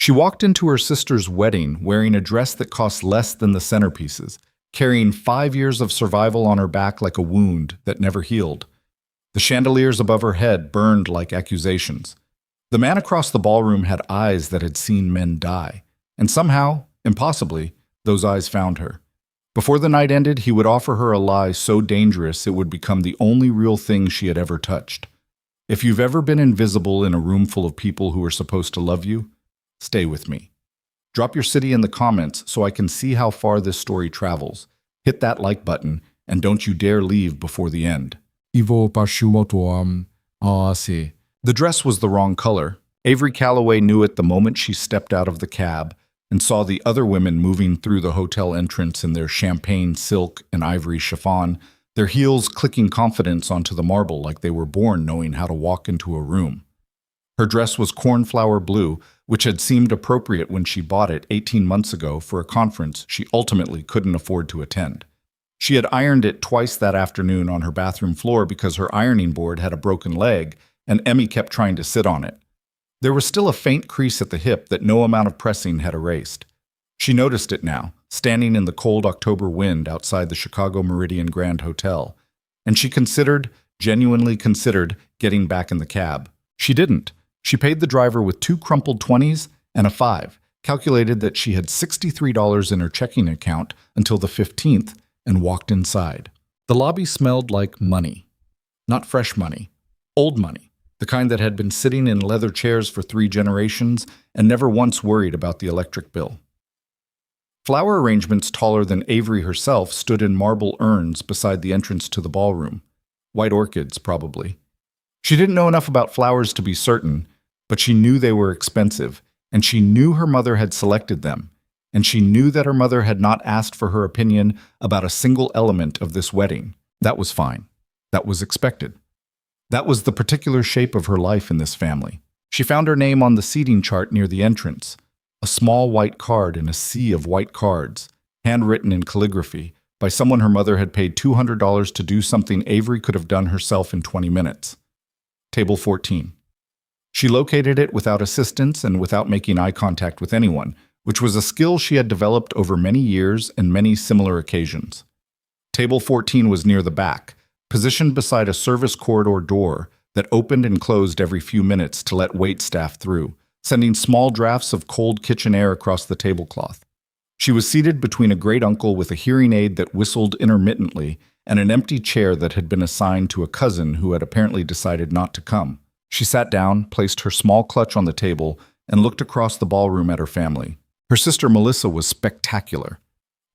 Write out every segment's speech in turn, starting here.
She walked into her sister's wedding wearing a dress that cost less than the centerpieces, carrying 5 years of survival on her back like a wound that never healed. The chandeliers above her head burned like accusations. The man across the ballroom had eyes that had seen men die, and somehow, impossibly, those eyes found her. Before the night ended, he would offer her a lie so dangerous it would become the only real thing she had ever touched. If you've ever been invisible in a room full of people who are supposed to love you, stay with me. Drop your city in the comments so I can see how far this story travels. Hit that like button, and don't you dare leave before the end. The dress was the wrong color. Avery Calloway knew it the moment she stepped out of the cab and saw the other women moving through the hotel entrance in their champagne silk and ivory chiffon, their heels clicking confidence onto the marble like they were born knowing how to walk into a room. Her dress was cornflower blue, which had seemed appropriate when she bought it 18 months ago for a conference she ultimately couldn't afford to attend. She had ironed it twice that afternoon on her bathroom floor because her ironing board had a broken leg and Emmy kept trying to sit on it. There was still a faint crease at the hip that no amount of pressing had erased. She noticed it now, standing in the cold October wind outside the Chicago Meridian Grand Hotel, and she genuinely considered, getting back in the cab. She didn't. She paid the driver with 2 crumpled 20s and a 5, calculated that she had $63 in her checking account until the 15th, and walked inside. The lobby smelled like money. Not fresh money, old money, the kind that had been sitting in leather chairs for 3 generations and never once worried about the electric bill. Flower arrangements taller than Avery herself stood in marble urns beside the entrance to the ballroom. White orchids, probably. She didn't know enough about flowers to be certain, but she knew they were expensive, and she knew her mother had selected them, and she knew that her mother had not asked for her opinion about a single element of this wedding. That was fine. That was expected. That was the particular shape of her life in this family. She found her name on the seating chart near the entrance, a small white card in a sea of white cards, handwritten in calligraphy, by someone her mother had paid $200 to do something Avery could have done herself in 20 minutes. Table 14. She located it without assistance and without making eye contact with anyone, which was a skill she had developed over many years and many similar occasions. Table 14 was near the back, positioned beside a service corridor door that opened and closed every few minutes to let waitstaff through, sending small drafts of cold kitchen air across the tablecloth. She was seated between a great-uncle with a hearing aid that whistled intermittently and an empty chair that had been assigned to a cousin who had apparently decided not to come. She sat down, placed her small clutch on the table, and looked across the ballroom at her family. Her sister Melissa was spectacular.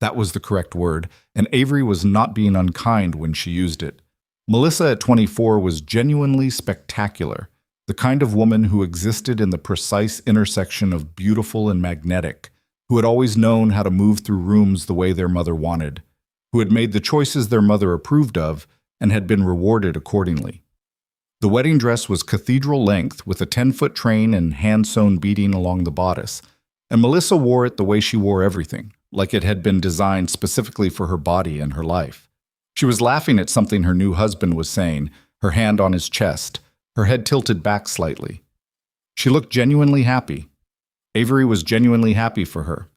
That was the correct word, and Avery was not being unkind when she used it. Melissa at 24 was genuinely spectacular, the kind of woman who existed in the precise intersection of beautiful and magnetic, who had always known how to move through rooms the way their mother wanted, who had made the choices their mother approved of and had been rewarded accordingly. The wedding dress was cathedral length with a 10-foot train and hand-sewn beading along the bodice, and Melissa wore it the way she wore everything, like it had been designed specifically for her body and her life. She was laughing at something her new husband was saying, her hand on his chest, her head tilted back slightly. She looked genuinely happy. Avery was genuinely happy for her.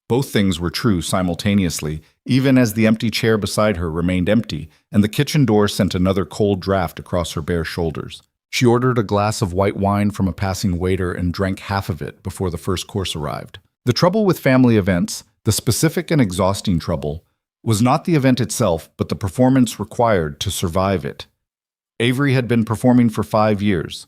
Both things were true simultaneously, even as the empty chair beside her remained empty, and the kitchen door sent another cold draft across her bare shoulders. She ordered a glass of white wine from a passing waiter and drank half of it before the first course arrived. The trouble with family events, the specific and exhausting trouble, was not the event itself, but the performance required to survive it. Avery had been performing for 5 years,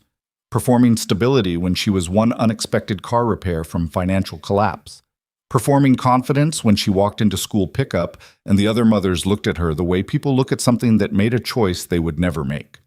performing stability when she was one unexpected car repair from financial collapse, performing confidence when she walked into school pickup and the other mothers looked at her the way people look at something that made a choice they would never make,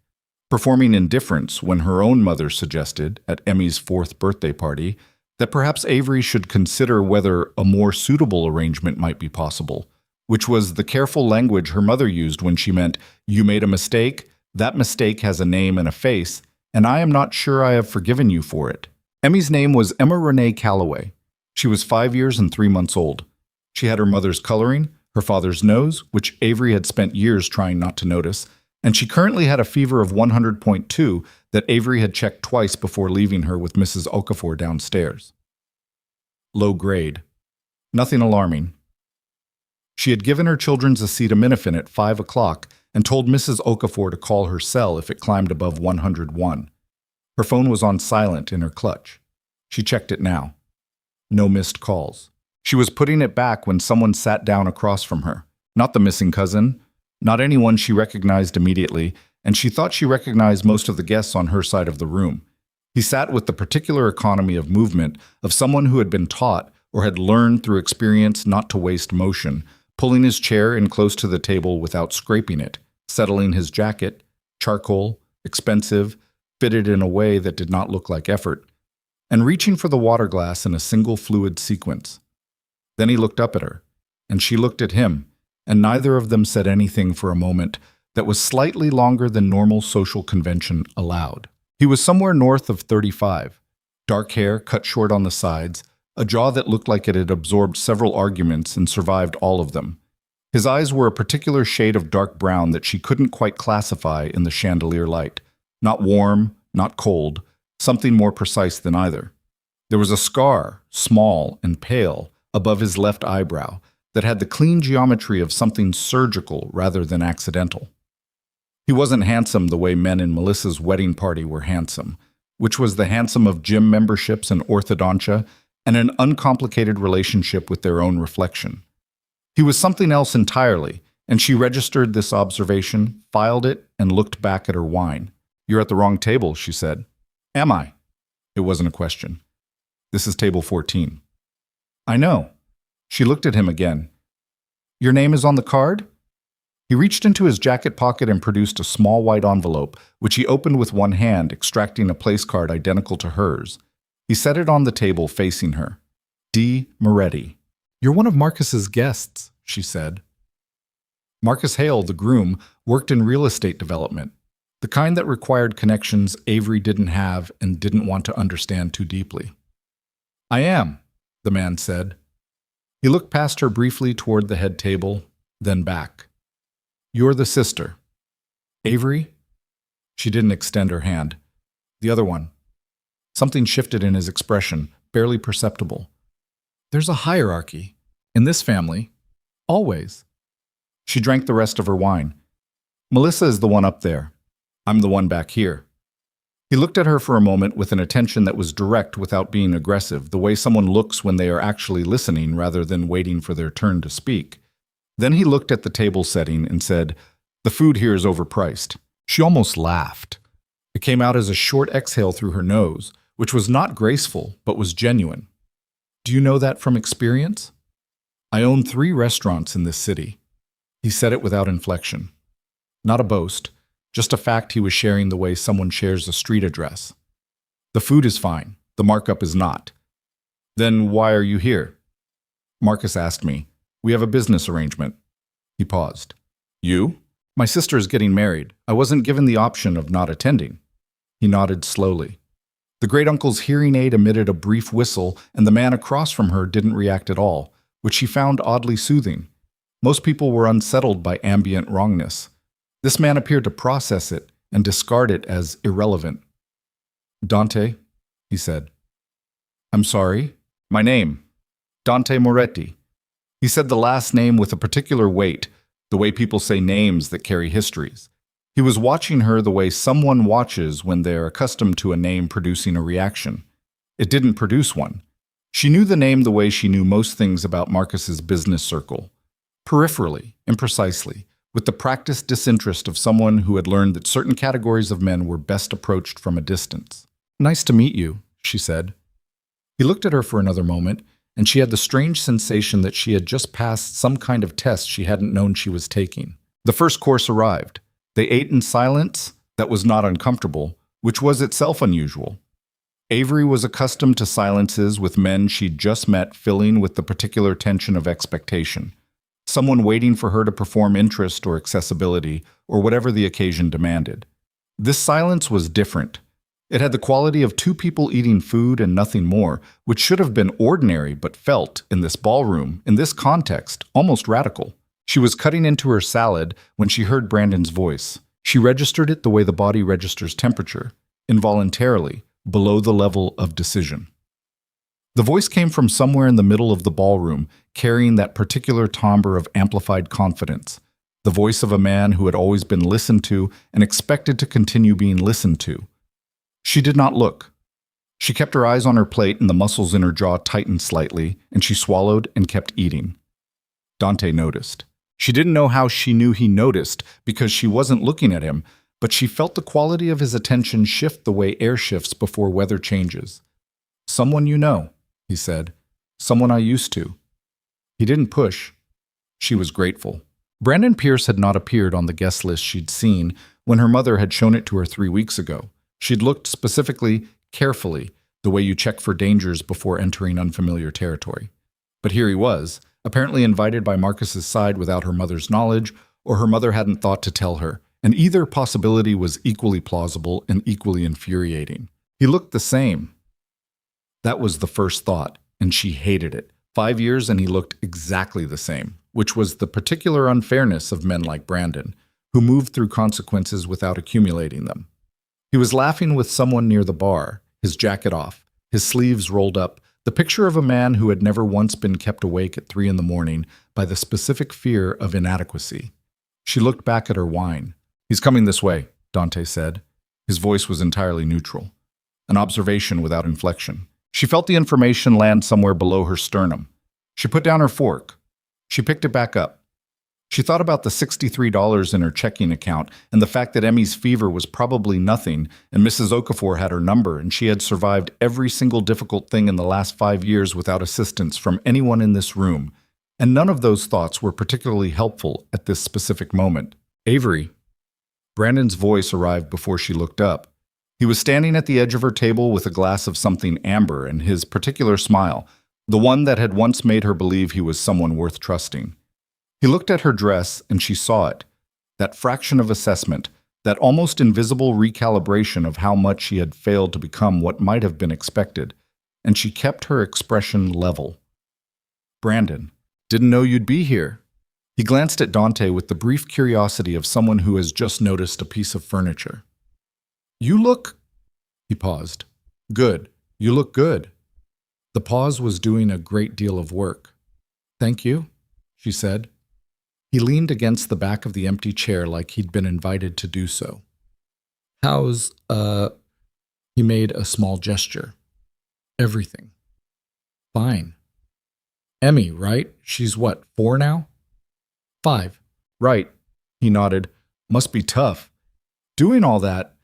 performing indifference when her own mother suggested, at Emmy's 4th birthday party, that perhaps Avery should consider whether a more suitable arrangement might be possible, which was the careful language her mother used when she meant, "You made a mistake, that mistake has a name and a face, and I am not sure I have forgiven you for it." Emmy's name was Emma Renee Calloway. She was 5 years and 3 months old. She had her mother's coloring, her father's nose, which Avery had spent years trying not to notice, and she currently had a fever of 100.2 that Avery had checked twice before leaving her with Mrs. Okafor downstairs. low grade. Nothing alarming. She had given her children's acetaminophen at 5 o'clock and told Mrs. Okafor to call her cell if it climbed above 101. Her phone was on silent in her clutch. She checked it now. No missed calls. She was putting it back when someone sat down across from her. Not the missing cousin, not anyone she recognized immediately, and she thought she recognized most of the guests on her side of the room. He sat with the particular economy of movement of someone who had been taught or had learned through experience not to waste motion, pulling his chair in close to the table without scraping it, settling his jacket, charcoal, expensive, fitted in a way that did not look like effort, and reaching for the water glass in a single fluid sequence. Then he looked up at her, and she looked at him, and neither of them said anything for a moment that was slightly longer than normal social convention allowed. He was somewhere north of 35, dark hair cut short on the sides, a jaw that looked like it had absorbed several arguments and survived all of them. His eyes were a particular shade of dark brown that she couldn't quite classify in the chandelier light. Not warm, not cold, something more precise than either. There was a scar, small and pale, above his left eyebrow that had the clean geometry of something surgical rather than accidental. He wasn't handsome the way men in Melissa's wedding party were handsome, which was the handsome of gym memberships and orthodontia and an uncomplicated relationship with their own reflection. He was something else entirely, and she registered this observation, filed it, and looked back at her wine. "You're at the wrong table," she said. "Am I?" It wasn't a question. "This is table 14. "I know." She looked at him again. "Your name is on the card?" He reached into his jacket pocket and produced a small white envelope, which he opened with one hand, extracting a place card identical to hers. He set it on the table facing her. D. Moretti. "You're one of Marcus's guests," she said. Marcus Hale, the groom, worked in real estate development, the kind that required connections Avery didn't have and didn't want to understand too deeply. "I am," the man said. He looked past her briefly toward the head table, then back. "You're the sister." "Avery?" She didn't extend her hand. "The other one." Something shifted in his expression, barely perceptible. "There's a hierarchy. In this family. Always." She drank the rest of her wine. "Melissa is the one up there. I'm the one back here." He looked at her for a moment with an attention that was direct without being aggressive, the way someone looks when they are actually listening rather than waiting for their turn to speak. Then he looked at the table setting and said, "The food here is overpriced." She almost laughed. It came out as a short exhale through her nose, which was not graceful, but was genuine. "Do you know that from experience?" "I own 3 restaurants in this city." He said it without inflection. Not a boast, just a fact he was sharing the way someone shares a street address. "The food is fine. The markup is not." "Then why are you here?" Marcus asked me. "We have a business arrangement." He paused. "You?" "My sister is getting married. I wasn't given the option of not attending." He nodded slowly. The great-uncle's hearing aid emitted a brief whistle, and the man across from her didn't react at all, which she found oddly soothing. Most people were unsettled by ambient wrongness. This man appeared to process it and discard it as irrelevant. "Dante," he said. "I'm sorry. My name. Dante Moretti." He said the last name with a particular weight, the way people say names that carry histories. He was watching her the way someone watches when they are accustomed to a name producing a reaction. It didn't produce one. She knew the name the way she knew most things about Marcus's business circle. Peripherally, imprecisely, with the practiced disinterest of someone who had learned that certain categories of men were best approached from a distance. "Nice to meet you," she said. He looked at her for another moment, and she had the strange sensation that she had just passed some kind of test she hadn't known she was taking. The first course arrived. They ate in silence that was not uncomfortable, which was itself unusual. Avery was accustomed to silences with men she'd just met filling with the particular tension of expectation. Someone waiting for her to perform interest or accessibility, or whatever the occasion demanded. This silence was different. It had the quality of 2 people eating food and nothing more, which should have been ordinary but felt, in this ballroom, in this context, almost radical. She was cutting into her salad when she heard Brandon's voice. She registered it the way the body registers temperature, involuntarily, below the level of decision. The voice came from somewhere in the middle of the ballroom, carrying that particular timbre of amplified confidence. The voice of a man who had always been listened to and expected to continue being listened to. She did not look. She kept her eyes on her plate and the muscles in her jaw tightened slightly, and she swallowed and kept eating. Dante noticed. She didn't know how she knew he noticed because she wasn't looking at him, but she felt the quality of his attention shift the way air shifts before weather changes. "Someone you know," he said. "Someone I used to." He didn't push. She was grateful. Brandon Pierce had not appeared on the guest list she'd seen when her mother had shown it to her 3 weeks ago. She'd looked specifically, carefully, the way you check for dangers before entering unfamiliar territory. But here he was, apparently invited by Marcus's side without her mother's knowledge, or her mother hadn't thought to tell her, and either possibility was equally plausible and equally infuriating. He looked the same. That was the first thought, and she hated it. 5 years and he looked exactly the same, which was the particular unfairness of men like Brandon, who moved through consequences without accumulating them. He was laughing with someone near the bar, his jacket off, his sleeves rolled up, the picture of a man who had never once been kept awake at 3 a.m. by the specific fear of inadequacy. She looked back at her wine. "He's coming this way," Dante said. His voice was entirely neutral. An observation without inflection. She felt the information land somewhere below her sternum. She put down her fork. She picked it back up. She thought about the $63 in her checking account and the fact that Emmy's fever was probably nothing and Mrs. Okafor had her number and she had survived every single difficult thing in the last 5 years without assistance from anyone in this room. And none of those thoughts were particularly helpful at this specific moment. "Avery." Brandon's voice arrived before she looked up. He was standing at the edge of her table with a glass of something amber and his particular smile, the one that had once made her believe he was someone worth trusting. He looked at her dress and she saw it, that fraction of assessment, that almost invisible recalibration of how much she had failed to become what might have been expected, and she kept her expression level. "Brandon, didn't know you'd be here." He glanced at Dante with the brief curiosity of someone who has just noticed a piece of furniture. "You look—" He paused. "Good. You look good." The pause was doing a great deal of work. "Thank you," she said. He leaned against the back of the empty chair like he'd been invited to do so. "How's, He made a small gesture. "Everything." "Fine." "Emmy, right? She's what, 4 now?" "5. "Right." He nodded. "Must be tough. Doing all that."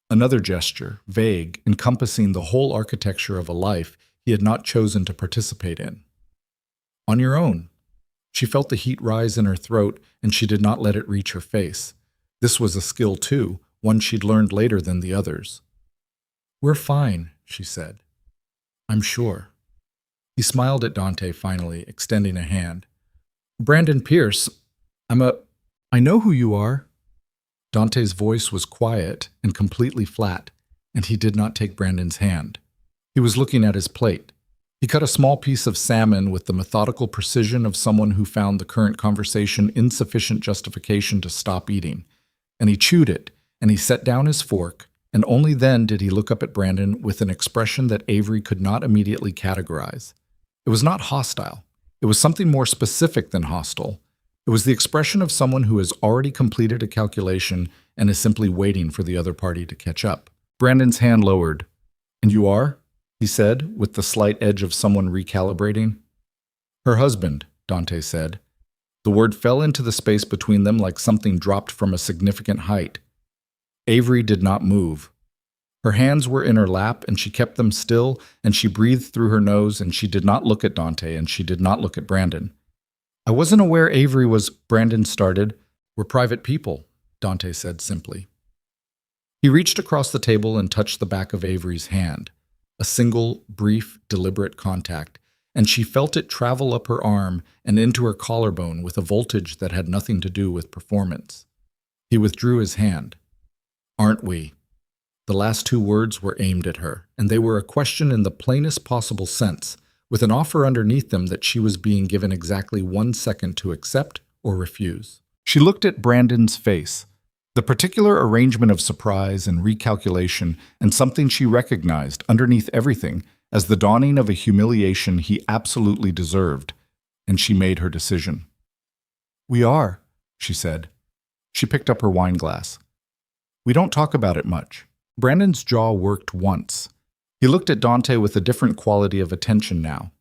Another gesture, vague, encompassing the whole architecture of a life he had not chosen to participate in. "On your own." She felt the heat rise in her throat, and she did not let it reach her face. This was a skill, too, one she'd learned later than the others. "We're fine," she said. "I'm sure." He smiled at Dante finally, extending a hand. "Brandon Pierce, I know who you are." Dante's voice was quiet and completely flat, and he did not take Brandon's hand. He was looking at his plate. He cut a small piece of salmon with the methodical precision of someone who found the current conversation insufficient justification to stop eating. And he chewed it, and he set down his fork, and only then did he look up at Brandon with an expression that Avery could not immediately categorize. It was not hostile. It was something more specific than hostile. It was the expression of someone who has already completed a calculation and is simply waiting for the other party to catch up. Brandon's hand lowered. "And you are?" he said, with the slight edge of someone recalibrating. "Her husband," Dante said. The word fell into the space between them like something dropped from a significant height. Avery did not move. Her hands were in her lap, and she kept them still, and she breathed through her nose, and she did not look at Dante, and she did not look at Brandon. "I wasn't aware Avery was—" Brandon started. "We're private people," Dante said simply. He reached across the table and touched the back of Avery's hand. A single, brief, deliberate contact, and she felt it travel up her arm and into her collarbone with a voltage that had nothing to do with performance. He withdrew his hand. "Aren't we?" The last 2 words were aimed at her, and they were a question in the plainest possible sense, with an offer underneath them that she was being given exactly 1 second to accept or refuse. She looked at Brandon's face. The particular arrangement of surprise and recalculation and something she recognized underneath everything, as the dawning of a humiliation he absolutely deserved, and she made her decision. "We are," she said. She picked up her wine glass. "We don't talk about it much." Brandon's jaw worked once. He looked at Dante with a different quality of attention now.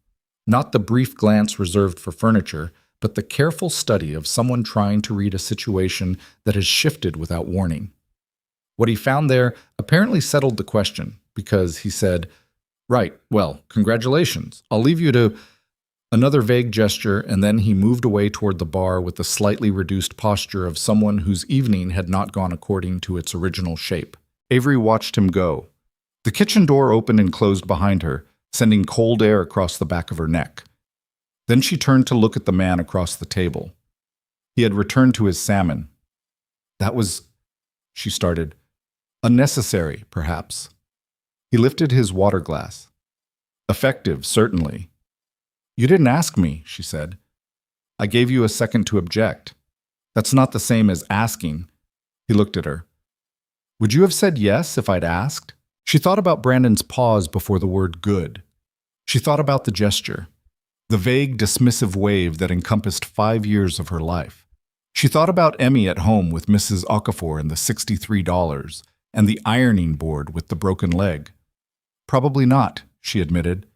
Not the brief glance reserved for furniture, but the careful study of someone trying to read a situation that has shifted without warning. What he found there apparently settled the question, because he said, "Right, well, congratulations. I'll leave you to—" Another vague gesture, and then he moved away toward the bar with the slightly reduced posture of someone whose evening had not gone according to its original shape. Avery watched him go. The kitchen door opened and closed behind her, sending cold air across the back of her neck. Then she turned to look at the man across the table. He had returned to his salmon. "That was," she started, "unnecessary, perhaps." He lifted his water glass. "Effective, certainly." "You didn't ask me," she said. "I gave you a second to object. That's not the same as asking." He looked at her. "Would you have said yes if I'd asked?" She thought about Brandon's pause before the word good. She thought about the gesture, the vague, dismissive wave that encompassed 5 years of her life. She thought about Emmy at home with Mrs. Okafor and the $63, and the ironing board with the broken leg. "Probably not," she admitted.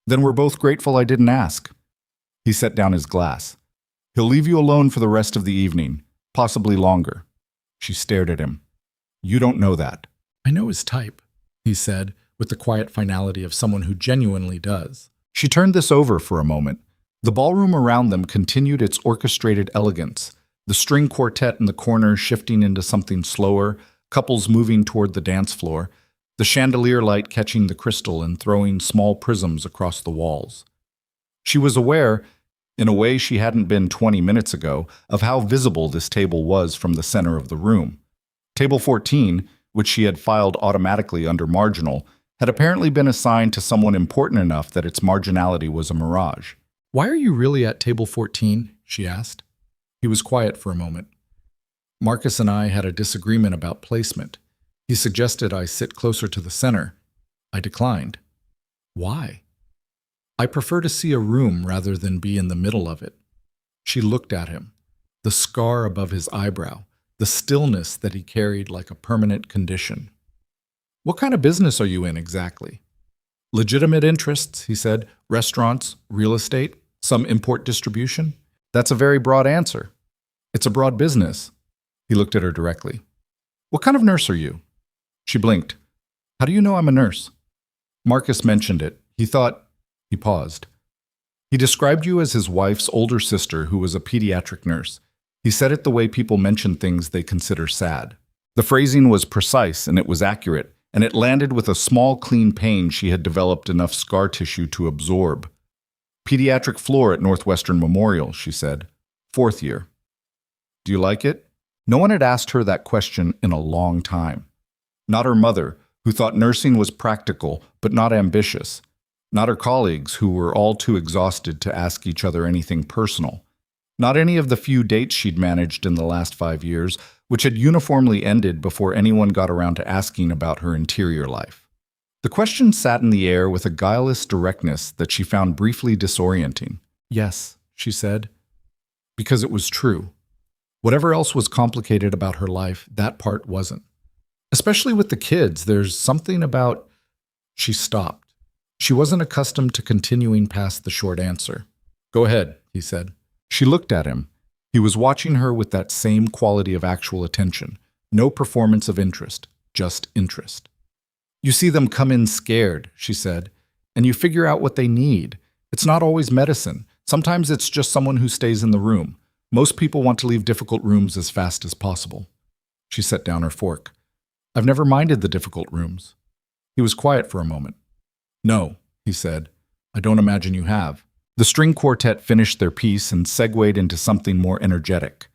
"Then we're both grateful I didn't ask." He set down his glass. "He'll leave you alone for the rest of the evening, possibly longer." She stared at him. "You don't know that." "I know his type," he said, with the quiet finality of someone who genuinely does. She turned this over for a moment. The ballroom around them continued its orchestrated elegance, the string quartet in the corner shifting into something slower, couples moving toward the dance floor, the chandelier light catching the crystal and throwing small prisms across the walls. She was aware, in a way she hadn't been 20 minutes ago, of how visible this table was from the center of the room. Table 14, which she had filed automatically under marginal, had apparently been assigned to someone important enough that its marginality was a mirage. "Why are you really at table 14? She asked. He was quiet for a moment. "Marcus and I had a disagreement about placement. He suggested I sit closer to the center. I declined." "Why?" "I prefer to see a room rather than be in the middle of it." She looked at him, the scar above his eyebrow, the stillness that he carried like a permanent condition. "What kind of business are you in exactly?" "Legitimate interests," he said. "Restaurants, real estate, some import distribution." "That's a very broad answer." "It's a broad business." He looked at her directly. "What kind of nurse are you?" She blinked. "How do you know I'm a nurse?" Marcus mentioned it. He thought. He paused. "He described you as his wife's older sister who was a pediatric nurse. He said it the way people mention things they consider sad. The phrasing was precise and it was accurate, and it landed with a small, clean pain she had developed enough scar tissue to absorb. "Pediatric floor at Northwestern Memorial," she said. "4th year." "Do you like it?" No one had asked her that question in a long time. Not her mother, who thought nursing was practical but not ambitious. Not her colleagues, who were all too exhausted to ask each other anything personal. Not any of the few dates she'd managed in the last 5 years, which had uniformly ended before anyone got around to asking about her interior life. The question sat in the air with a guileless directness that she found briefly disorienting. "Yes," she said, because it was true. Whatever else was complicated about her life, that part wasn't. Especially with the kids, there's something about... She stopped. She wasn't accustomed to continuing past the short answer. "Go ahead," he said. She looked at him. He was watching her with that same quality of actual attention. No performance of interest, just interest. "You see them come in scared," she said, "and you figure out what they need. It's not always medicine. Sometimes it's just someone who stays in the room. Most people want to leave difficult rooms as fast as possible." She set down her fork. "I've never minded the difficult rooms." He was quiet for a moment. "No," he said. "I don't imagine you have." The string quartet finished their piece and segued into something more energetic.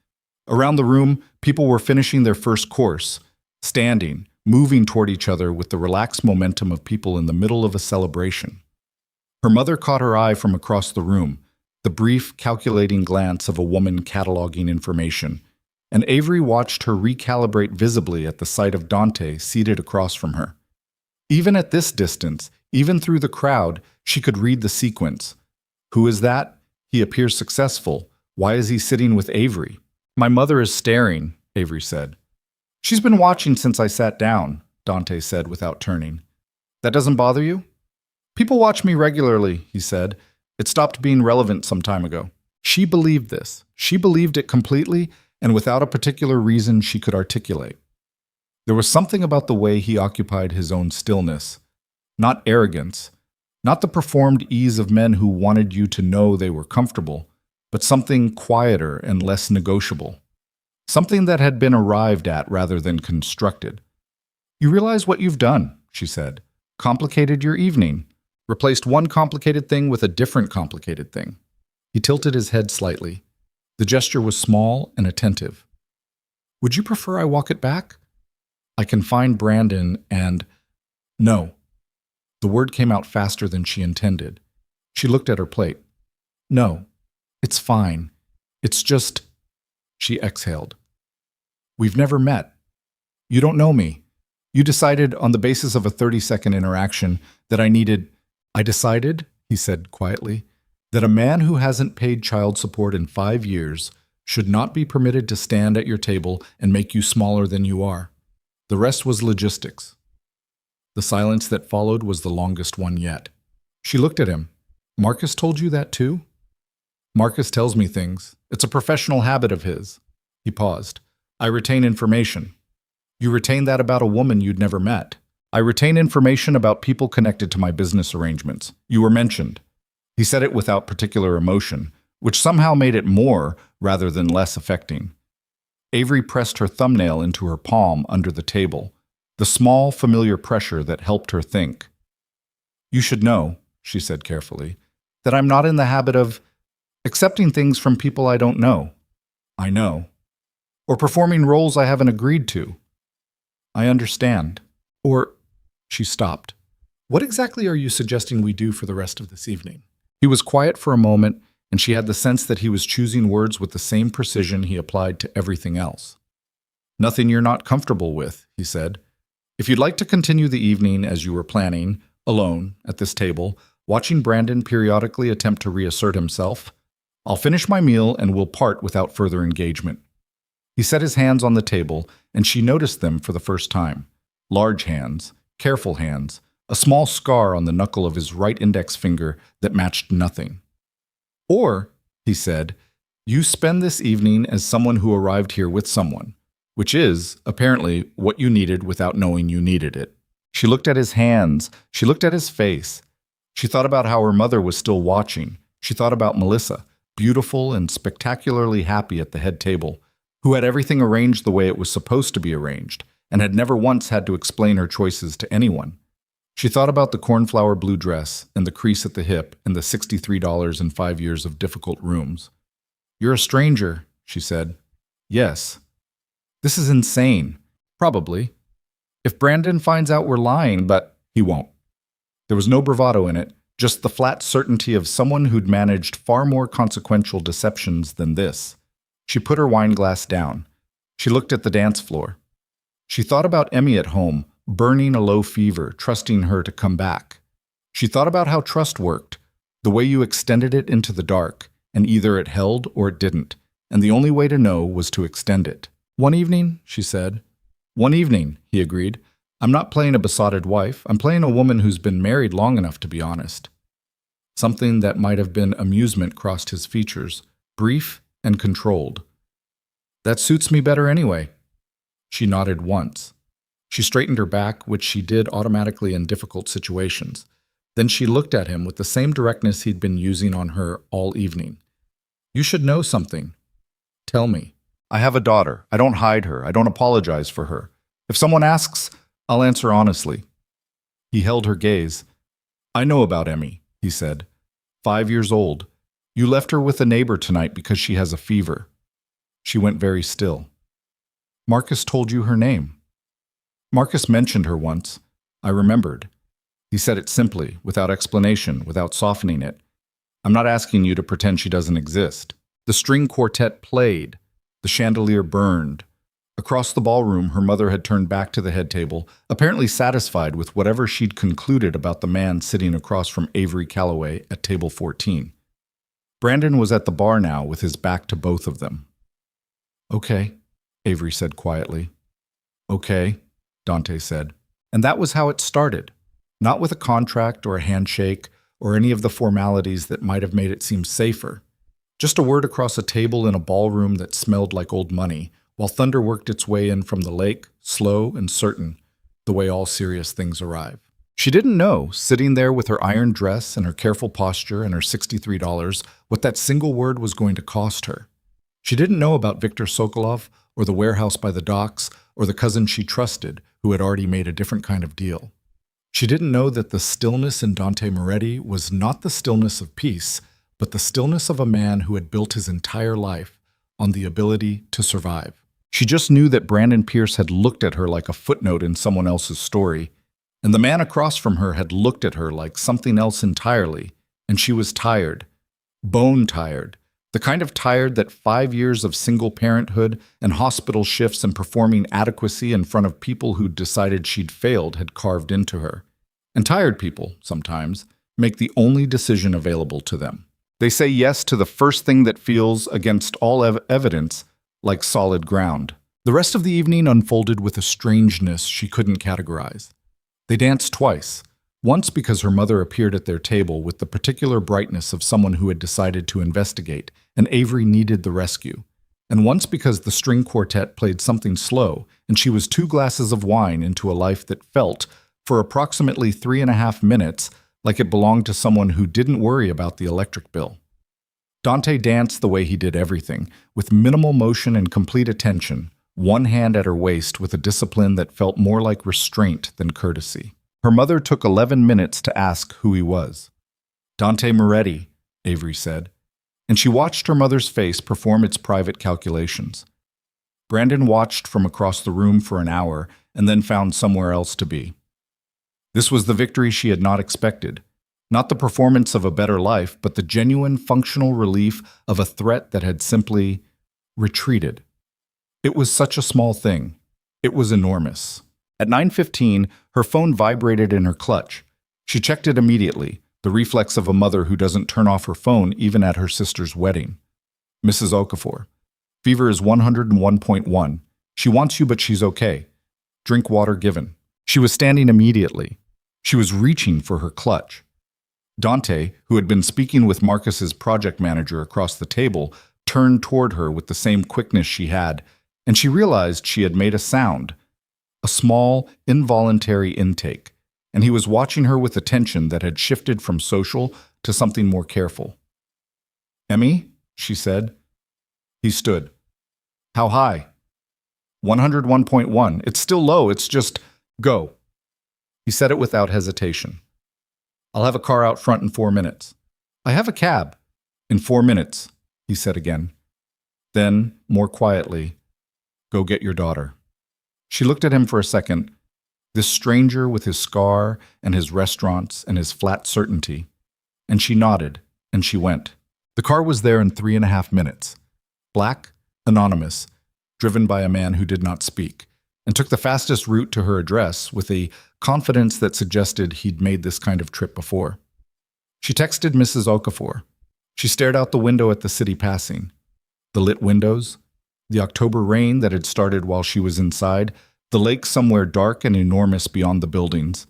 Around the room, people were finishing their first course, standing, moving toward each other with the relaxed momentum of people in the middle of a celebration. Her mother caught her eye from across the room, the brief, calculating glance of a woman cataloging information, and Avery watched her recalibrate visibly at the sight of Dante seated across from her. Even at this distance, even through the crowd, she could read the sequence. Who is that? He appears successful. Why is he sitting with Avery? My mother is staring, Avery said. She's been watching since I sat down, Dante said without turning. That doesn't bother you? People watch me regularly, he said. It stopped being relevant some time ago. She believed this. She believed it completely and without a particular reason she could articulate. There was something about the way he occupied his own stillness. Not arrogance, not the performed ease of men who wanted you to know they were comfortable, but something quieter and less negotiable. Something that had been arrived at rather than constructed. You realize what you've done, she said. Complicated your evening. Replaced one complicated thing with a different complicated thing. He tilted his head slightly. The gesture was small and attentive. Would you prefer I walk it back? I can find Brandon and... No. The word came out faster than she intended. She looked at her plate. No, it's fine. It's just... She exhaled. We've never met. You don't know me. You decided on the basis of a 30-second interaction that I decided, he said quietly, that a man who hasn't paid child support in 5 years should not be permitted to stand at your table and make you smaller than you are. The rest was logistics. The silence that followed was the longest one yet. She looked at him. Marcus told you that too? Marcus tells me things. It's a professional habit of his. He paused. I retain information. You retain that about a woman you'd never met. I retain information about people connected to my business arrangements. You were mentioned. He said it without particular emotion, which somehow made it more rather than less affecting. Avery pressed her thumbnail into her palm under the table, the small, familiar pressure that helped her think. You should know, she said carefully, that I'm not in the habit of accepting things from people I don't know. I know. Or performing roles I haven't agreed to. I understand. Or, she stopped. What exactly are you suggesting we do for the rest of this evening? He was quiet for a moment, and she had the sense that he was choosing words with the same precision he applied to everything else. Nothing you're not comfortable with, he said. If you'd like to continue the evening as you were planning, alone, at this table, watching Brandon periodically attempt to reassert himself, I'll finish my meal and we'll part without further engagement. He set his hands on the table, and she noticed them for the first time. Large hands, careful hands, a small scar on the knuckle of his right index finger that matched nothing. Or, he said, you spend this evening as someone who arrived here with someone, which is, apparently, what you needed without knowing you needed it. She looked at his hands. She looked at his face. She thought about how her mother was still watching. She thought about Melissa, beautiful and spectacularly happy at the head table, who had everything arranged the way it was supposed to be arranged, and had never once had to explain her choices to anyone. She thought about the cornflower blue dress and the crease at the hip and the $63 in 5 years of difficult rooms. You're a stranger, she said. Yes. This is insane. Probably. If Brandon finds out we're lying, but he won't. There was no bravado in it, just the flat certainty of someone who'd managed far more consequential deceptions than this. She put her wine glass down. She looked at the dance floor. She thought about Emmy at home, burning a low fever, trusting her to come back. She thought about how trust worked, the way you extended it into the dark, and either it held or it didn't, and the only way to know was to extend it. One evening, she said. One evening, he agreed. I'm not playing a besotted wife. I'm playing a woman who's been married long enough to be honest. Something that might have been amusement crossed his features, brief and controlled. That suits me better anyway. She nodded once. She straightened her back, which she did automatically in difficult situations. Then she looked at him with the same directness he'd been using on her all evening. You should know something. Tell me. I have a daughter. I don't hide her. I don't apologize for her. If someone asks, I'll answer honestly. He held her gaze. I know about Emmy, he said. 5 years old. You left her with a neighbor tonight because she has a fever. She went very still. Marcus told you her name. Marcus mentioned her once. I remembered. He said it simply, without explanation, without softening it. I'm not asking you to pretend she doesn't exist. The string quartet played. The chandelier burned. Across the ballroom, her mother had turned back to the head table, apparently satisfied with whatever she'd concluded about the man sitting across from Avery Calloway at table 14. Brandon was at the bar now with his back to both of them. "Okay," Avery said quietly. "Okay," Dante said. And that was how it started. Not with a contract or a handshake or any of the formalities that might have made it seem safer. Just a word across a table in a ballroom that smelled like old money, while thunder worked its way in from the lake, slow and certain, the way all serious things arrive. She didn't know, sitting there with her iron dress and her careful posture and her $63, what that single word was going to cost her. She didn't know about Viktor Sokolov or the warehouse by the docks or the cousin she trusted who had already made a different kind of deal. She didn't know that the stillness in Dante Moretti was not the stillness of peace, but the stillness of a man who had built his entire life on the ability to survive. She just knew that Brandon Pierce had looked at her like a footnote in someone else's story, and the man across from her had looked at her like something else entirely, and she was tired, bone tired, the kind of tired that 5 years of single parenthood and hospital shifts and performing adequacy in front of people who'd decided she'd failed had carved into her. And tired people, sometimes, make the only decision available to them. They say yes to the first thing that feels, against all evidence, like solid ground. The rest of the evening unfolded with a strangeness she couldn't categorize. They danced twice, once because her mother appeared at their table with the particular brightness of someone who had decided to investigate, and Avery needed the rescue, and once because the string quartet played something slow, and she was 2 glasses of wine into a life that felt, for approximately 3.5 minutes, like it belonged to someone who didn't worry about the electric bill. Dante danced the way he did everything, with minimal motion and complete attention, one hand at her waist with a discipline that felt more like restraint than courtesy. Her mother took 11 minutes to ask who he was. "Dante Moretti," Avery said, and she watched her mother's face perform its private calculations. Brandon watched from across the room for an hour and then found somewhere else to be. This was the victory she had not expected. Not the performance of a better life, but the genuine functional relief of a threat that had simply retreated. It was such a small thing. It was enormous. At 9:15, her phone vibrated in her clutch. She checked it immediately, the reflex of a mother who doesn't turn off her phone even at her sister's wedding. "Mrs. Okafor. Fever is 101.1. She wants you, but she's okay. Drink water given." She was standing immediately. She was reaching for her clutch. Dante, who had been speaking with Marcus's project manager across the table, turned toward her with the same quickness she had, and she realized she had made a sound, a small, involuntary intake, and he was watching her with attention that had shifted from social to something more careful. "Emmy?" she said. He stood. "How high?" 101.1. It's still low, it's just, go." He said it without hesitation. "I'll have a car out front in 4 minutes." "I have a cab." "In 4 minutes," he said again. Then, more quietly, "Go get your daughter." She looked at him for a second, this stranger with his scar and his restaurants and his flat certainty, and she nodded, and she went. The car was there in 3.5 minutes. Black, anonymous, driven by a man who did not speak, and took the fastest route to her address with a confidence that suggested he'd made this kind of trip before. She texted Mrs. Okafor. She stared out the window at the city passing. The lit windows, the October rain that had started while she was inside, the lake somewhere dark and enormous beyond the buildings.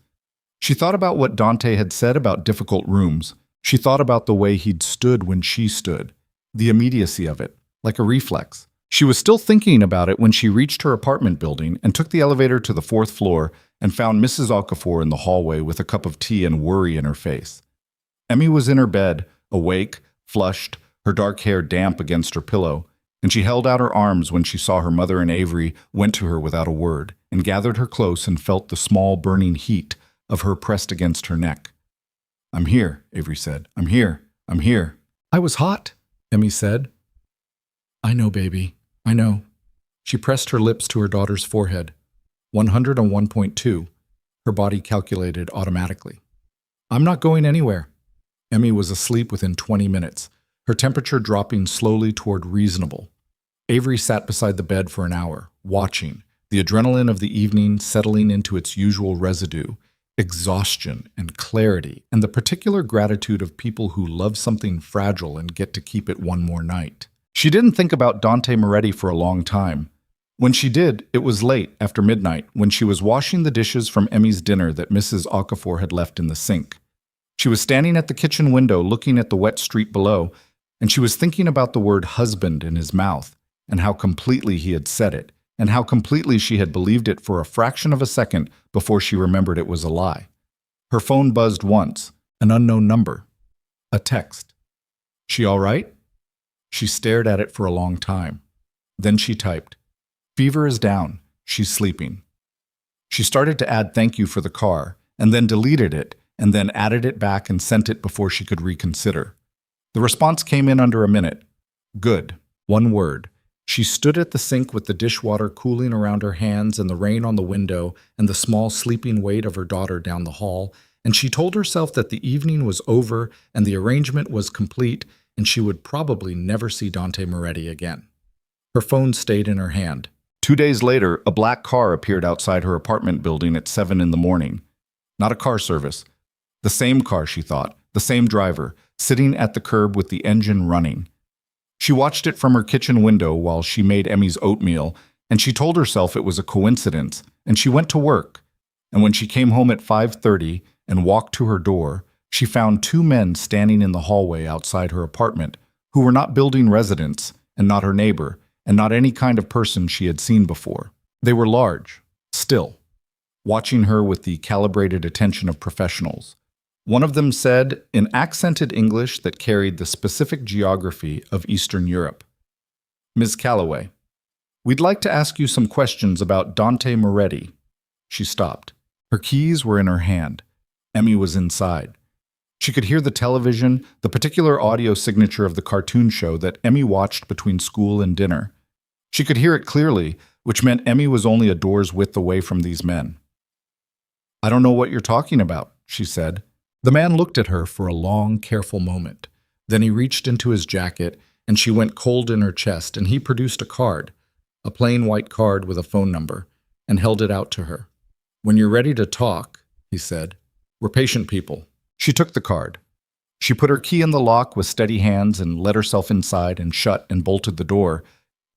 She thought about what Dante had said about difficult rooms. She thought about the way he'd stood when she stood, the immediacy of it, like a reflex. She was still thinking about it when she reached her apartment building and took the elevator to the 4th floor and found Mrs. Okafor in the hallway with a cup of tea and worry in her face. Emmy was in her bed, awake, flushed, her dark hair damp against her pillow, and she held out her arms when she saw her mother and Avery went to her without a word and gathered her close and felt the small burning heat of her pressed against her neck. "I'm here," Avery said. "I'm here. I'm here." "I was hot," Emmy said. "I know, baby. I know." She pressed her lips to her daughter's forehead. 101.2, her body calculated automatically. "I'm not going anywhere." Emmy was asleep within 20 minutes, her temperature dropping slowly toward reasonable. Avery sat beside the bed for an hour, watching, the adrenaline of the evening settling into its usual residue, exhaustion and clarity, and the particular gratitude of people who love something fragile and get to keep it one more night. She didn't think about Dante Moretti for a long time. When she did, it was late, after midnight, when she was washing the dishes from Emmy's dinner that Mrs. Okafor had left in the sink. She was standing at the kitchen window looking at the wet street below, and she was thinking about the word husband in his mouth, and how completely he had said it, and how completely she had believed it for a fraction of a second before she remembered it was a lie. Her phone buzzed once, an unknown number. A text. "She all right?" She stared at it for a long time. Then she typed, "Fever is down. She's sleeping." She started to add thank you for the car, and then deleted it, and then added it back and sent it before she could reconsider. The response came in under a minute. Good. One word. She stood at the sink with the dishwater cooling around her hands and the rain on the window and the small sleeping weight of her daughter down the hall, and she told herself that the evening was over and the arrangement was complete, and she would probably never see Dante Moretti again. Her phone stayed in her hand. 2 days later, a black car appeared outside her apartment building at 7 in the morning. Not a car service. The same car, she thought, the same driver, sitting at the curb with the engine running. She watched it from her kitchen window while she made Emmy's oatmeal, and she told herself it was a coincidence, and she went to work. And when she came home at 5:30 and walked to her door, she found 2 men standing in the hallway outside her apartment who were not building residents, and not her neighbor, and not any kind of person she had seen before. They were large, still, watching her with the calibrated attention of professionals. One of them said, in accented English that carried the specific geography of Eastern Europe, "Ms. Calloway, we'd like to ask you some questions about Dante Moretti." She stopped. Her keys were in her hand. Emmy was inside. She could hear the television, the particular audio signature of the cartoon show that Emmy watched between school and dinner. She could hear it clearly, which meant Emmy was only a door's width away from these men. "I don't know what you're talking about," she said. The man looked at her for a long, careful moment. Then he reached into his jacket, and she went cold in her chest, and he produced a card, a plain white card with a phone number, and held it out to her. "When you're ready to talk," he said. "We're patient people." She took the card. She put her key in the lock with steady hands and let herself inside and shut and bolted the door,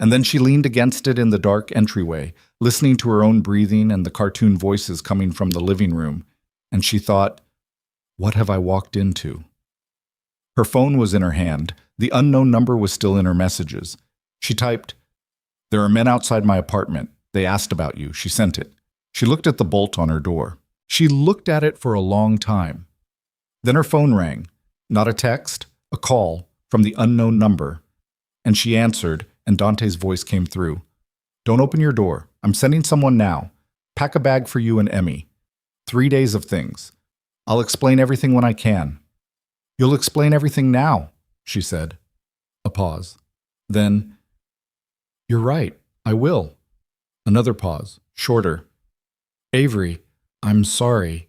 and then she leaned against it in the dark entryway, listening to her own breathing and the cartoon voices coming from the living room, and she thought, what have I walked into? Her phone was in her hand. The unknown number was still in her messages. She typed, "There are men outside my apartment. They asked about you." She sent it. She looked at the bolt on her door. She looked at it for a long time. Then her phone rang. Not a text, a call from the unknown number. And she answered, and Dante's voice came through. "Don't open your door. I'm sending someone now. Pack a bag for you and Emmy. 3 days of things. I'll explain everything when I can." "You'll explain everything now," she said. A pause. Then, "You're right, I will." Another pause, shorter. "Avery, I'm sorry.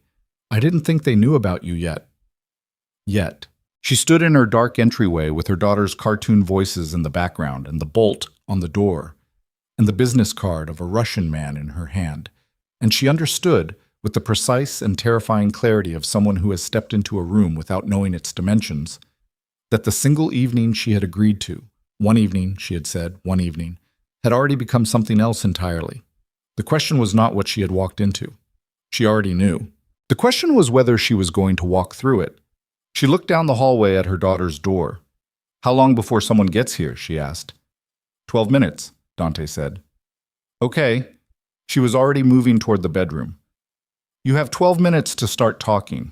I didn't think they knew about you yet." Yet. She stood in her dark entryway with her daughter's cartoon voices in the background and the bolt on the door, and the business card of a Russian man in her hand, and she understood, with the precise and terrifying clarity of someone who has stepped into a room without knowing its dimensions, that the single evening she had agreed to, one evening, she had said, one evening, had already become something else entirely. The question was not what she had walked into. She already knew. The question was whether she was going to walk through it. She looked down the hallway at her daughter's door. "How long before someone gets here?" she asked. 12 minutes, Dante said. "Okay." She was already moving toward the bedroom. "You have 12 minutes to start talking."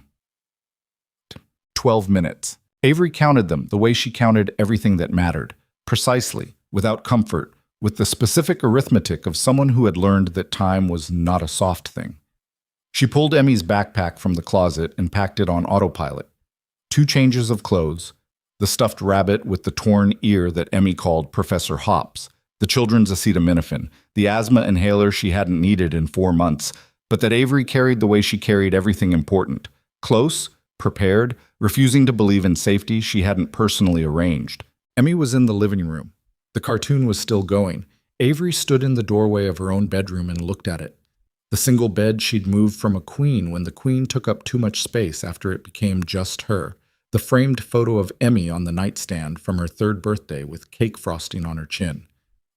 12 minutes. Avery counted them the way she counted everything that mattered, precisely, without comfort, with the specific arithmetic of someone who had learned that time was not a soft thing. She pulled Emmy's backpack from the closet and packed it on autopilot. 2 changes of clothes, the stuffed rabbit with the torn ear that Emmy called Professor Hops, the children's acetaminophen, the asthma inhaler she hadn't needed in 4 months, but that Avery carried the way she carried everything important, close, prepared, refusing to believe in safety she hadn't personally arranged. Emmy was in the living room. The cartoon was still going. Avery stood in the doorway of her own bedroom and looked at it. The single bed she'd moved from a queen when the queen took up too much space after it became just her. The framed photo of Emmy on the nightstand from her 3rd birthday with cake frosting on her chin.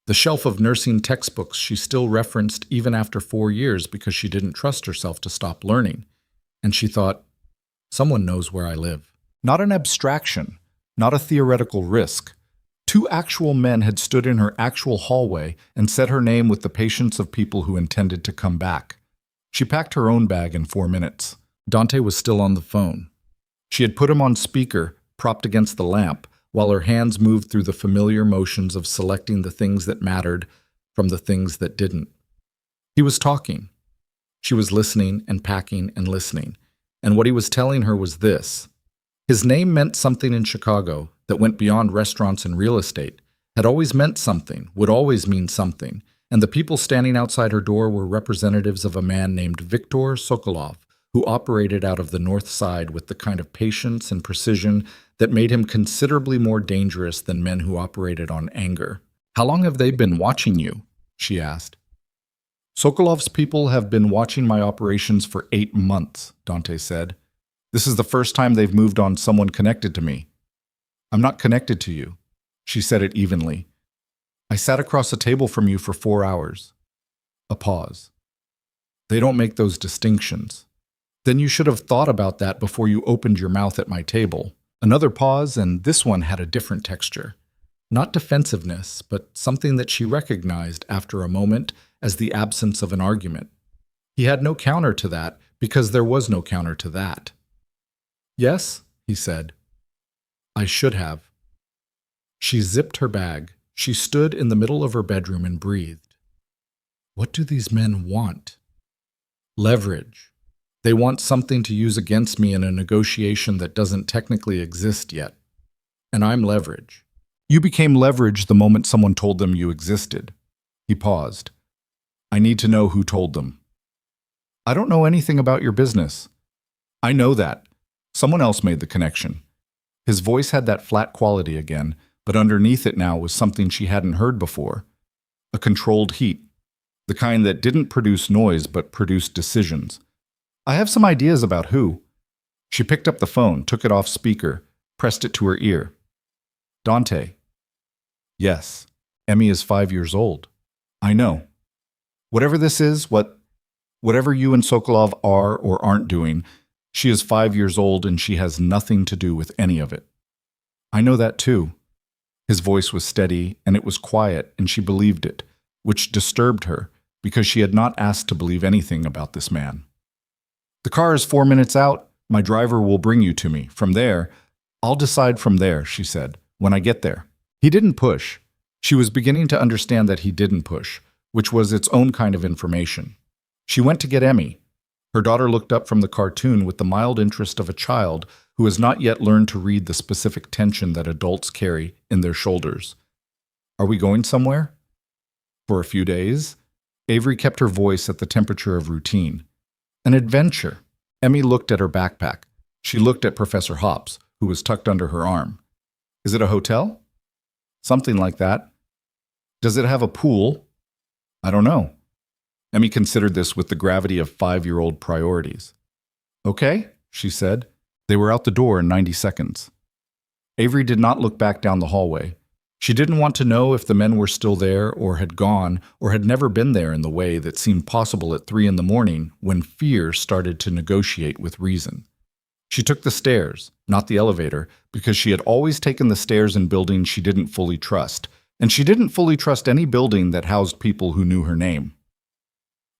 The shelf of nursing textbooks she still referenced even after 4 years because she didn't trust herself to stop learning. And she thought, someone knows where I live. Not an abstraction, not a theoretical risk. 2 actual men had stood in her actual hallway and said her name with the patience of people who intended to come back. She packed her own bag in 4 minutes. Dante was still on the phone. She had put him on speaker, propped against the lamp, while her hands moved through the familiar motions of selecting the things that mattered from the things that didn't. He was talking. She was listening and packing and listening. And what he was telling her was this. His name meant something in Chicago that went beyond restaurants and real estate, had always meant something, would always mean something, and the people standing outside her door were representatives of a man named Viktor Sokolov, who operated out of the North Side with the kind of patience and precision that made him considerably more dangerous than men who operated on anger. "How long have they been watching you?" she asked. "Sokolov's people have been watching my operations for 8 months, Dante said. "This is the first time they've moved on someone connected to me." "I'm not connected to you." She said it evenly. "I sat across a table from you for 4 hours. A pause. "They don't make those distinctions." "Then you should have thought about that before you opened your mouth at my table." Another pause, and this one had a different texture. Not defensiveness, but something that she recognized after a moment as the absence of an argument. He had no counter to that because there was no counter to that. "Yes," he said. "I should have." She zipped her bag. She stood in the middle of her bedroom and breathed. What do these men want? Leverage. They want something to use against me in a negotiation that doesn't technically exist yet. And I'm leverage. You became leverage the moment someone told them you existed. He paused. I need to know who told them. I don't know anything about your business. I know that. Someone else made the connection. His voice had that flat quality again, but underneath it now was something she hadn't heard before. A controlled heat. The kind that didn't produce noise but produced decisions. I have some ideas about who. She picked up the phone, took it off speaker, pressed it to her ear. Dante. Yes, Emmy is 5 years old. I know. Whatever this is, whatever you and Sokolov are or aren't doing, she is 5 years old and she has nothing to do with any of it. I know that too. His voice was steady and it was quiet and she believed it, which disturbed her because she had not asked to believe anything about this man. The car is 4 minutes out. My driver will bring you to me. From there, I'll decide from there, she said, when I get there. He didn't push. She was beginning to understand that he didn't push, which was its own kind of information. She went to get Emmy. Her daughter looked up from the cartoon with the mild interest of a child who has not yet learned to read the specific tension that adults carry in their shoulders. Are we going somewhere? For a few days? Avery kept her voice at the temperature of routine. An adventure. Emmy looked at her backpack. She looked at Professor Hops, who was tucked under her arm. Is it a hotel? Something like that. Does it have a pool? I don't know. Emmy considered this with the gravity of 5-year-old priorities. Okay, she said. They were out the door in 90 seconds. Avery did not look back down the hallway. She didn't want to know if the men were still there or had gone or had never been there in the way that seemed possible at 3 a.m. when fear started to negotiate with reason. She took the stairs, not the elevator, because she had always taken the stairs in buildings she didn't fully trust, and she didn't fully trust any building that housed people who knew her name.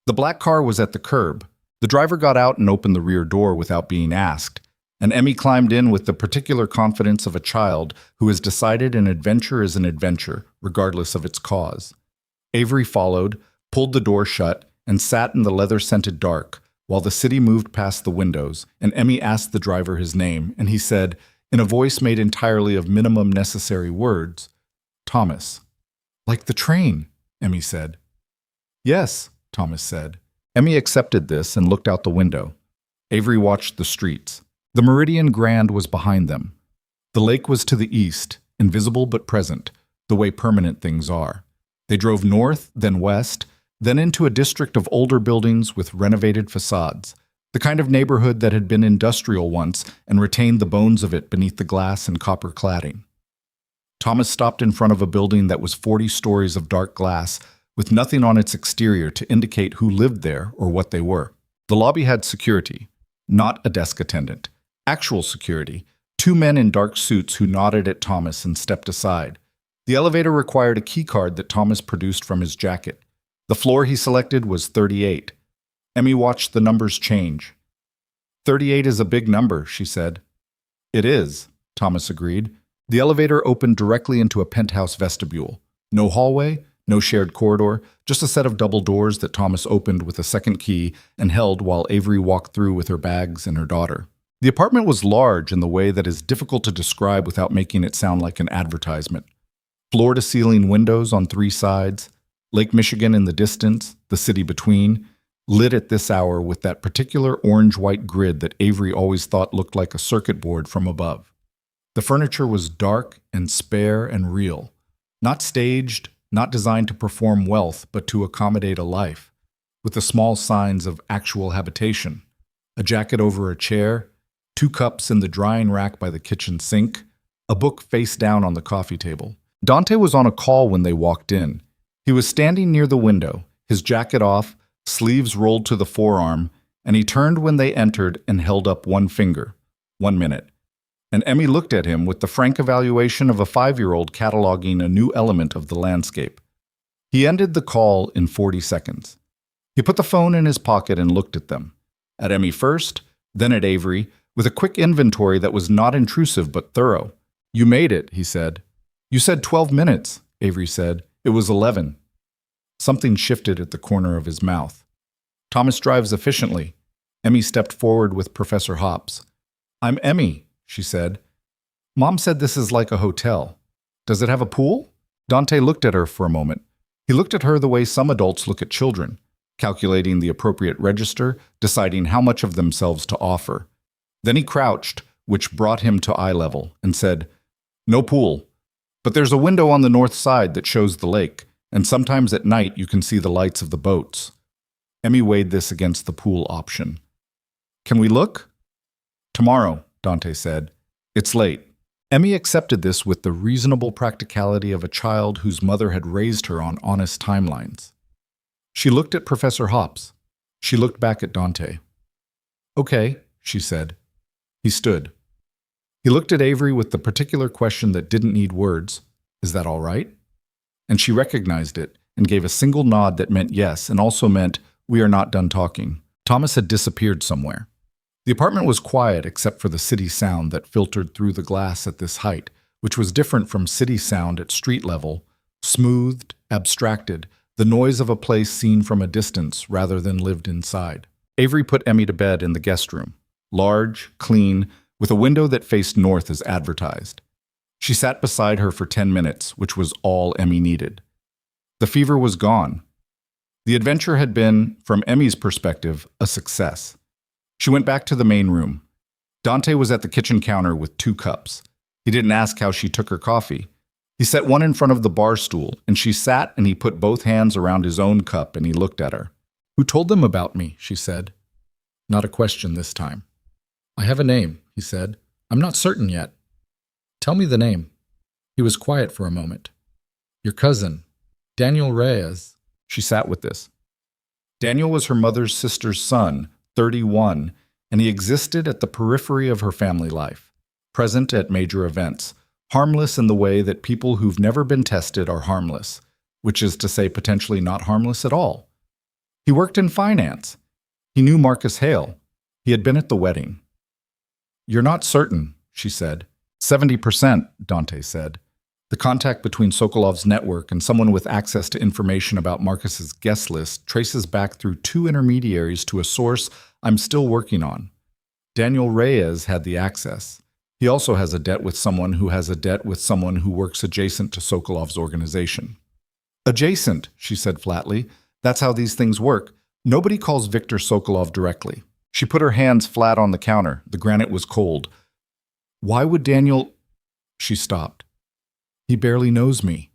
The black car was at the curb. The driver got out and opened the rear door without being asked, and Emmy climbed in with the particular confidence of a child who has decided an adventure is an adventure, regardless of its cause. Avery followed, pulled the door shut, and sat in the leather-scented dark, while the city moved past the windows, and Emmy asked the driver his name, and he said, in a voice made entirely of minimum necessary words, Thomas. Like the train, Emmy said. Yes, Thomas said. Emmy accepted this and looked out the window. Avery watched the streets. The Meridian Grand was behind them. The lake was to the east, invisible but present. the way permanent things are. They drove north, then west, then into a district of older buildings with renovated facades, the kind of neighborhood that had been industrial once and retained the bones of it beneath the glass and copper cladding. Thomas stopped in front of a building that was 40 stories of dark glass, with nothing on its exterior to indicate who lived there or what they were. The lobby had security, not a desk attendant. Actual security, two men in dark suits who nodded at Thomas and stepped aside. The elevator required a key card that Thomas produced from his jacket. The floor he selected was 38. Emmy watched the numbers change. 38 is a big number, she said. It is, Thomas agreed. The elevator opened directly into a penthouse vestibule. No hallway, no shared corridor, just a set of double doors that Thomas opened with a second key and held while Avery walked through with her bags and her daughter. The apartment was large in the way that is difficult to describe without making it sound like an advertisement. Floor-to-ceiling windows on three sides, Lake Michigan in the distance, the city between, lit at this hour with that particular orange-white grid that Avery always thought looked like a circuit board from above. The furniture was dark and spare and real, not staged, not designed to perform wealth, but to accommodate a life, with the small signs of actual habitation. A jacket over a chair, 2 cups in the drying rack by the kitchen sink, a book face down on the coffee table. Dante was on a call when they walked in. He was standing near the window, his jacket off, sleeves rolled to the forearm, and he turned when they entered and held up one finger. 1 minute. And Emmy looked at him with the frank evaluation of a 5-year-old cataloging a new element of the landscape. He ended the call in 40 seconds. He put the phone in his pocket and looked at them. At Emmy first, then at Avery, with a quick inventory that was not intrusive but thorough. "You made it," he said. "You said 12 minutes, Avery said. "It was 11. Something shifted at the corner of his mouth. "Thomas drives efficiently." Emmy stepped forward with Professor Hops. "I'm Emmy," she said. "Mom said this is like a hotel. Does it have a pool?" Dante looked at her for a moment. He looked at her the way some adults look at children, calculating the appropriate register, deciding how much of themselves to offer. Then he crouched, which brought him to eye level, and said, "No pool. But there's a window on the north side that shows the lake, and sometimes at night you can see the lights of the boats." Emmy weighed this against the pool option. "Can we look?" "Tomorrow," Dante said. "It's late." Emmy accepted this with the reasonable practicality of a child whose mother had raised her on honest timelines. She looked at Professor Hops. She looked back at Dante. "Okay," she said. He stood. He looked at Avery with the particular question that didn't need words. "Is that all right?" And she recognized it and gave a single nod that meant yes and also meant, "We are not done talking." Thomas had disappeared somewhere. The apartment was quiet except for the city sound that filtered through the glass at this height, which was different from city sound at street level, smoothed, abstracted, the noise of a place seen from a distance rather than lived inside. Avery put Emmy to bed in the guest room, large, clean, with a window that faced north as advertised. She sat beside her for 10 minutes, which was all Emmy needed. The fever was gone. The adventure had been, from Emmy's perspective, a success. She went back to the main room. Dante was at the kitchen counter with 2 cups. He didn't ask how she took her coffee. He set one in front of the bar stool, and she sat and he put both hands around his own cup and he looked at her. "Who told them about me?" she said. Not a question this time. "I have a name," he said. "I'm not certain yet." "Tell me the name." He was quiet for a moment. "Your cousin, Daniel Reyes." She sat with this. Daniel was her mother's sister's son, 31, and he existed at the periphery of her family life, present at major events, harmless in the way that people who've never been tested are harmless, which is to say potentially not harmless at all. He worked in finance. He knew Marcus Hale. He had been at the wedding. "You're not certain," she said. 70%, Dante said. The contact between Sokolov's network and someone with access to information about Marcus's guest list traces back through 2 intermediaries to a source I'm still working on. Daniel Reyes had the access. He also has a debt with someone who has a debt with someone who works adjacent to Sokolov's organization. "Adjacent," she said flatly. "That's how these things work. Nobody calls Viktor Sokolov directly." She put her hands flat on the counter. The granite was cold. "Why would Daniel—" She stopped. "He barely knows me."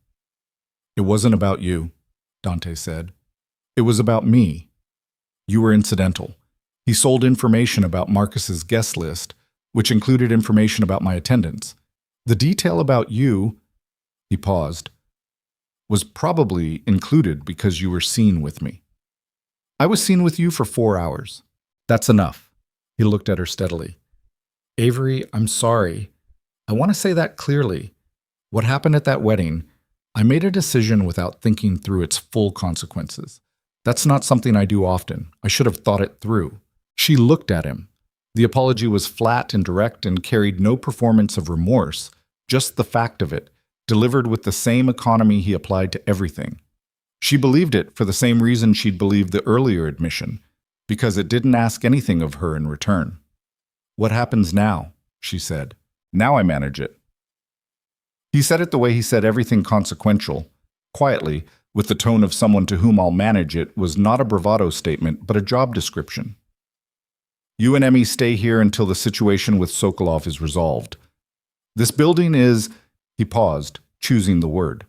It wasn't about you, Dante said. It was about me. You were incidental. He sold information about Marcus's guest list, which included information about my attendance. The detail about you, he paused, was probably included because you were seen with me. I was seen with you for 4 hours. That's enough. He looked at her steadily. Avery, I'm sorry. I want to say that clearly. What happened at that wedding, I made a decision without thinking through its full consequences. That's not something I do often. I should have thought it through. She looked at him. The apology was flat and direct and carried no performance of remorse, just the fact of it, delivered with the same economy he applied to everything. She believed it for the same reason she'd believed the earlier admission, because it didn't ask anything of her in return. What happens now? She said. Now I manage it. He said it the way he said everything consequential, quietly, with the tone of someone to whom I'll manage it was not a bravado statement, but a job description. You and Emmy stay here until the situation with Sokolov is resolved. This building is, he paused, choosing the word,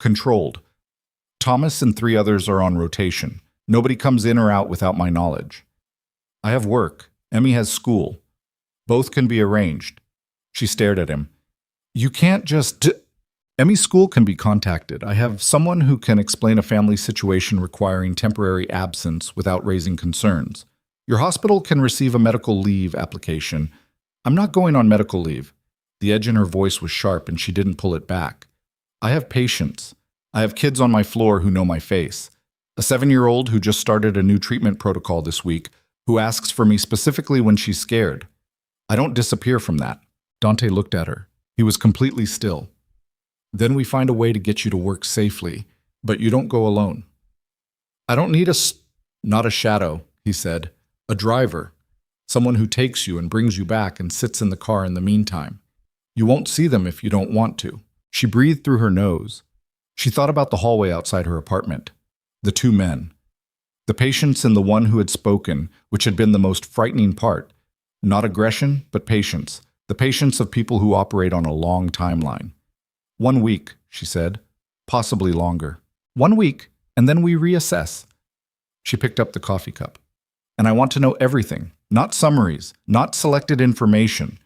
controlled. Thomas and 3 others are on rotation. Nobody comes in or out without my knowledge. I have work. Emmy has school. Both can be arranged. She stared at him. You can't just... Emmy's school can be contacted. I have someone who can explain a family situation requiring temporary absence without raising concerns. Your hospital can receive a medical leave application. I'm not going on medical leave. The edge in her voice was sharp and she didn't pull it back. I have patients. I have kids on my floor who know my face. A 7-year-old who just started a new treatment protocol this week who asks for me specifically when she's scared. I don't disappear from that. Dante looked at her. He was completely still. Then we find a way to get you to work safely, but you don't go alone. I don't need not a shadow, he said. A driver. Someone who takes you and brings you back and sits in the car in the meantime. You won't see them if you don't want to. She breathed through her nose. She thought about the hallway outside her apartment. The 2 men. The patience in the one who had spoken, which had been the most frightening part. Not aggression, but patience. The patience of people who operate on a long timeline. 1 week, she said. Possibly longer. 1 week, and then we reassess. She picked up the coffee cup. And I want to know everything. Not summaries, not selected information.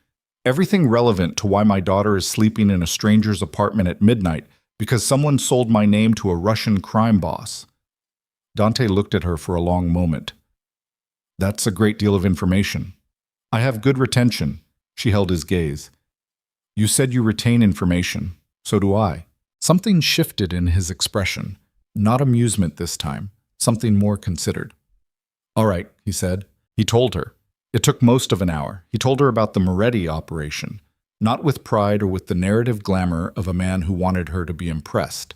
Everything relevant to why my daughter is sleeping in a stranger's apartment at midnight because someone sold my name to a Russian crime boss. Dante looked at her for a long moment. That's a great deal of information. I have good retention. She held his gaze. You said you retain information. So do I. Something shifted in his expression. Not amusement this time. Something more considered. All right, he said. He told her. It took most of an hour. He told her about the Moretti operation, not with pride or with the narrative glamour of a man who wanted her to be impressed,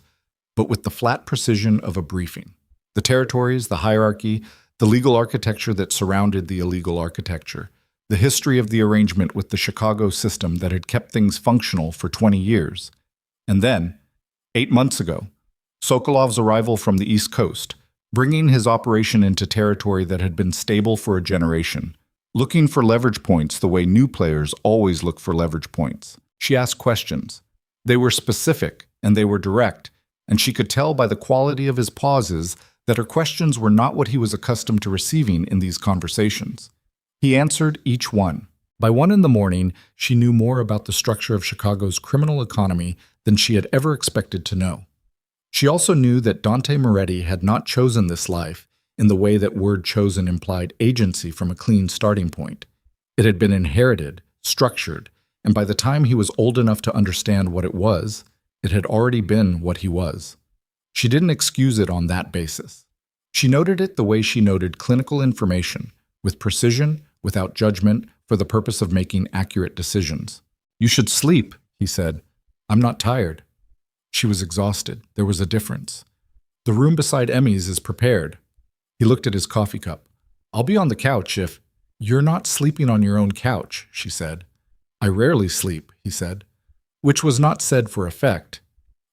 but with the flat precision of a briefing. The territories, the hierarchy, the legal architecture that surrounded the illegal architecture, the history of the arrangement with the Chicago system that had kept things functional for 20 years. And then, 8 months ago, Sokolov's arrival from the East Coast, bringing his operation into territory that had been stable for a generation, looking for leverage points the way new players always look for leverage points. She asked questions. They were specific and they were direct, and she could tell by the quality of his pauses that her questions were not what he was accustomed to receiving in these conversations. He answered each one. By 1 in the morning, she knew more about the structure of Chicago's criminal economy than she had ever expected to know. She also knew that Dante Moretti had not chosen this life in the way that word chosen implied agency from a clean starting point. It had been inherited, structured, and by the time he was old enough to understand what it had already been what he was. She didn't excuse it on that basis. She noted it the way she noted clinical information, with precision, without judgment, for the purpose of making accurate decisions. You should sleep, he said. I'm not tired. She was exhausted. There was a difference. The room beside Emmy's is prepared. He looked at his coffee cup. I'll be on the couch if... You're not sleeping on your own couch, she said. I rarely sleep, he said, which was not said for effect.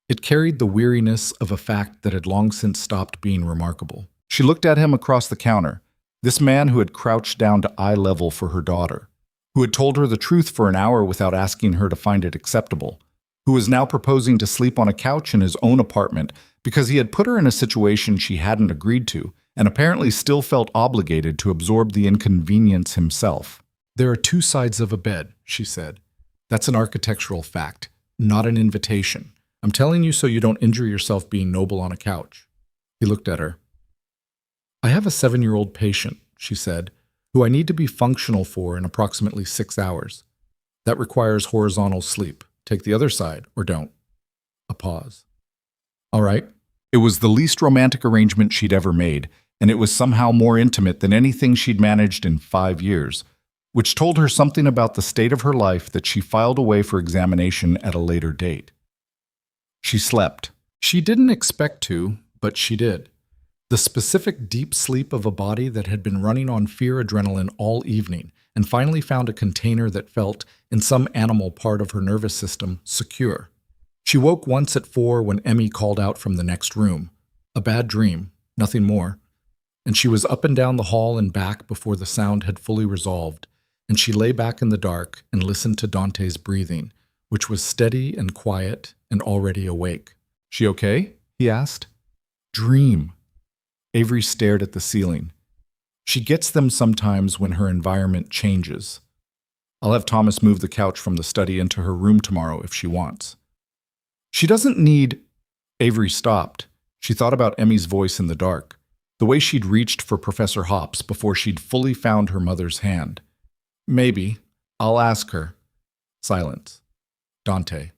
It carried the weariness of a fact that had long since stopped being remarkable. She looked at him across the counter, this man who had crouched down to eye level for her daughter, who had told her the truth for an hour without asking her to find it acceptable, who was now proposing to sleep on a couch in his own apartment because he had put her in a situation she hadn't agreed to and apparently still felt obligated to absorb the inconvenience himself. "There are two sides of a bed," she said. "That's an architectural fact, not an invitation. I'm telling you so you don't injure yourself being noble on a couch." He looked at her. "I have a 7-year-old patient," she said, "who I need to be functional for in approximately 6 hours. That requires horizontal sleep. Take the other side, or don't." A pause. "All right." It was the least romantic arrangement she'd ever made, and it was somehow more intimate than anything she'd managed in 5 years, which told her something about the state of her life that she filed away for examination at a later date. She slept. She didn't expect to, but she did. The specific deep sleep of a body that had been running on fear adrenaline all evening and finally found a container that felt, in some animal part of her nervous system, secure. She woke once at 4 when Emmy called out from the next room. A bad dream, nothing more. And she was up and down the hall and back before the sound had fully resolved, and she lay back in the dark and listened to Dante's breathing, which was steady and quiet and already awake. "She okay?" he asked. "Dream." Avery stared at the ceiling. "She gets them sometimes when her environment changes. I'll have Thomas move the couch from the study into her room tomorrow if she wants." "She doesn't need—" Avery stopped. She thought about Emmy's voice in the dark, the way she'd reached for Professor Hops before she'd fully found her mother's hand. "Maybe. I'll ask her." Silence. Dante.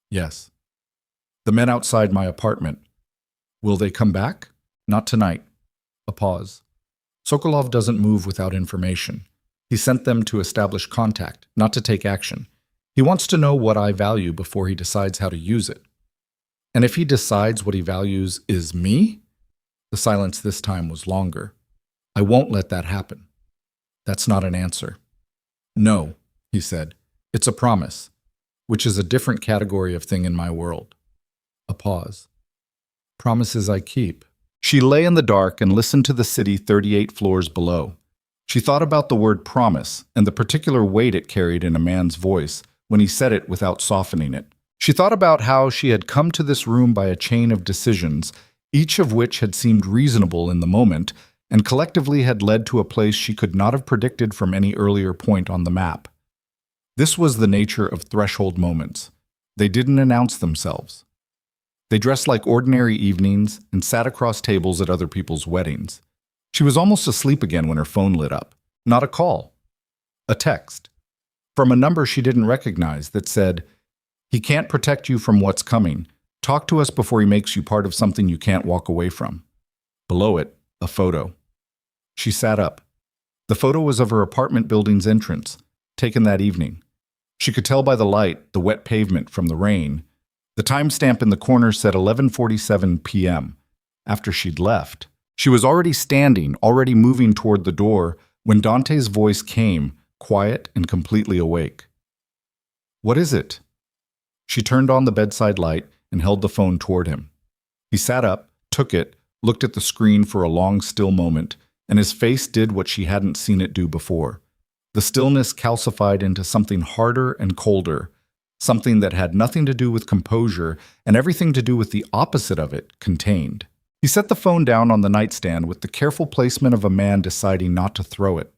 "Yes." "The men outside my apartment. Will they come back?" "Not tonight." A pause. "Sokolov doesn't move without information. He sent them to establish contact, not to take action. He wants to know what I value before he decides how to use it." "And if he decides what he values is me?" The silence this time was longer. "I won't let that happen." "That's not an answer." "No," he said. "It's a promise, which is a different category of thing in my world." A pause. "Promises I keep." She lay in the dark and listened to the city 38 floors below. She thought about the word promise and the particular weight it carried in a man's voice when he said it without softening it. She thought about how she had come to this room by a chain of decisions, each of which had seemed reasonable in the moment, and collectively had led to a place she could not have predicted from any earlier point on the map. This was the nature of threshold moments. They didn't announce themselves. They dressed like ordinary evenings and sat across tables at other people's weddings. She was almost asleep again when her phone lit up. Not a call. A text. From a number she didn't recognize that said, "He can't protect you from what's coming. Talk to us before he makes you part of something you can't walk away from." Below it, a photo. She sat up. The photo was of her apartment building's entrance, taken that evening. She could tell by the light, the wet pavement from the rain. The timestamp in the corner said 11:47 p.m. After she'd left, she was already standing, already moving toward the door, when Dante's voice came, quiet and completely awake. "What is it?" She turned on the bedside light and held the phone toward him. He sat up, took it, looked at the screen for a long, still moment, and his face did what she hadn't seen it do before. The stillness calcified into something harder and colder, something that had nothing to do with composure and everything to do with the opposite of it, contained. He set the phone down on the nightstand with the careful placement of a man deciding not to throw it.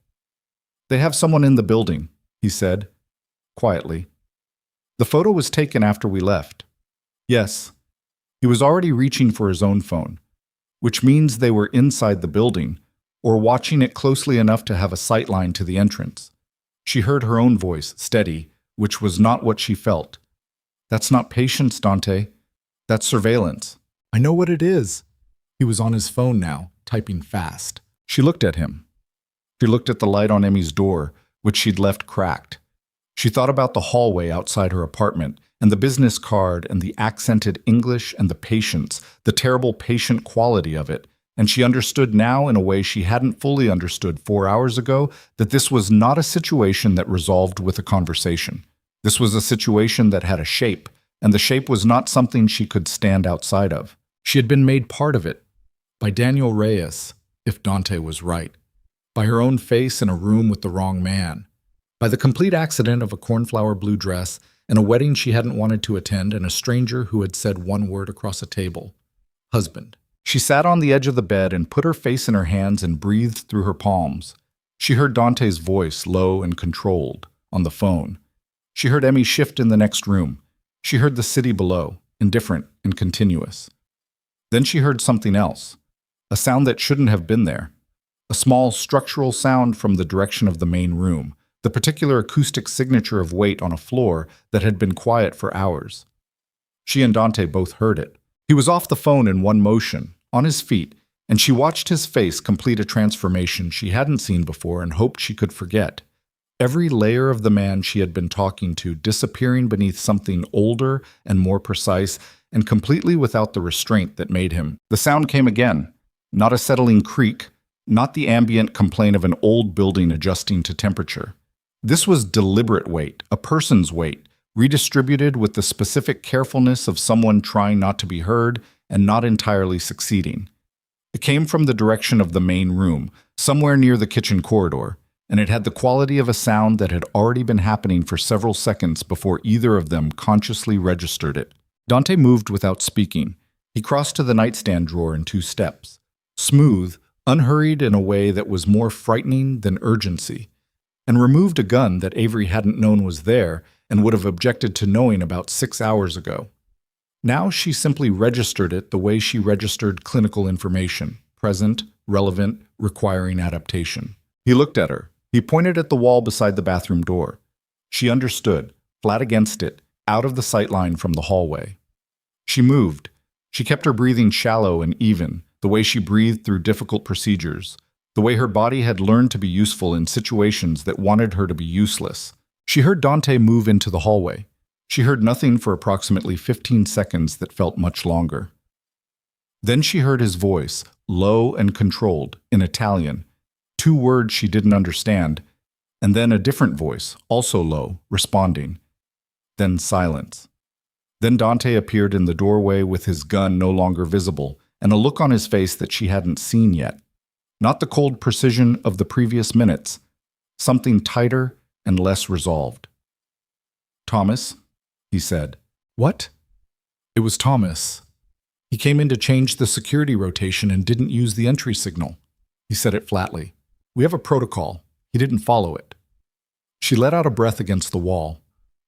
"They have someone in the building," he said, quietly. "The photo was taken after we left." "Yes." He was already reaching for his own phone, which means they were inside the building, or watching it closely enough to have a sight line to the entrance. She heard her own voice, steady, which was not what she felt. "That's not patience, Dante. That's surveillance." "I know what it is." He was on his phone now, typing fast. She looked at him. She looked at the light on Emmy's door, which she'd left cracked. She thought about the hallway outside her apartment, and the business card, and the accented English, and the patience, the terrible patient quality of it, and she understood now in a way she hadn't fully understood 4 hours ago that this was not a situation that resolved with a conversation. This was a situation that had a shape, and the shape was not something she could stand outside of. She had been made part of it, by Daniel Reyes, if Dante was right, by her own face in a room with the wrong man, by the complete accident of a cornflower blue dress and a wedding she hadn't wanted to attend, and a stranger who had said one word across a table. Husband. She sat on the edge of the bed and put her face in her hands and breathed through her palms. She heard Dante's voice, low and controlled, on the phone. She heard Emmy shift in the next room. She heard the city below, indifferent and continuous. Then she heard something else, a sound that shouldn't have been there, a small structural sound from the direction of the main room, the particular acoustic signature of weight on a floor that had been quiet for hours. She and Dante both heard it. He was off the phone in one motion, on his feet, and she watched his face complete a transformation she hadn't seen before and hoped she could forget. Every layer of the man she had been talking to disappearing beneath something older and more precise, and completely without the restraint that made him. The sound came again, not a settling creak, not the ambient complaint of an old building adjusting to temperature. This was deliberate weight, a person's weight, redistributed with the specific carefulness of someone trying not to be heard and not entirely succeeding. It came from the direction of the main room, somewhere near the kitchen corridor, and it had the quality of a sound that had already been happening for several seconds before either of them consciously registered it. Dante moved without speaking. He crossed to the nightstand drawer in 2 steps. Smooth, unhurried in a way that was more frightening than urgency, and removed a gun that Avery hadn't known was there and would have objected to knowing about 6 hours ago. Now she simply registered it the way she registered clinical information, present, relevant, requiring adaptation. He looked at her. He pointed at the wall beside the bathroom door. She understood, flat against it, out of the sight line from the hallway. She moved. She kept her breathing shallow and even, the way she breathed through difficult procedures, the way her body had learned to be useful in situations that wanted her to be useless. She heard Dante move into the hallway. She heard nothing for approximately 15 seconds that felt much longer. Then she heard his voice, low and controlled, in Italian, 2 words she didn't understand, and then a different voice, also low, responding. Then silence. Then Dante appeared in the doorway with his gun no longer visible, and a look on his face that she hadn't seen yet. Not the cold precision of the previous minutes, something tighter and less resolved. "Thomas," he said. "What?" It was Thomas. He came in to change the security rotation and didn't use the entry signal. He said it flatly. "We have a protocol. He didn't follow it." She let out a breath against the wall.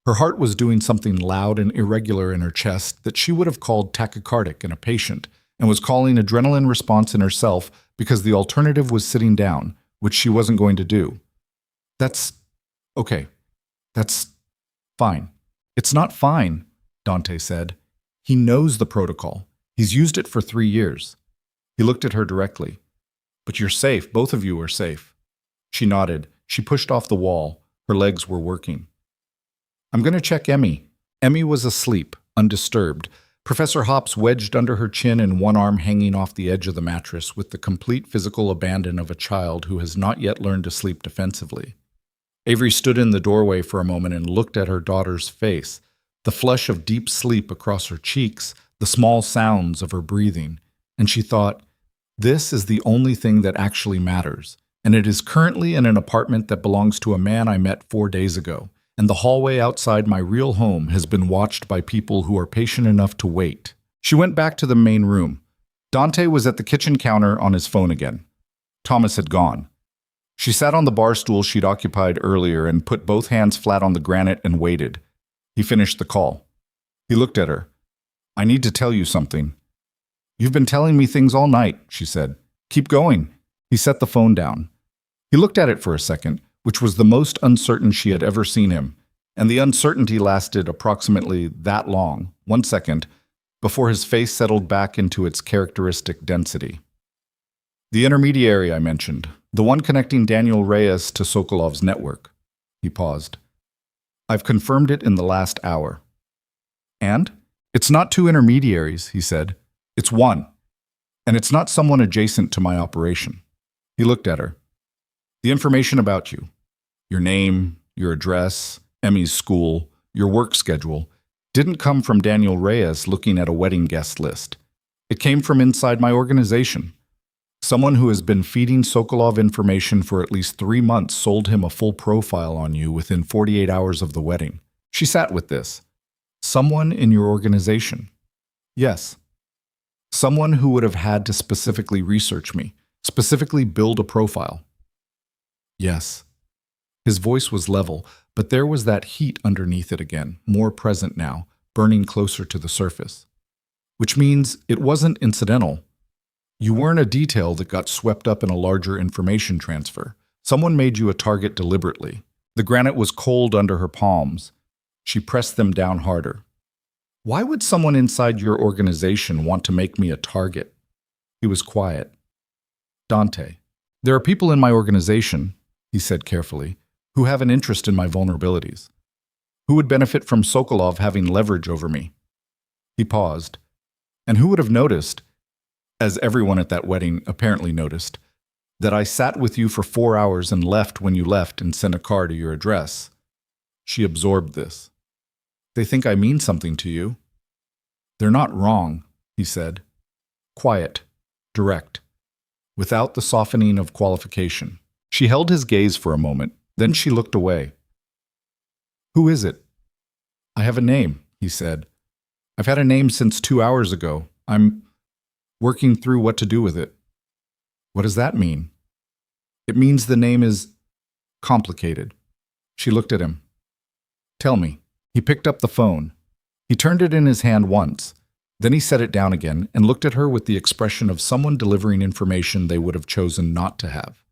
Her heart was doing something loud and irregular in her chest that she would have called tachycardic in a patient, and was calling adrenaline response in herself because the alternative was sitting down, which she wasn't going to do. "That's okay. That's fine." "It's not fine," Dante said. "He knows the protocol. He's used it for 3 years." He looked at her directly. "But you're safe. Both of you are safe." She nodded. She pushed off the wall. Her legs were working. "I'm going to check Emmy." Emmy was asleep, undisturbed. Professor Hops wedged under her chin and one arm hanging off the edge of the mattress with the complete physical abandon of a child who has not yet learned to sleep defensively. Avery stood in the doorway for a moment and looked at her daughter's face, the flush of deep sleep across her cheeks, the small sounds of her breathing, and she thought, this is the only thing that actually matters, and it is currently in an apartment that belongs to a man I met 4 days ago, and the hallway outside my real home has been watched by people who are patient enough to wait. She went back to the main room. Dante was at the kitchen counter on his phone again. Thomas had gone. She sat on the bar stool she'd occupied earlier and put both hands flat on the granite and waited. He finished the call. He looked at her. "I need to tell you something." "You've been telling me things all night," she said. "Keep going." He set the phone down. He looked at it for a second, which was the most uncertain she had ever seen him, and the uncertainty lasted approximately that long, 1 second, before his face settled back into its characteristic density. "The intermediary I mentioned, the one connecting Daniel Reyes to Sokolov's network." He paused. "I've confirmed it in the last hour." "And? It's not 2 intermediaries," he said. "It's 1. And it's not someone adjacent to my operation." He looked at her. "The information about you, your name, your address, Emmy's school, your work schedule, didn't come from Daniel Reyes looking at a wedding guest list. It came from inside my organization. Someone who has been feeding Sokolov information for at least 3 months sold him a full profile on you within 48 hours of the wedding. She sat with this. Someone in your organization? Yes. Someone who would have had to specifically research me, specifically build a profile? Yes. His voice was level, but there was that heat underneath it again, more present now, burning closer to the surface. Which means it wasn't incidental. You weren't a detail that got swept up in a larger information transfer. Someone made you a target deliberately. The granite was cold under her palms. She pressed them down harder. Why would someone inside your organization want to make me a target? He was quiet. Dante, there are people in my organization, he said carefully, who have an interest in my vulnerabilities. Who would benefit from Sokolov having leverage over me? He paused. And who would have noticed, as everyone at that wedding apparently noticed, that I sat with you for 4 hours and left when you left and sent a car to your address? She absorbed this. They think I mean something to you. They're not wrong, he said. Quiet, direct, without the softening of qualification. She held his gaze for a moment, then she looked away. Who is it? I have a name, he said. I've had a name since 2 hours ago. I'm working through what to do with it. What does that mean? It means the name is complicated. She looked at him. Tell me. He picked up the phone. He turned it in his hand once. Then he set it down again and looked at her with the expression of someone delivering information they would have chosen not to have.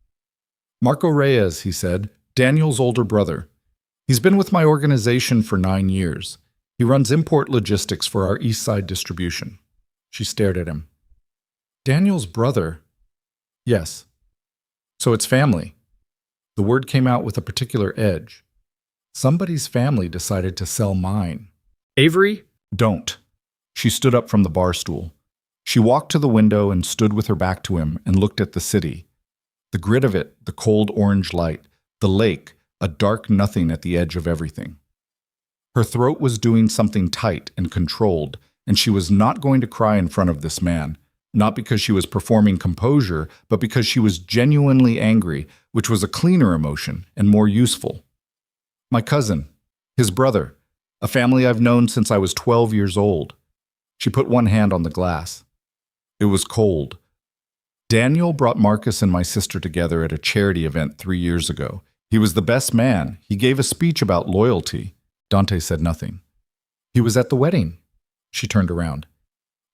Marco Reyes, he said, Daniel's older brother. He's been with my organization for 9 years. He runs import logistics for our East Side distribution. She stared at him. Daniel's brother? Yes. So it's family. The word came out with a particular edge. Somebody's family decided to sell mine. Avery? Don't. She stood up from the bar stool. She walked to the window and stood with her back to him and looked at the city. The grit of it, the cold orange light, the lake, a dark nothing at the edge of everything. Her throat was doing something tight and controlled, and she was not going to cry in front of this man, not because she was performing composure, but because she was genuinely angry, which was a cleaner emotion and more useful. My cousin, his brother, a family I've known since I was 12 years old. She put one hand on the glass. It was cold. Daniel brought Marcus and my sister together at a charity event 3 years ago. He was the best man. He gave a speech about loyalty. Dante said nothing. He was at the wedding. She turned around.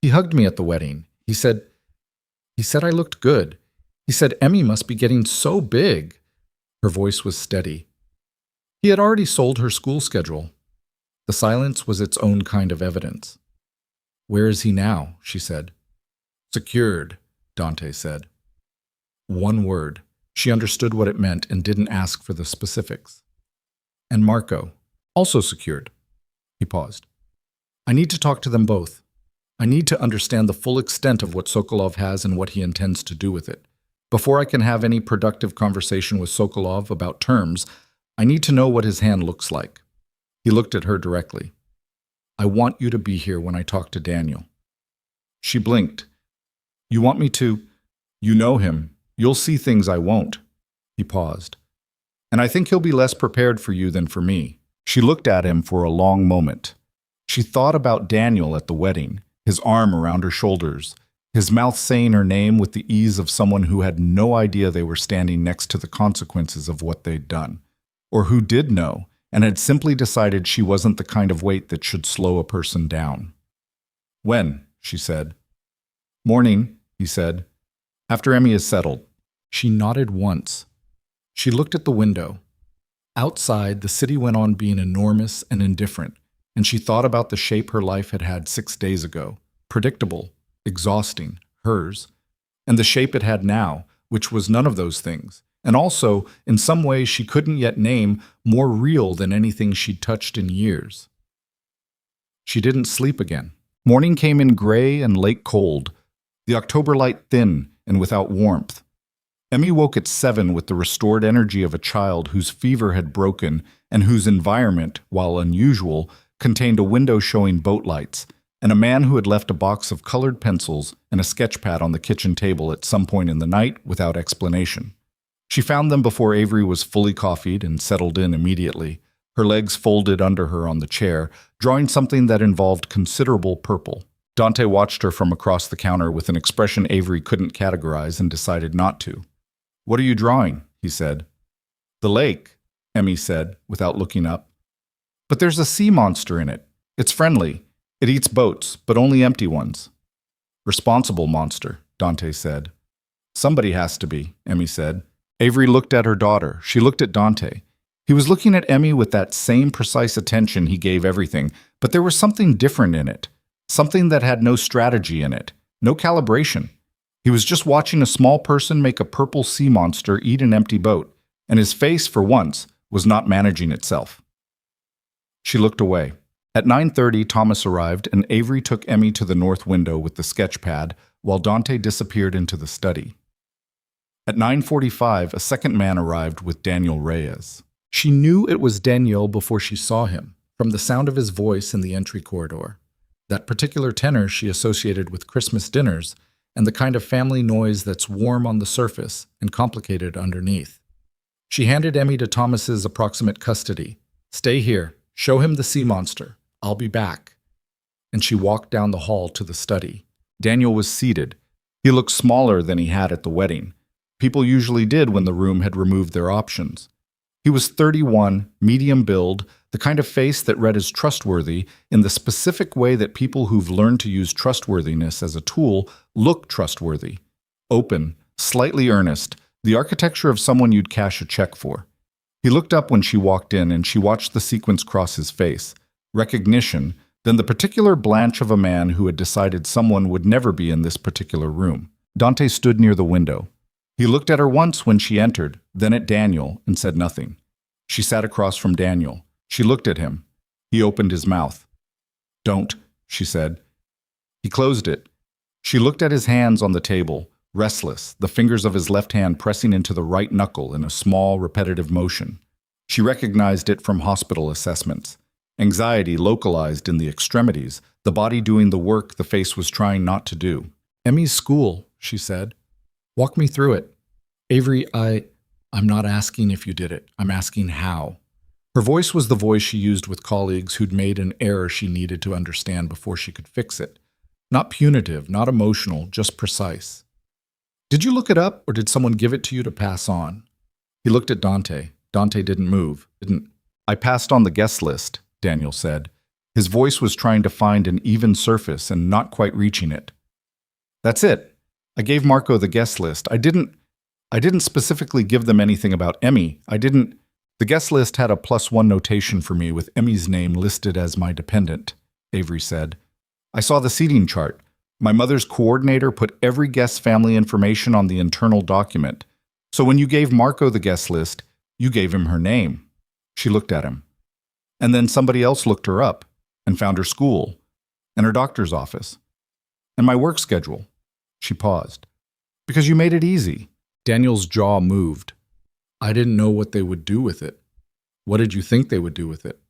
He hugged me at the wedding. He said I looked good. He said Emmy must be getting so big. Her voice was steady. He had already sold her school schedule. The silence was its own kind of evidence. Where is he now? She said. Secured, Dante said. One word. She understood what it meant and didn't ask for the specifics. And Marco, also secured. He paused. I need to talk to them both. I need to understand the full extent of what Sokolov has and what he intends to do with it. Before I can have any productive conversation with Sokolov about terms, I need to know what his hand looks like. He looked at her directly. I want you to be here when I talk to Daniel. She blinked. You want me to? You know him. You'll see things I won't. He paused. And I think he'll be less prepared for you than for me. She looked at him for a long moment. She thought about Daniel at the wedding, his arm around her shoulders, his mouth saying her name with the ease of someone who had no idea they were standing next to the consequences of what they'd done. Or who did know, and had simply decided she wasn't the kind of weight that should slow a person down. When? She said. Morning, he said. After Emmy is settled. She nodded once. She looked at the window. Outside, the city went on being enormous and indifferent, and she thought about the shape her life had had 6 days ago, predictable, exhausting, hers, and the shape it had now, which was none of those things. And also, in some way she couldn't yet name, more real than anything she'd touched in years. She didn't sleep again. Morning came in gray and late cold, the October light thin and without warmth. Emmy woke at 7 with the restored energy of a child whose fever had broken and whose environment, while unusual, contained a window showing boat lights, and a man who had left a box of colored pencils and a sketch pad on the kitchen table at some point in the night without explanation. She found them before Avery was fully coffeed and settled in immediately, her legs folded under her on the chair, drawing something that involved considerable purple. Dante watched her from across the counter with an expression Avery couldn't categorize and decided not to. "What are you drawing?" he said. "The lake," Emmy said, without looking up. "But there's a sea monster in it. It's friendly. It eats boats, but only empty ones." "Responsible monster," Dante said. "Somebody has to be," Emmy said. Avery looked at her daughter. She looked at Dante. He was looking at Emmy with that same precise attention he gave everything, but there was something different in it. Something that had no strategy in it, no calibration. He was just watching a small person make a purple sea monster eat an empty boat, and his face, for once, was not managing itself. She looked away. At 9:30, Thomas arrived, and Avery took Emmy to the north window with the sketch pad, while Dante disappeared into the study. At 9:45, a second man arrived with Daniel Reyes. She knew it was Daniel before she saw him, from the sound of his voice in the entry corridor. That particular tenor she associated with Christmas dinners and the kind of family noise that's warm on the surface and complicated underneath. She handed Emmy to Thomas's approximate custody. "Stay here. Show him the sea monster. I'll be back." And she walked down the hall to the study. Daniel was seated. He looked smaller than he had at the wedding. People usually did when the room had removed their options. He was 31, medium build, the kind of face that read as trustworthy in the specific way that people who've learned to use trustworthiness as a tool look trustworthy. Open, slightly earnest, the architecture of someone you'd cash a check for. He looked up when she walked in, and she watched the sequence cross his face. Recognition, then the particular blanch of a man who had decided someone would never be in this particular room. Dante stood near the window. He looked at her once when she entered, then at Daniel, and said nothing. She sat across from Daniel. She looked at him. He opened his mouth. "Don't," she said. He closed it. She looked at his hands on the table, restless, the fingers of his left hand pressing into the right knuckle in a small, repetitive motion. She recognized it from hospital assessments. Anxiety localized in the extremities, the body doing the work the face was trying not to do. "Emmy's school," she said. "Walk me through it." "Avery, I'm not asking if you did it. I'm asking how." Her voice was the voice she used with colleagues who'd made an error she needed to understand before she could fix it. Not punitive, not emotional, just precise. "Did you look it up, or did someone give it to you to pass on?" He looked at Dante. Dante didn't move. "I passed on the guest list," Daniel said. His voice was trying to find an even surface and not quite reaching it. "That's it. I gave Marco the guest list. I didn't specifically give them anything about Emmy. The guest list had a +1 notation for me with Emmy's name listed as my dependent," Avery said. "I saw the seating chart. My mother's coordinator put every guest's family information on the internal document. So when you gave Marco the guest list, you gave him her name." She looked at him. "And then somebody else looked her up and found her school and her doctor's office and my work schedule." She paused. "Because you made it easy." Daniel's jaw moved. "I didn't know what they would do with it." "What did you think they would do with it?"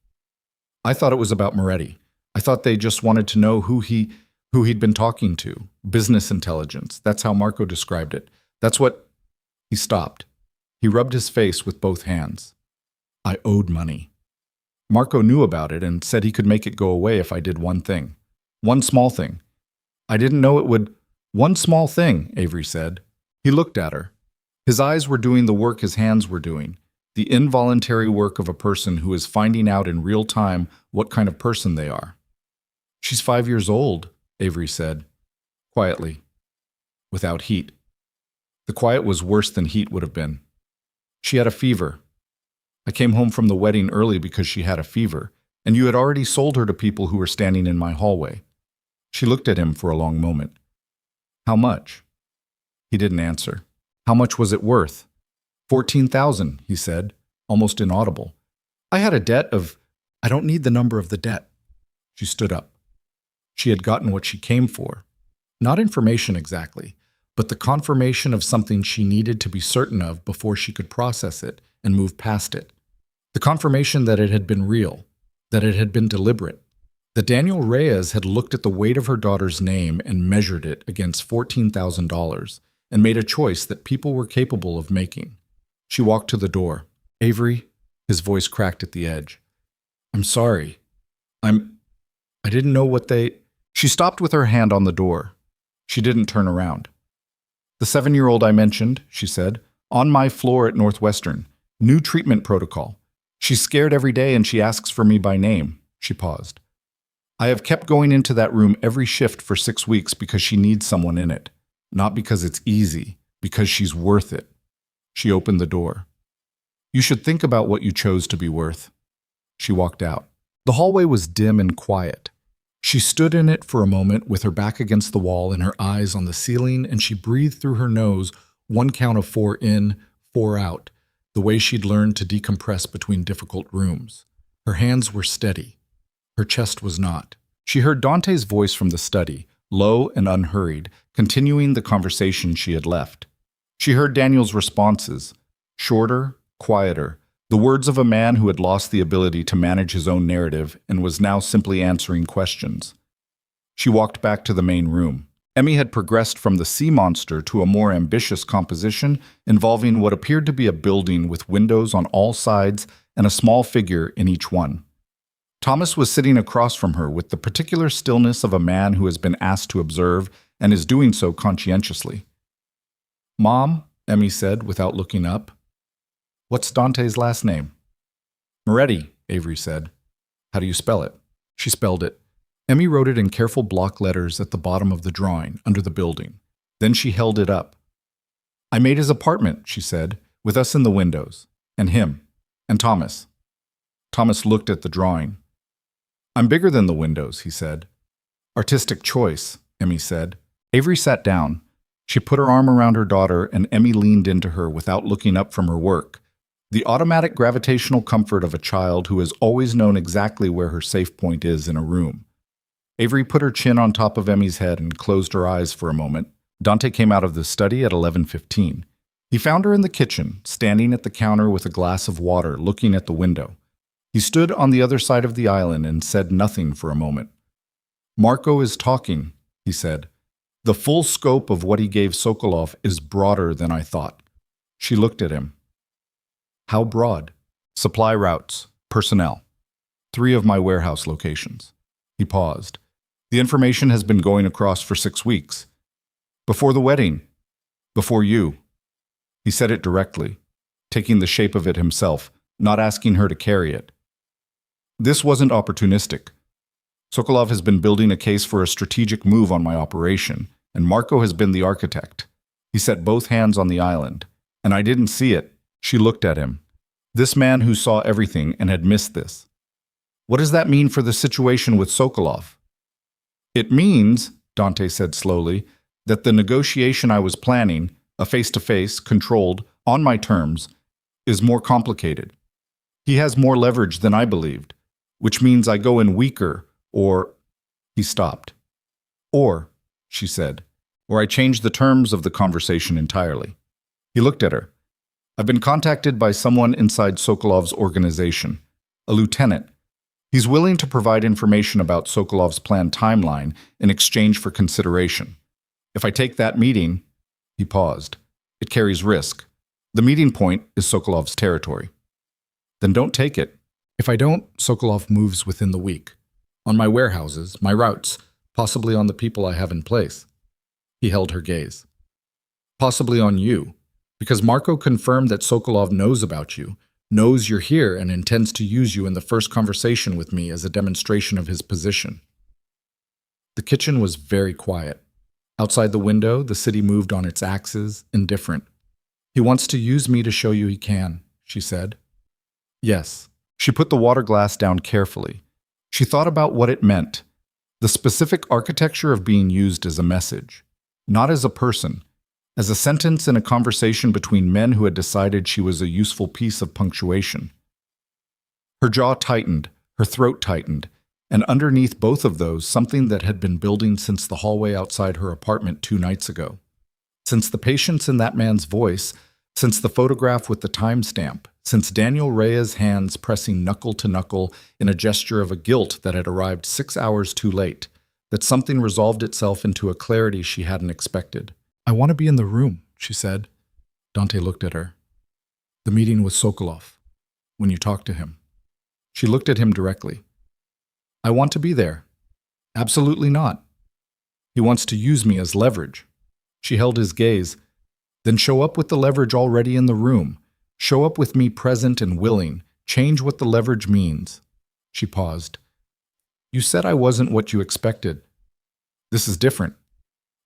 "I thought it was about Moretti. I thought they just wanted to know who he'd been talking to. Business intelligence. That's how Marco described it. That's what—" He stopped. He rubbed his face with both hands. "I owed money. Marco knew about it and said he could make it go away if I did one thing. One small thing. I didn't know it would—" "One small thing," Avery said. He looked at her. His eyes were doing the work his hands were doing, the involuntary work of a person who is finding out in real time what kind of person they are. "She's 5 years old," Avery said, quietly, without heat. The quiet was worse than heat would have been. "She had a fever. I came home from the wedding early because she had a fever, and you had already sold her to people who were standing in my hallway." She looked at him for a long moment. "How much?" He didn't answer. "How much was it worth?" $14,000, he said, almost inaudible. "I had a debt of—" "I don't need the number of the debt." She stood up. She had gotten what she came for. Not information exactly, but the confirmation of something she needed to be certain of before she could process it and move past it. The confirmation that it had been real, that it had been deliberate, that Daniel Reyes had looked at the weight of her daughter's name and measured it against $14,000 and made a choice that people were capable of making. She walked to the door. "Avery," his voice cracked at the edge. I'm sorry. I didn't know what they... She stopped with her hand on the door. She didn't turn around. The 7-year-old I mentioned, she said, on my floor at Northwestern. New treatment protocol. She's scared every day and she asks for me by name. She paused. I have kept going into that room every shift for 6 weeks because she needs someone in it. Not because it's easy, because she's worth it. She opened the door. You should think about what you chose to be worth. She walked out. The hallway was dim and quiet. She stood in it for a moment with her back against the wall and her eyes on the ceiling, and she breathed through her nose, 1 count of 4 in, 4 out, the way she'd learned to decompress between difficult rooms. Her hands were steady. Her chest was not. She heard Dante's voice from the study, low and unhurried, continuing the conversation she had left. She heard Daniel's responses, shorter, quieter, the words of a man who had lost the ability to manage his own narrative and was now simply answering questions. She walked back to the main room. Emmy had progressed from the sea monster to a more ambitious composition involving what appeared to be a building with windows on all sides and a small figure in each one. Thomas was sitting across from her with the particular stillness of a man who has been asked to observe and is doing so conscientiously. "Mom," Emmy said without looking up. "What's Dante's last name?" "Moretti," Avery said. "How do you spell it?" She spelled it. Emmy wrote it in careful block letters at the bottom of the drawing, under the building. Then she held it up. "I made his apartment," she said, "with us in the windows. And him. And Thomas." Thomas looked at the drawing. "I'm bigger than the windows," he said. "Artistic choice," Emmy said. Avery sat down. She put her arm around her daughter, and Emmy leaned into her without looking up from her work. The automatic gravitational comfort of a child who has always known exactly where her safe point is in a room. Avery put her chin on top of Emmy's head and closed her eyes for a moment. Dante came out of the study at 11:15. He found her in the kitchen, standing at the counter with a glass of water, looking at the window. He stood on the other side of the island and said nothing for a moment. "Marco is talking," he said. "The full scope of what he gave Sokolov is broader than I thought." She looked at him. "How broad?" "Supply routes, personnel. 3 of my warehouse locations." He paused. "The information has been going across for 6 weeks. Before the wedding. Before you." He said it directly, taking the shape of it himself, not asking her to carry it. "This wasn't opportunistic. Sokolov has been building a case for a strategic move on my operation, and Marco has been the architect." He set both hands on the island. "And I didn't see it." She looked at him. This man who saw everything and had missed this. "What does that mean for the situation with Sokolov?" "It means," Dante said slowly, "that the negotiation I was planning, a face-to-face, controlled, on my terms, is more complicated. He has more leverage than I believed, which means I go in weaker, or..." He stopped. "Or," she said, "or I change the terms of the conversation entirely." He looked at her. "I've been contacted by someone inside Sokolov's organization, a lieutenant. He's willing to provide information about Sokolov's planned timeline in exchange for consideration. If I take that meeting..." He paused. "It carries risk. The meeting point is Sokolov's territory." "Then don't take it." "If I don't, Sokolov moves within the week. On my warehouses, my routes, possibly on the people I have in place." He held her gaze. "Possibly on you, because Marco confirmed that Sokolov knows about you, knows you're here and intends to use you in the first conversation with me as a demonstration of his position." The kitchen was very quiet. Outside the window, the city moved on its axis, indifferent. "He wants to use me to show you he can," she said. "Yes." She put the water glass down carefully. She thought about what it meant, the specific architecture of being used as a message, not as a person, as a sentence in a conversation between men who had decided she was a useful piece of punctuation. Her jaw tightened, her throat tightened, and underneath both of those, something that had been building since the hallway outside her apartment 2 nights ago. Since the patience in that man's voice, since the photograph with the timestamp, since Daniel Reyes' hands pressing knuckle to knuckle in a gesture of a guilt that had arrived 6 hours too late, that something resolved itself into a clarity she hadn't expected. "I want to be in the room," she said. Dante looked at her. "The meeting with Sokolov. When you talked to him." She looked at him directly. I want to be there. Absolutely not. He wants to use me as leverage. She held his gaze. Then show up with the leverage already in the room. Show up with me present and willing. Change what the leverage means. She paused. You said I wasn't what you expected. This is different.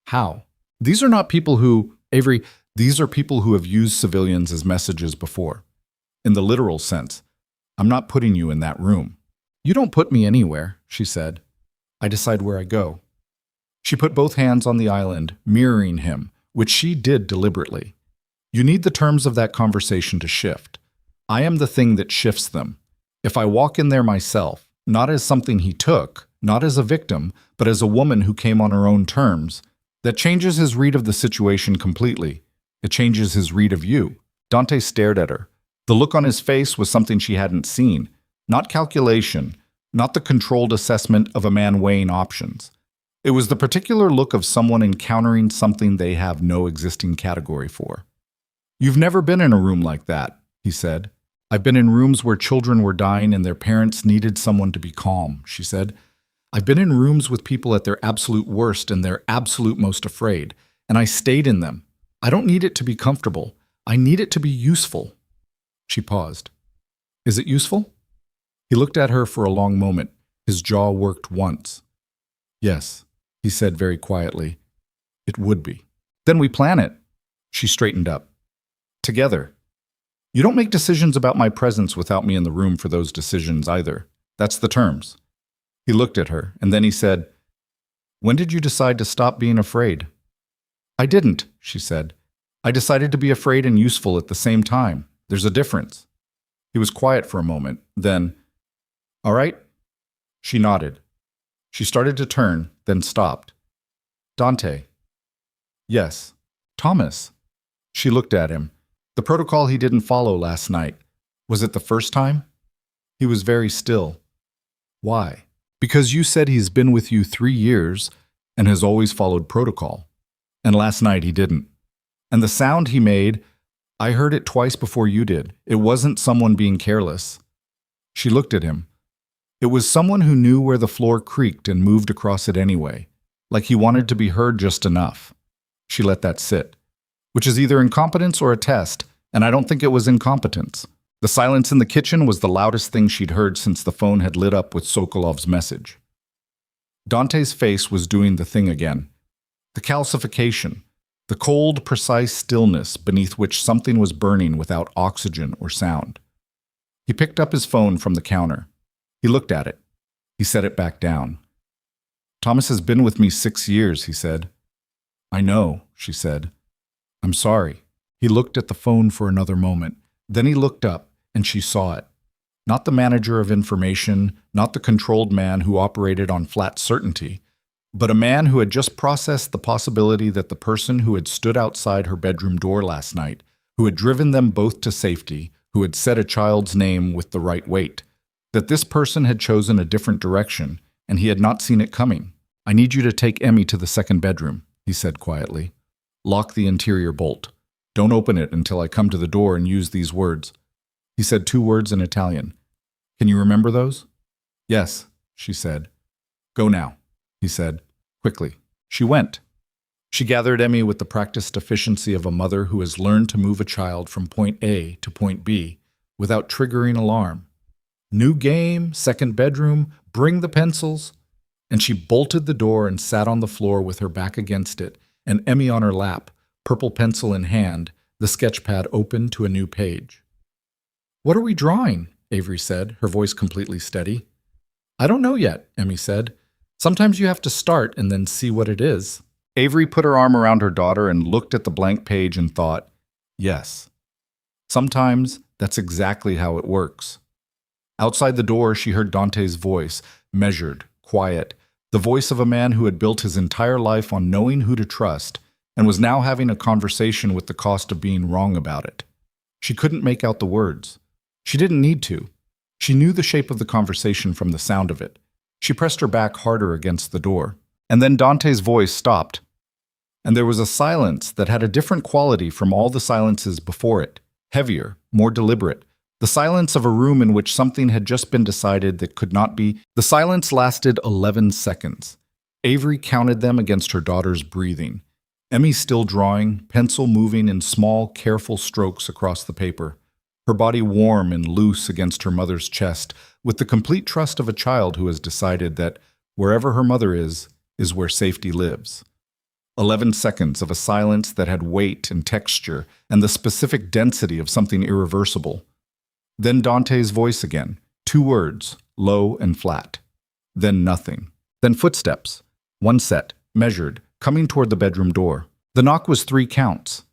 How? These are not people who, Avery, these are people who have used civilians as messages before. In the literal sense, I'm not putting you in that room. You don't put me anywhere, she said. I decide where I go. She put both hands on the island, mirroring him, which she did deliberately. You need the terms of that conversation to shift. I am the thing that shifts them. If I walk in there myself, not as something he took, not as a victim, but as a woman who came on her own terms, that changes his read of the situation completely. It changes his read of you. Dante stared at her. The look on his face was something she hadn't seen. Not calculation, not the controlled assessment of a man weighing options. It was the particular look of someone encountering something they have no existing category for. You've never been in a room like that, he said. I've been in rooms where children were dying and their parents needed someone to be calm, she said. I've been in rooms with people at their absolute worst and their absolute most afraid, and I stayed in them. I don't need it to be comfortable. I need it to be useful. She paused. Is it useful? He looked at her for a long moment. His jaw worked once. Yes, he said very quietly. It would be. Then we plan it. She straightened up. Together. You don't make decisions about my presence without me in the room for those decisions either. That's the terms. He looked at her, and then he said, When did you decide to stop being afraid? I didn't, she said. I decided to be afraid and useful at the same time. There's a difference. He was quiet for a moment. Then, all right? She nodded. She started to turn, then stopped. Dante. Yes. Thomas. She looked at him. The protocol he didn't follow last night. Was it the first time? He was very still. Why? Because you said he's been with you 3 years and has always followed protocol. And last night he didn't. And the sound he made, I heard it twice before you did. It wasn't someone being careless. She looked at him. It was someone who knew where the floor creaked and moved across it anyway, like he wanted to be heard just enough. She let that sit, which is either incompetence or a test, and I don't think it was incompetence. The silence in the kitchen was the loudest thing she'd heard since the phone had lit up with Sokolov's message. Dante's face was doing the thing again. The calcification, the cold, precise stillness beneath which something was burning without oxygen or sound. He picked up his phone from the counter. He looked at it. He set it back down. Thomas has been with me 6 years, he said. I know, she said. I'm sorry. He looked at the phone for another moment. Then he looked up, and she saw it. Not the manager of information, not the controlled man who operated on flat certainty, but a man who had just processed the possibility that the person who had stood outside her bedroom door last night, who had driven them both to safety, who had said a child's name with the right weight, that this person had chosen a different direction, and he had not seen it coming. I need you to take Emmy to the second bedroom, he said quietly. Lock the interior bolt. Don't open it until I come to the door and use these words. He said 2 words in Italian. Can you remember those? Yes, she said. Go now, he said, quickly. She went. She gathered Emmy with the practiced efficiency of a mother who has learned to move a child from point A to point B without triggering alarm. New game, second bedroom, bring the pencils. And she bolted the door and sat on the floor with her back against it, and Emmy on her lap, purple pencil in hand, the sketch pad open to a new page. What are we drawing? Avery said, her voice completely steady. I don't know yet, Emmy said. Sometimes you have to start and then see what it is. Avery put her arm around her daughter and looked at the blank page and thought, yes. Sometimes that's exactly how it works. Outside the door, she heard Dante's voice, measured, quiet, the voice of a man who had built his entire life on knowing who to trust and was now having a conversation with the cost of being wrong about it. She couldn't make out the words. She didn't need to. She knew the shape of the conversation from the sound of it. She pressed her back harder against the door. And then Dante's voice stopped. And there was a silence that had a different quality from all the silences before it, heavier, more deliberate, The silence of a room in which something had just been decided that could not be. The silence lasted 11 seconds. Avery counted them against her daughter's breathing. Emmy still drawing, pencil moving in small, careful strokes across the paper. Her body warm and loose against her mother's chest, with the complete trust of a child who has decided that wherever her mother is where safety lives. 11 seconds of a silence that had weight and texture and the specific density of something irreversible. Then Dante's voice again, 2 words, low and flat. Then nothing. Then footsteps, 1 set, measured, coming toward the bedroom door. The knock was 3 counts.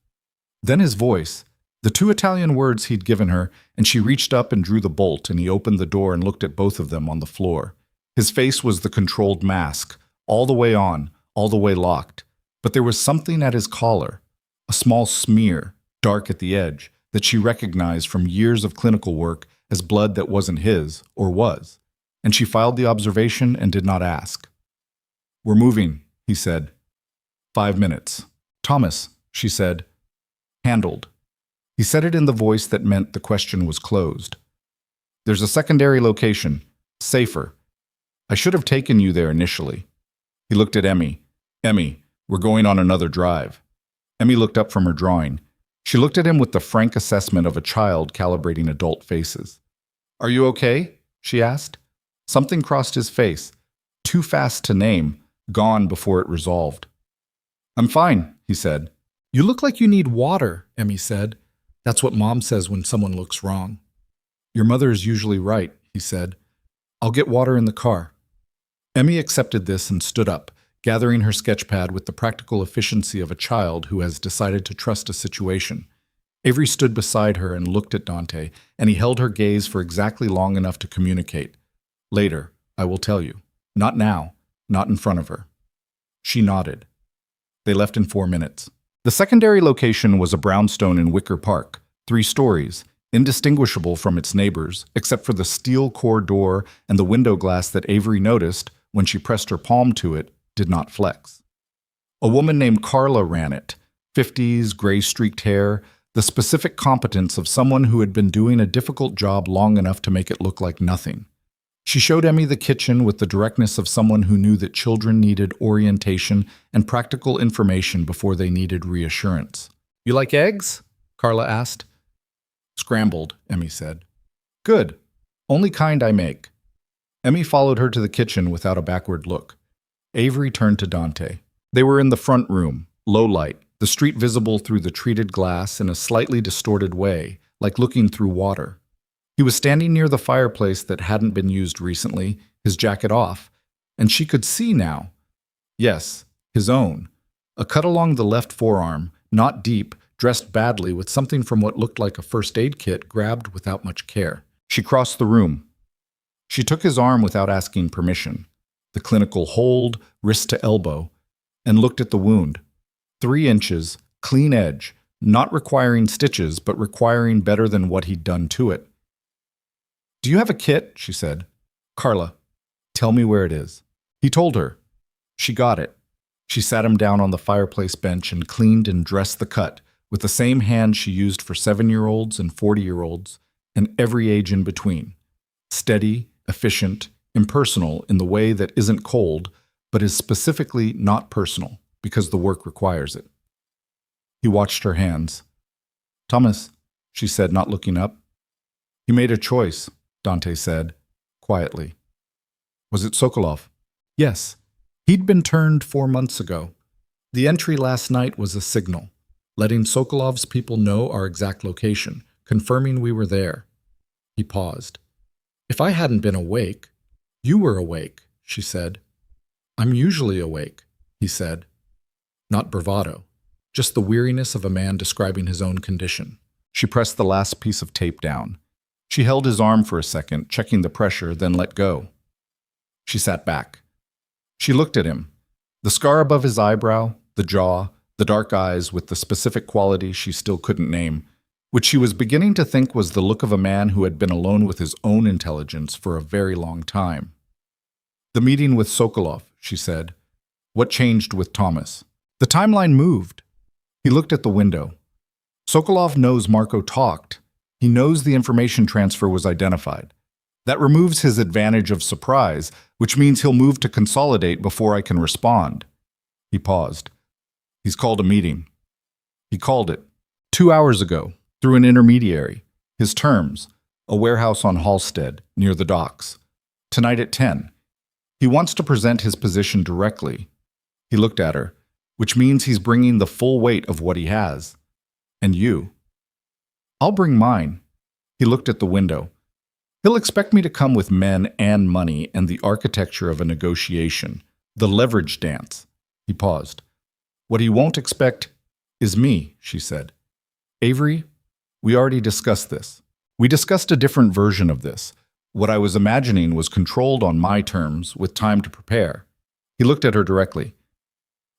Then his voice, the 2 Italian words he'd given her, and she reached up and drew the bolt, and he opened the door and looked at both of them on the floor. His face was the controlled mask, all the way on, all the way locked. But there was something at his collar, a small smear, dark at the edge, that she recognized from years of clinical work as blood that wasn't his, or was. And she filed the observation and did not ask. "We're moving," he said. 5 minutes. "Thomas," she said. "Handled." He said it in the voice that meant the question was closed. "There's a secondary location. Safer. I should have taken you there initially." He looked at Emmy. "Emmy, we're going on another drive." Emmy looked up from her drawing. She looked at him with the frank assessment of a child calibrating adult faces. "Are you okay?" she asked. Something crossed his face, too fast to name, gone before it resolved. "I'm fine," he said. "You look like you need water," Emmy said. "That's what Mom says when someone looks wrong." "Your mother is usually right," he said. "I'll get water in the car." Emmy accepted this and stood up, gathering her sketchpad with the practical efficiency of a child who has decided to trust a situation. Avery stood beside her and looked at Dante, and he held her gaze for exactly long enough to communicate. "Later, I will tell you. Not now, not in front of her." She nodded. They left in 4 minutes. The secondary location was a brownstone in Wicker Park, 3 stories, indistinguishable from its neighbors, except for the steel core door and the window glass that Avery noticed, when she pressed her palm to it, did not flex. A woman named Carla ran it, 50s, gray-streaked hair, the specific competence of someone who had been doing a difficult job long enough to make it look like nothing. She showed Emmy the kitchen with the directness of someone who knew that children needed orientation and practical information before they needed reassurance. "You like eggs?" Carla asked. "Scrambled," Emmy said. "Good. Only kind I make." Emmy followed her to the kitchen without a backward look. Avery turned to Dante. They were in the front room, low light, the street visible through the treated glass in a slightly distorted way, like looking through water. He was standing near the fireplace that hadn't been used recently, his jacket off, and she could see now. Yes, his own. A cut along the left forearm, not deep, dressed badly with something from what looked like a first aid kit grabbed without much care. She crossed the room. She took his arm without asking permission, the clinical hold, wrist to elbow, and looked at the wound. 3 inches, clean edge, not requiring stitches, but requiring better than what he'd done to it. "Do you have a kit?" she said. "Carla, tell me where it is." He told her. She got it. She sat him down on the fireplace bench and cleaned and dressed the cut with the same hand she used for 7-year-olds and 40-year-olds and every age in between. Steady, efficient, impersonal in the way that isn't cold, but is specifically not personal because the work requires it. He watched her hands. "Thomas," she said, not looking up. "He made a choice," Dante said, quietly. "Was it Sokolov?" "Yes. He'd been turned 4 months ago. The entry last night was a signal, letting Sokolov's people know our exact location, confirming we were there." He paused. "If I hadn't been awake—" "You were awake," she said. "I'm usually awake," he said. Not bravado, just the weariness of a man describing his own condition. She pressed the last piece of tape down. She held his arm for a second, checking the pressure, then let go. She sat back. She looked at him. The scar above his eyebrow, the jaw, the dark eyes with the specific quality she still couldn't name, which she was beginning to think was the look of a man who had been alone with his own intelligence for a very long time. "The meeting with Sokolov," she said. "What changed with Thomas?" "The timeline moved." He looked at the window. "Sokolov knows Marco talked. He knows the information transfer was identified. That removes his advantage of surprise, which means he'll move to consolidate before I can respond. He paused. He's called a meeting. He called it 2 hours ago, through an intermediary. His terms, a warehouse on Halstead, near the docks. Tonight at 10. He wants to present his position directly. He looked at her, which means he's bringing the full weight of what he has. And you. I'll bring mine. He looked at the window. He'll expect me to come with men and money and the architecture of a negotiation, the leverage dance. He paused. What he won't expect is me, she said. Avery, we already discussed this. We discussed a different version of this. What I was imagining was controlled on my terms, with time to prepare. He looked at her directly.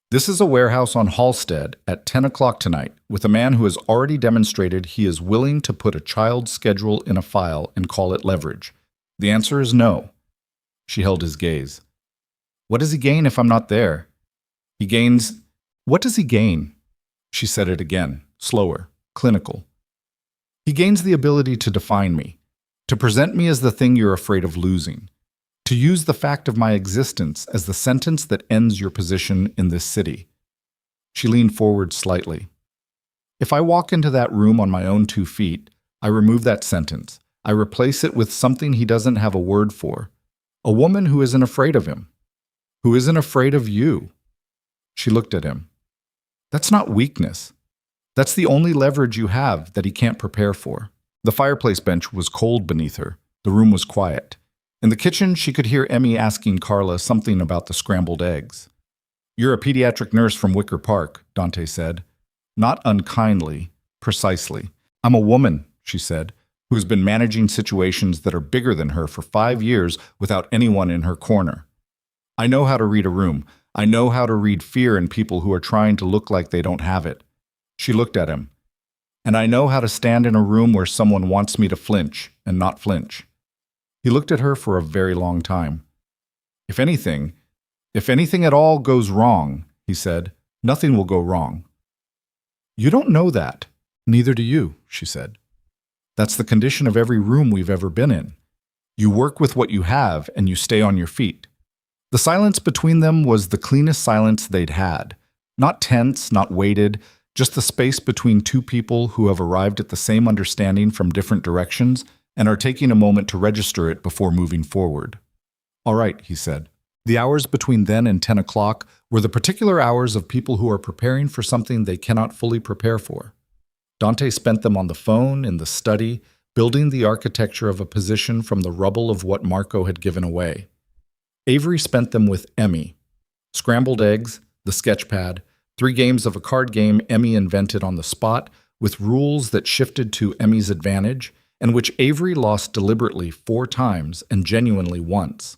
This is a warehouse on Halstead at 10 o'clock tonight, with a man who has already demonstrated he is willing to put a child's schedule in a file and call it leverage. The answer is no. She held his gaze. What does he gain if I'm not there? He gains... What does he gain? She said it again, slower, clinical. He gains the ability to define me, to present me as the thing you're afraid of losing, to use the fact of my existence as the sentence that ends your position in this city. She leaned forward slightly. If I walk into that room on my own 2 feet, I remove that sentence. I replace it with something he doesn't have a word for. A woman who isn't afraid of him. Who isn't afraid of you. She looked at him. That's not weakness. That's the only leverage you have that he can't prepare for. The fireplace bench was cold beneath her. The room was quiet. In the kitchen, she could hear Emmy asking Carla something about the scrambled eggs. You're a pediatric nurse from Wicker Park, Dante said. Not unkindly, precisely. I'm a woman, she said, who's been managing situations that are bigger than her for 5 years without anyone in her corner. I know how to read a room. I know how to read fear in people who are trying to look like they don't have it. She looked at him. And I know how to stand in a room where someone wants me to flinch and not flinch. He looked at her for a very long time. If anything at all goes wrong, he said, nothing will go wrong. You don't know that. Neither do you, she said. That's the condition of every room we've ever been in. You work with what you have and you stay on your feet. The silence between them was the cleanest silence they'd had. Not tense, not weighted, just the space between 2 people who have arrived at the same understanding from different directions and are taking a moment to register it before moving forward. All right, he said. The hours between then and 10 o'clock were the particular hours of people who are preparing for something they cannot fully prepare for. Dante spent them on the phone, in the study, building the architecture of a position from the rubble of what Marco had given away. Avery spent them with Emmy. Scrambled eggs, the sketchpad, 3 games of a card game Emmy invented on the spot, with rules that shifted to Emmy's advantage, and which Avery lost deliberately 4 times and genuinely once.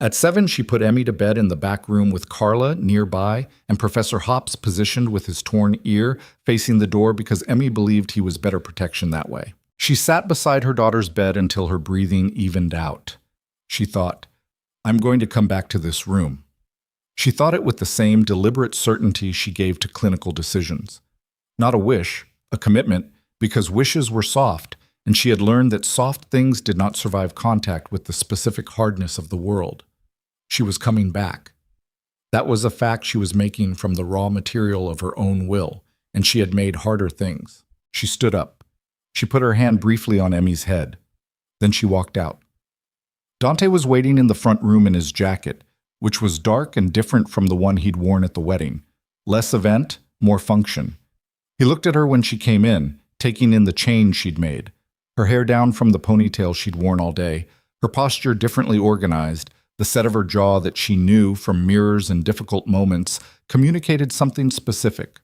At 7, she put Emmy to bed in the back room with Carla nearby and Professor Hops positioned with his torn ear facing the door because Emmy believed he was better protection that way. She sat beside her daughter's bed until her breathing evened out. She thought, I'm going to come back to this room. She thought it with the same deliberate certainty she gave to clinical decisions. Not a wish, a commitment, because wishes were soft, and she had learned that soft things did not survive contact with the specific hardness of the world. She was coming back. That was a fact she was making from the raw material of her own will, and she had made harder things. She stood up. She put her hand briefly on Emmy's head. Then she walked out. Dante was waiting in the front room in his jacket, which was dark and different from the one he'd worn at the wedding. Less event, more function. He looked at her when she came in, taking in the change she'd made. Her hair down from the ponytail she'd worn all day, her posture differently organized, the set of her jaw that she knew from mirrors and difficult moments communicated something specific.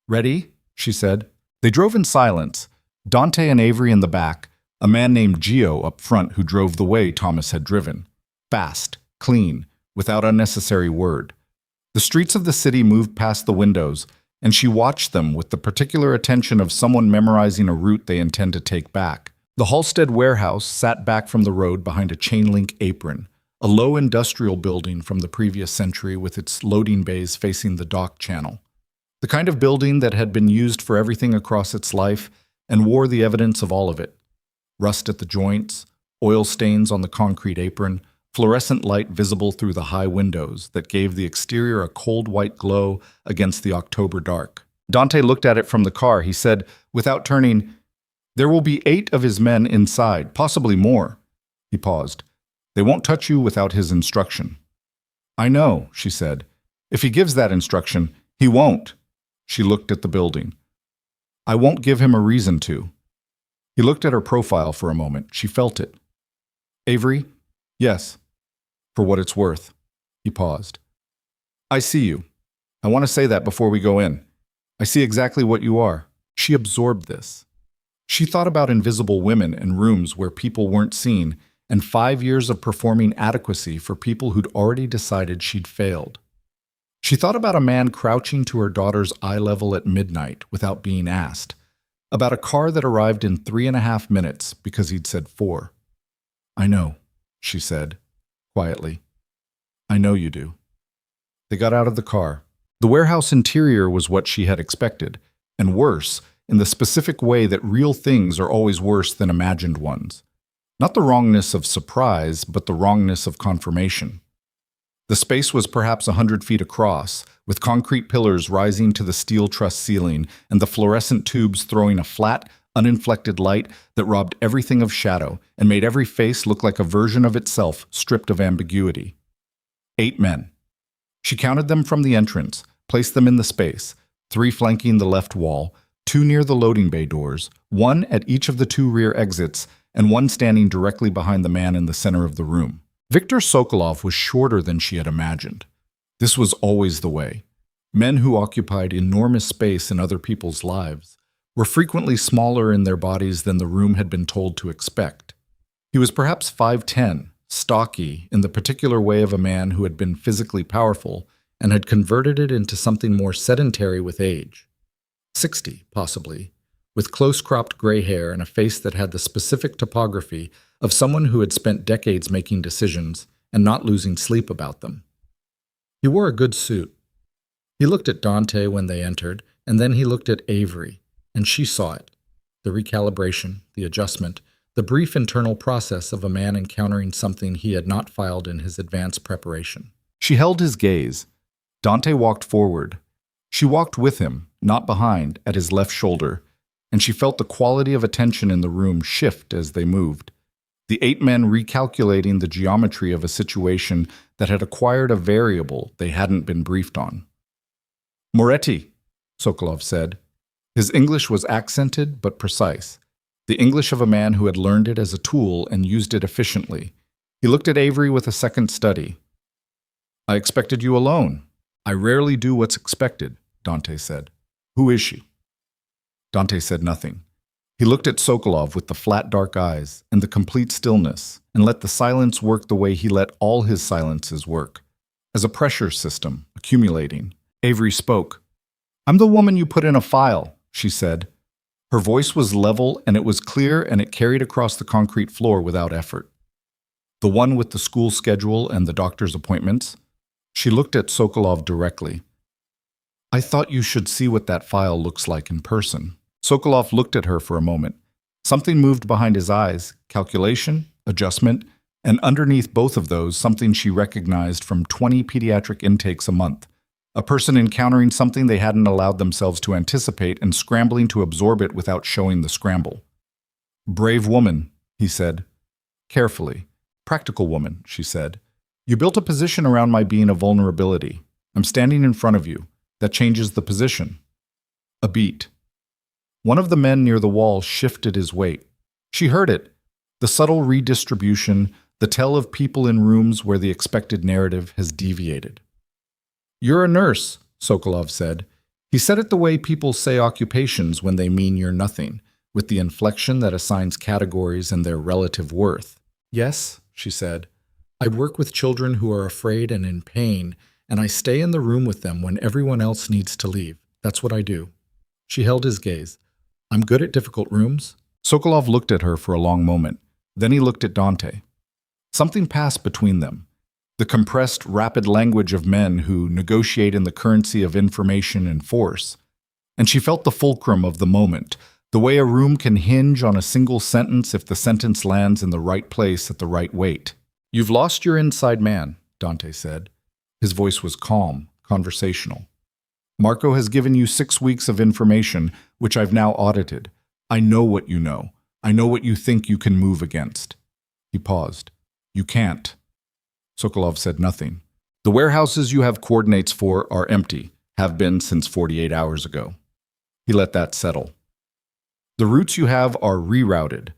Ready? She said. They drove in silence, Dante and Avery in the back, a man named Gio up front who drove the way Thomas had driven. Fast, clean, without unnecessary word. The streets of the city moved past the windows, and she watched them with the particular attention of someone memorizing a route they intend to take back. The Halstead warehouse sat back from the road behind a chain-link apron, a low industrial building from the previous century with its loading bays facing the dock channel. The kind of building that had been used for everything across its life, and wore the evidence of all of it. Rust at the joints, oil stains on the concrete apron, fluorescent light visible through the high windows that gave the exterior a cold white glow against the October dark. Dante looked at it from the car. He said, without turning, "There will be 8 of his men inside, possibly more." He paused. "They won't touch you without his instruction." "I know," she said. "If he gives that instruction, he won't." She looked at the building. "I won't give him a reason to." He looked at her profile for a moment. She felt it. "Avery?" "Yes." "For what it's worth." He paused. "I see you. I want to say that before we go in. I see exactly what you are." She absorbed this. She thought about invisible women in rooms where people weren't seen, and 5 years of performing adequacy for people who'd already decided she'd failed. She thought about a man crouching to her daughter's eye level at midnight without being asked, about a car that arrived in 3.5 minutes because he'd said 4. "I know," she said, quietly. "I know you do." They got out of the car. The warehouse interior was what she had expected, and worse, in the specific way that real things are always worse than imagined ones. Not the wrongness of surprise, but the wrongness of confirmation. The space was perhaps 100 feet across, with concrete pillars rising to the steel truss ceiling and the fluorescent tubes throwing a flat, uninflected light that robbed everything of shadow and made every face look like a version of itself stripped of ambiguity. 8 men. She counted them from the entrance, placed them in the space, 3 flanking the left wall, 2 near the loading bay doors, 1 at each of the 2 rear exits, and 1 standing directly behind the man in the center of the room. Viktor Sokolov was shorter than she had imagined. This was always the way. Men who occupied enormous space in other people's lives were frequently smaller in their bodies than the room had been told to expect. He was perhaps 5'10", stocky in the particular way of a man who had been physically powerful and had converted it into something more sedentary with age. 60, possibly, with close-cropped gray hair and a face that had the specific topography of someone who had spent decades making decisions and not losing sleep about them. He wore a good suit. He looked at Dante when they entered, and then he looked at Avery, and she saw it. The recalibration, the adjustment, the brief internal process of a man encountering something he had not filed in his advance preparation. She held his gaze. Dante walked forward. She walked with him, not behind, at his left shoulder, and she felt the quality of attention in the room shift as they moved. The 8 men recalculating the geometry of a situation that had acquired a variable they hadn't been briefed on. "Moretti," Sokolov said. His English was accented but precise, the English of a man who had learned it as a tool and used it efficiently. He looked at Avery with a second study. "I expected you alone." "I rarely do what's expected," Dante said. "Who is she?" Dante said nothing. He looked at Sokolov with the flat dark eyes and the complete stillness, and let the silence work the way he let all his silences work, as a pressure system, accumulating. Avery spoke. "I'm the woman you put in a file," she said. Her voice was level, and it was clear, and it carried across the concrete floor without effort. "The one with the school schedule and the doctor's appointments?" She looked at Sokolov directly. "I thought you should see what that file looks like in person." Sokolov looked at her for a moment. Something moved behind his eyes, calculation, adjustment, and underneath both of those, something she recognized from 20 pediatric intakes a month. A person encountering something they hadn't allowed themselves to anticipate and scrambling to absorb it without showing the scramble. "Brave woman," he said. "Carefully. Practical woman," she said. "You built a position around my being a vulnerability. I'm standing in front of you. That changes the position." A beat. One of the men near the wall shifted his weight. She heard it. The subtle redistribution, the tell of people in rooms where the expected narrative has deviated. "You're a nurse," Sokolov said. He said it the way people say occupations when they mean you're nothing, with the inflection that assigns categories and their relative worth. "Yes," she said. "I work with children who are afraid and in pain, and I stay in the room with them when everyone else needs to leave. That's what I do." She held his gaze. "I'm good at difficult rooms." Sokolov looked at her for a long moment. Then he looked at Dante. Something passed between them. The compressed, rapid language of men who negotiate in the currency of information and force. And she felt the fulcrum of the moment, The way a room can hinge on a single sentence if the sentence lands in the right place at the right weight. "You've lost your inside man," Dante said. His voice was calm, conversational. "Marco has given you 6 weeks of information, which I've now audited. I know what you know. I know what you think you can move against." He paused. "You can't." Sokolov said nothing. "The warehouses you have coordinates for are empty, have been since 48 hours ago." He let that settle. "The routes you have are rerouted.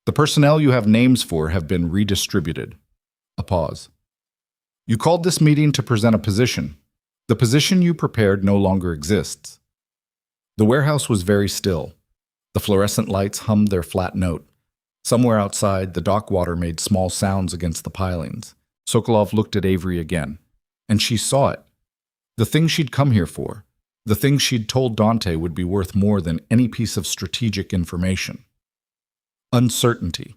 The personnel you have names for have been redistributed." A pause. "You called this meeting to present a position. The position you prepared no longer exists." The warehouse was very still. The fluorescent lights hummed their flat note. Somewhere outside, the dock water made small sounds against the pilings. Sokolov looked at Avery again, and she saw it. The thing she'd come here for, the thing she'd told Dante would be worth more than any piece of strategic information. Uncertainty.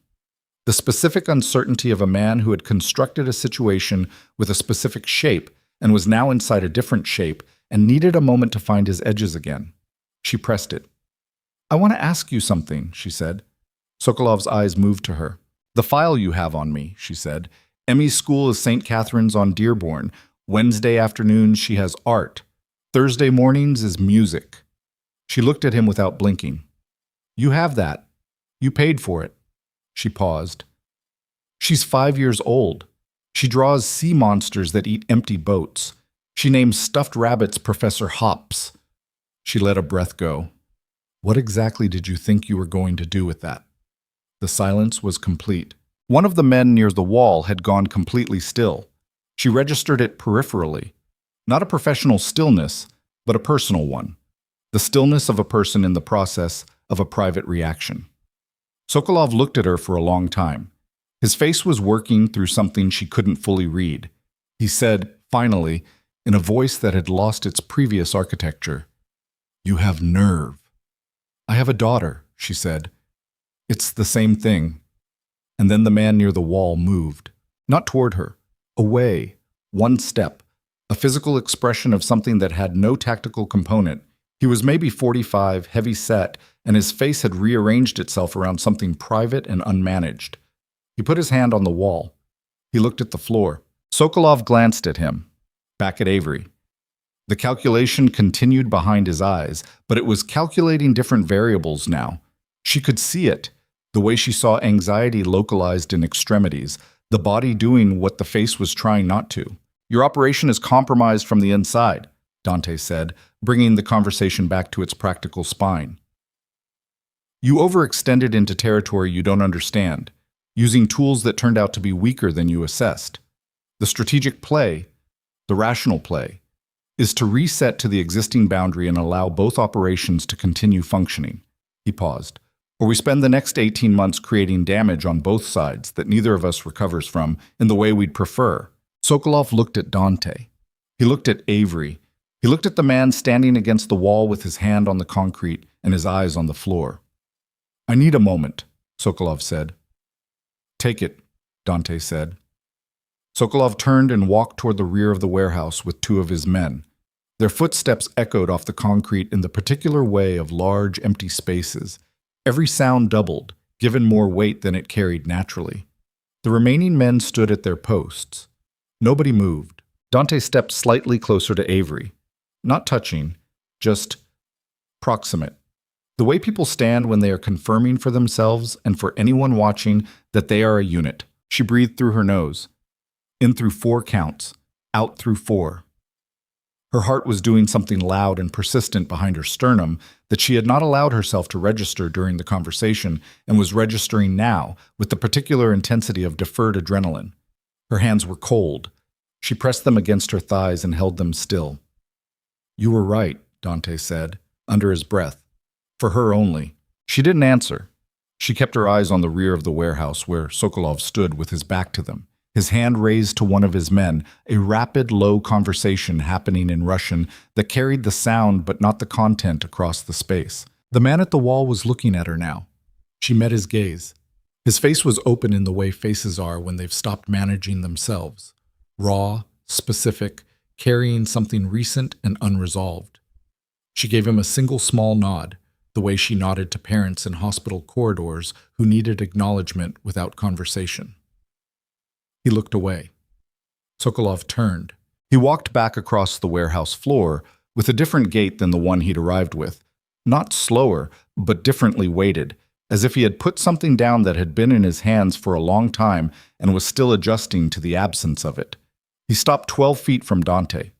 The specific uncertainty of a man who had constructed a situation with a specific shape and was now inside a different shape and needed a moment to find his edges again. She pressed it. "I want to ask you something," she said. Sokolov's eyes moved to her. "The file you have on me," she said. "Emmy's school is St. Catherine's on Dearborn. Wednesday afternoons she has art. Thursday mornings is music." She looked at him without blinking. "You have that. You paid for it." She paused. "She's 5 years old. She draws sea monsters that eat empty boats. She names stuffed rabbits Professor Hops." She let a breath go. "What exactly did you think you were going to do with that?" The silence was complete. One of the men near the wall had gone completely still. She registered it peripherally. Not a professional stillness, but a personal one. The stillness of a person in the process of a private reaction. Sokolov looked at her for a long time. His face was working through something she couldn't fully read. He said, finally, in a voice that had lost its previous architecture, "You have nerve." "I have a daughter," she said. "It's the same thing." And then the man near the wall moved. Not toward her. Away. One step. A physical expression of something that had no tactical component. He was maybe 45, heavy-set, and his face had rearranged itself around something private and unmanaged. He put his hand on the wall. He looked at the floor. Sokolov glanced at him. Back at Avery. The calculation continued behind his eyes, but it was calculating different variables now. She could see it, the way she saw anxiety localized in extremities, the body doing what the face was trying not to. "Your operation is compromised from the inside," Dante said, bringing the conversation back to its practical spine. "You overextended into territory you don't understand, using tools that turned out to be weaker than you assessed. The strategic play, the rational play, is to reset to the existing boundary and allow both operations to continue functioning." He paused. "Or we spend the next 18 months creating damage on both sides that neither of us recovers from in the way we'd prefer." Sokolov looked at Dante. He looked at Avery. He looked at the man standing against the wall with his hand on the concrete and his eyes on the floor. "I need a moment," Sokolov said. "Take it," Dante said. Sokolov turned and walked toward the rear of the warehouse with 2 of his men. Their footsteps echoed off the concrete in the particular way of large, empty spaces. Every sound doubled, given more weight than it carried naturally. The remaining men stood at their posts. Nobody moved. Dante stepped slightly closer to Avery. Not touching, just proximate. The way people stand when they are confirming for themselves and for anyone watching that they are a unit. She breathed through her nose. In through 4 counts, out through 4. Her heart was doing something loud and persistent behind her sternum that she had not allowed herself to register during the conversation and was registering now with the particular intensity of deferred adrenaline. Her hands were cold. She pressed them against her thighs and held them still. "You were right," Dante said, under his breath. For her only. She didn't answer. She kept her eyes on the rear of the warehouse where Sokolov stood with his back to them, his hand raised to one of his men, a rapid, low conversation happening in Russian that carried the sound but not the content across the space. The man at the wall was looking at her now. She met his gaze. His face was open in the way faces are when they've stopped managing themselves. Raw, specific, carrying something recent and unresolved. She gave him a single small nod. the way she nodded to parents in hospital corridors who needed acknowledgement without conversation. He looked away. Sokolov turned. He walked back across the warehouse floor with a different gait than the one he'd arrived with. Not slower, but differently weighted, as if he had put something down that had been in his hands for a long time and was still adjusting to the absence of it. He stopped 12 feet from Dante.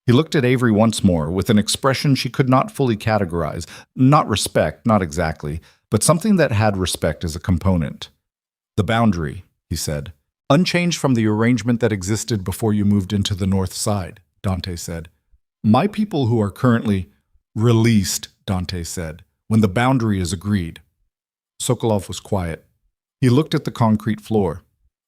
He looked at Avery once more with an expression she could not fully categorize. Not respect, not exactly, but something that had respect as a component. "The boundary," he said. "Unchanged from the arrangement that existed before you moved into the north side," Dante said. "My people who are currently released," Dante said, "when the boundary is agreed." Sokolov was quiet. He looked at the concrete floor.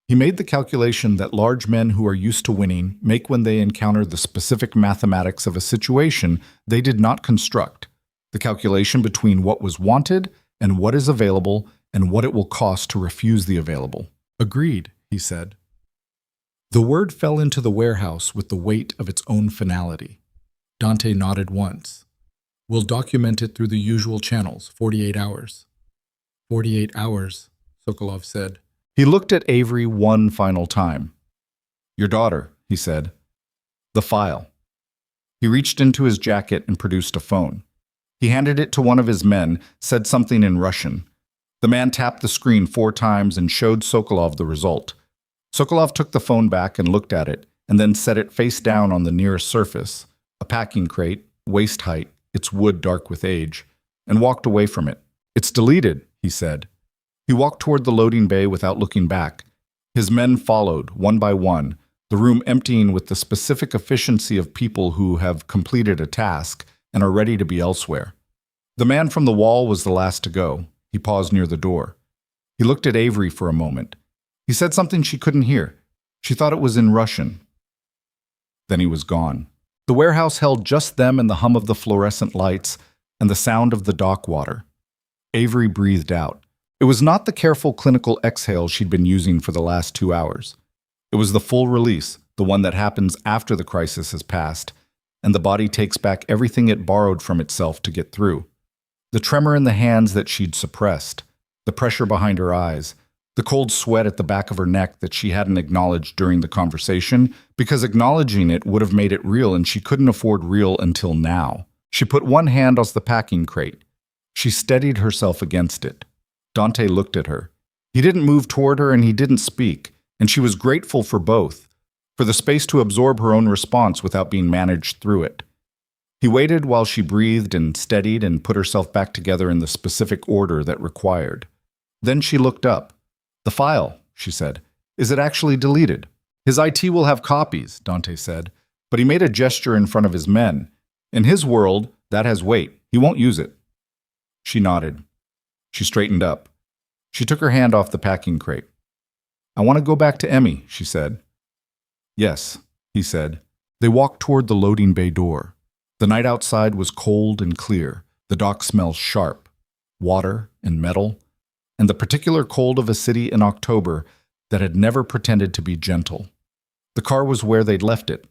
He made the calculation that large men who are used to winning make when they encounter the specific mathematics of a situation they did not construct, the calculation between what was wanted and what is available and what it will cost to refuse the available. "Agreed," he said. The word fell into the warehouse with the weight of its own finality. Dante nodded once. "We'll document it through the usual channels, 48 hours. 48 hours, Sokolov said. He looked at Avery one final time. "Your daughter," he said. "The file." He reached into his jacket and produced a phone. He handed it to one of his men, said something in Russian. The man tapped the screen 4 times and showed Sokolov the result. Sokolov took the phone back and looked at it, and then set it face down on the nearest surface, a packing crate, waist height, its wood dark with age, and walked away from it. "It's deleted," he said. He walked toward the loading bay without looking back. His men followed, one by one, the room emptying with the specific efficiency of people who have completed a task and are ready to be elsewhere. The man from the wall was the last to go. He paused near the door. He looked at Avery for a moment. He said something she couldn't hear. She thought it was in Russian. Then he was gone. The warehouse held just them and the hum of the fluorescent lights and the sound of the dock water. Avery breathed out. It was not the careful clinical exhale she'd been using for the last 2 hours. It was the full release, the one that happens after the crisis has passed, and the body takes back everything it borrowed from itself to get through. The tremor in the hands that she'd suppressed, the pressure behind her eyes, the cold sweat at the back of her neck that she hadn't acknowledged during the conversation, because acknowledging it would have made it real and she couldn't afford real until now. She put one hand on the packing crate. She steadied herself against it. Dante looked at her. He didn't move toward her and he didn't speak, and she was grateful for both, for the space to absorb her own response without being managed through it. He waited while she breathed and steadied and put herself back together in the specific order that required. Then she looked up. "The file," she said. "Is it actually deleted?" "His IT will have copies," Dante said, but he made a gesture in front of his men. "In his world, that has weight. He won't use it." She nodded. She straightened up. She took her hand off the packing crate. "I want to go back to Emmy," she said. "Yes," he said. They walked toward the loading bay door. The night outside was cold and clear. The dock smelled sharp, water and metal, and the particular cold of a city in October that had never pretended to be gentle. The car was where they'd left it.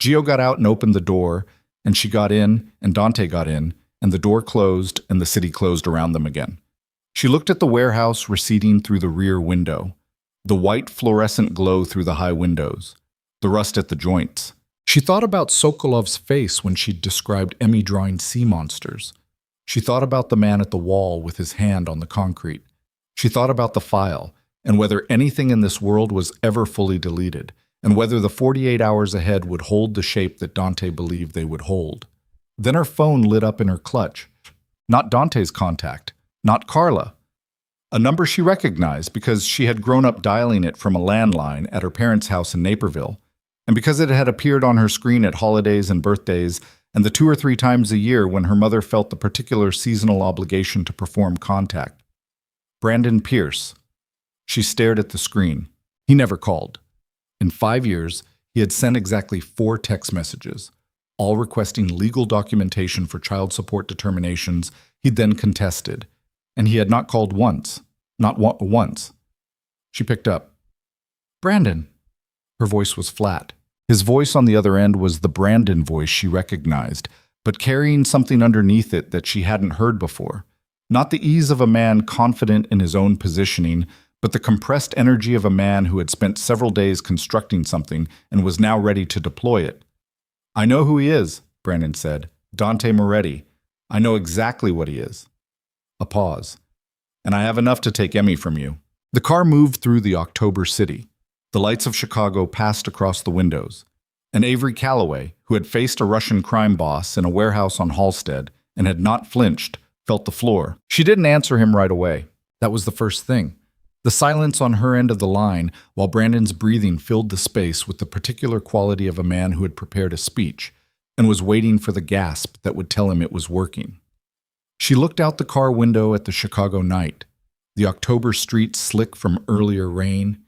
Gio got out and opened the door, and she got in, and Dante got in, and the door closed, and the city closed around them again. She looked at the warehouse receding through the rear window, the white fluorescent glow through the high windows, the rust at the joints. She thought about Sokolov's face when she'd described Emmy drawing sea monsters. She thought about the man at the wall with his hand on the concrete. She thought about the file, and whether anything in this world was ever fully deleted, and whether the 48 hours ahead would hold the shape that Dante believed they would hold. Then her phone lit up in her clutch. Not Dante's contact, not Carla. A number she recognized because she had grown up dialing it from a landline at her parents' house in Naperville, and because it had appeared on her screen at holidays and birthdays, and the 2 or 3 times a year when her mother felt the particular seasonal obligation to perform contact. Brandon Pierce. She stared at the screen. He never called. In 5 years, he had sent exactly 4 text messages, all requesting legal documentation for child support determinations he'd then contested, and he had not called once, not once. She picked up. "Brandon." Her voice was flat. His voice on the other end was the Brandon voice she recognized, but carrying something underneath it that she hadn't heard before. Not the ease of a man confident in his own positioning, but the compressed energy of a man who had spent several days constructing something and was now ready to deploy it. "I know who he is," Brandon said. "Dante Moretti. I know exactly what he is." A pause. "And I have enough to take Emmy from you." The car moved through the October city. The lights of Chicago passed across the windows. And Avery Calloway, who had faced a Russian crime boss in a warehouse on Halstead and had not flinched, felt the floor. She didn't answer him right away. That was the first thing. The silence on her end of the line, while Brandon's breathing filled the space with the particular quality of a man who had prepared a speech and was waiting for the gasp that would tell him it was working. She looked out the car window at the Chicago night, the October streets slick from earlier rain,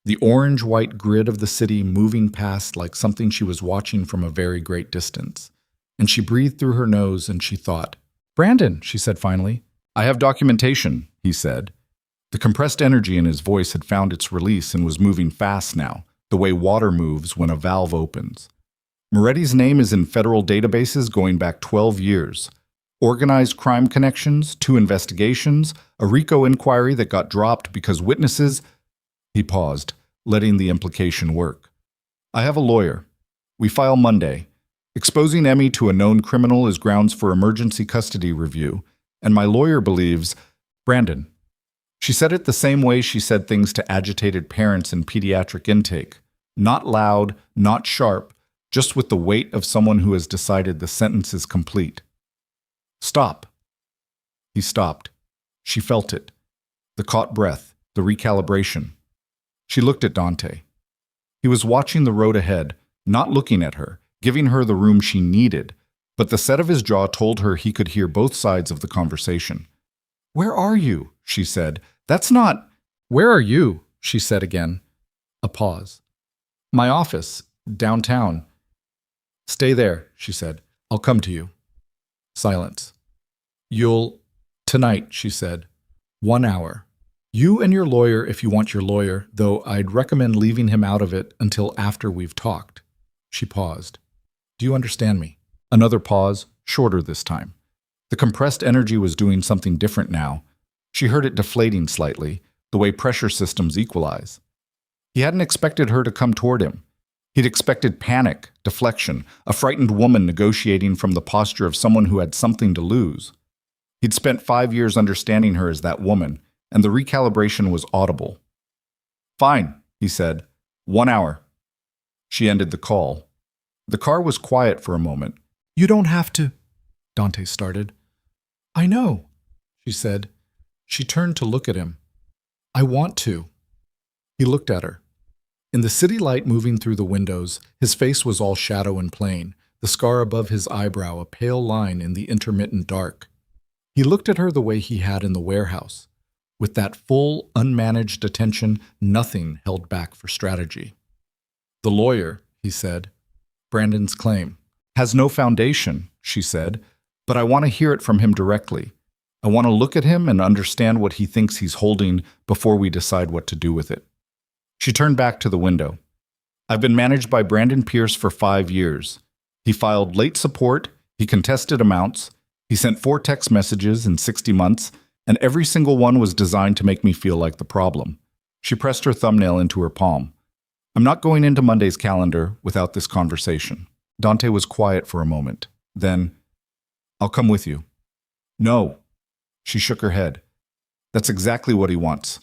the orange-white grid of the city moving past like something she was watching from a very great distance. And she breathed through her nose and she thought, "Brandon," she said finally. "I have documentation," he said. The compressed energy in his voice had found its release and was moving fast now, the way water moves when a valve opens. "Moretti's name is in federal databases going back 12 years. Organized crime connections, 2 investigations, a RICO inquiry that got dropped because witnesses—" He paused, letting the implication work. "I have a lawyer. We file Monday. Exposing Emmy to a known criminal is grounds for emergency custody review, and my lawyer believes—" "Brandon." She said it the same way she said things to agitated parents in pediatric intake. Not loud, not sharp, just with the weight of someone who has decided the sentence is complete. "Stop." He stopped. She felt it. The caught breath, the recalibration. She looked at Dante. He was watching the road ahead, not looking at her, giving her the room she needed, but the set of his jaw told her he could hear both sides of the conversation. "Where are you?" she said. "That's not—" "Where are you?" she said again. A pause. "My office, downtown." "Stay there," she said. "I'll come to you." Silence. "You'll—" "Tonight," she said. 1 hour. "You and your lawyer if you want your lawyer, though I'd recommend leaving him out of it until after we've talked." She paused. "Do you understand me?" Another pause, shorter this time. The compressed energy was doing something different now. She heard it deflating slightly, the way pressure systems equalize. He hadn't expected her to come toward him. He'd expected panic, deflection, a frightened woman negotiating from the posture of someone who had something to lose. He'd spent 5 years understanding her as that woman, and the recalibration was audible. "Fine," he said. 1 hour. She ended the call. The car was quiet for a moment. "You don't have to," Dante started. "I know," she said. She turned to look at him. "I want to." He looked at her. In the city light moving through the windows, his face was all shadow and plain, the scar above his eyebrow a pale line in the intermittent dark. He looked at her the way he had in the warehouse, with that full, unmanaged attention, nothing held back for strategy. "The lawyer," he said, "Brandon's claim, has no foundation," she said, "but I want to hear it from him directly. I want to look at him and understand what he thinks he's holding before we decide what to do with it." She turned back to the window. "I've been managed by Brandon Pierce for 5 years. He filed late support, he contested amounts, he sent 4 text messages in 60 months, and every single one was designed to make me feel like the problem." She pressed her thumbnail into her palm. "I'm not going into Monday's calendar without this conversation." Dante was quiet for a moment. Then, "I'll come with you." "No." She shook her head. "That's exactly what he wants.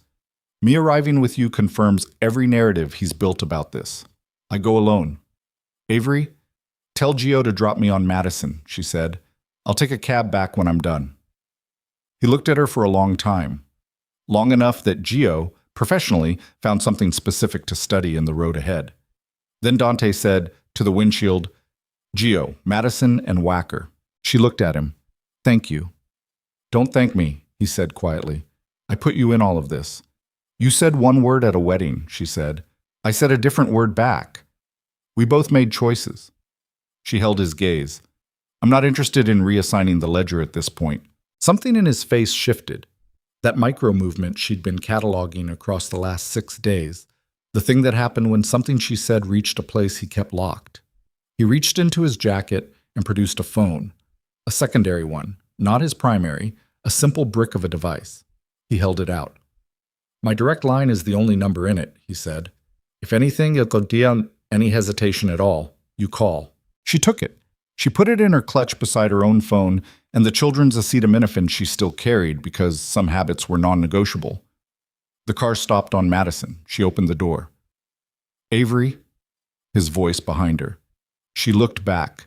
Me arriving with you confirms every narrative he's built about this. I go alone. Avery, tell Gio to drop me on Madison," she said. "I'll take a cab back when I'm done." He looked at her for a long time. Long enough that Gio, professionally, found something specific to study in the road ahead. Then Dante said, to the windshield, "Gio, Madison, and Wacker." She looked at him. "Thank you." "Don't thank me," he said quietly. "I put you in all of this." "You said one word at a wedding," she said. "I said a different word back. We both made choices." She held his gaze. "I'm not interested in reassigning the ledger at this point." Something in his face shifted. That micro-movement she'd been cataloging across the last 6 days. The thing that happened when something she said reached a place he kept locked. He reached into his jacket and produced a phone. A secondary one, not his primary, a simple brick of a device. He held it out. My direct line is the only number in it, he said. If anything, any hesitation at all, you call. She took it. She put it in her clutch beside her own phone and the children's acetaminophen she still carried because some habits were non-negotiable. The car stopped on Madison. She opened the door. Avery? His voice behind her. She looked back.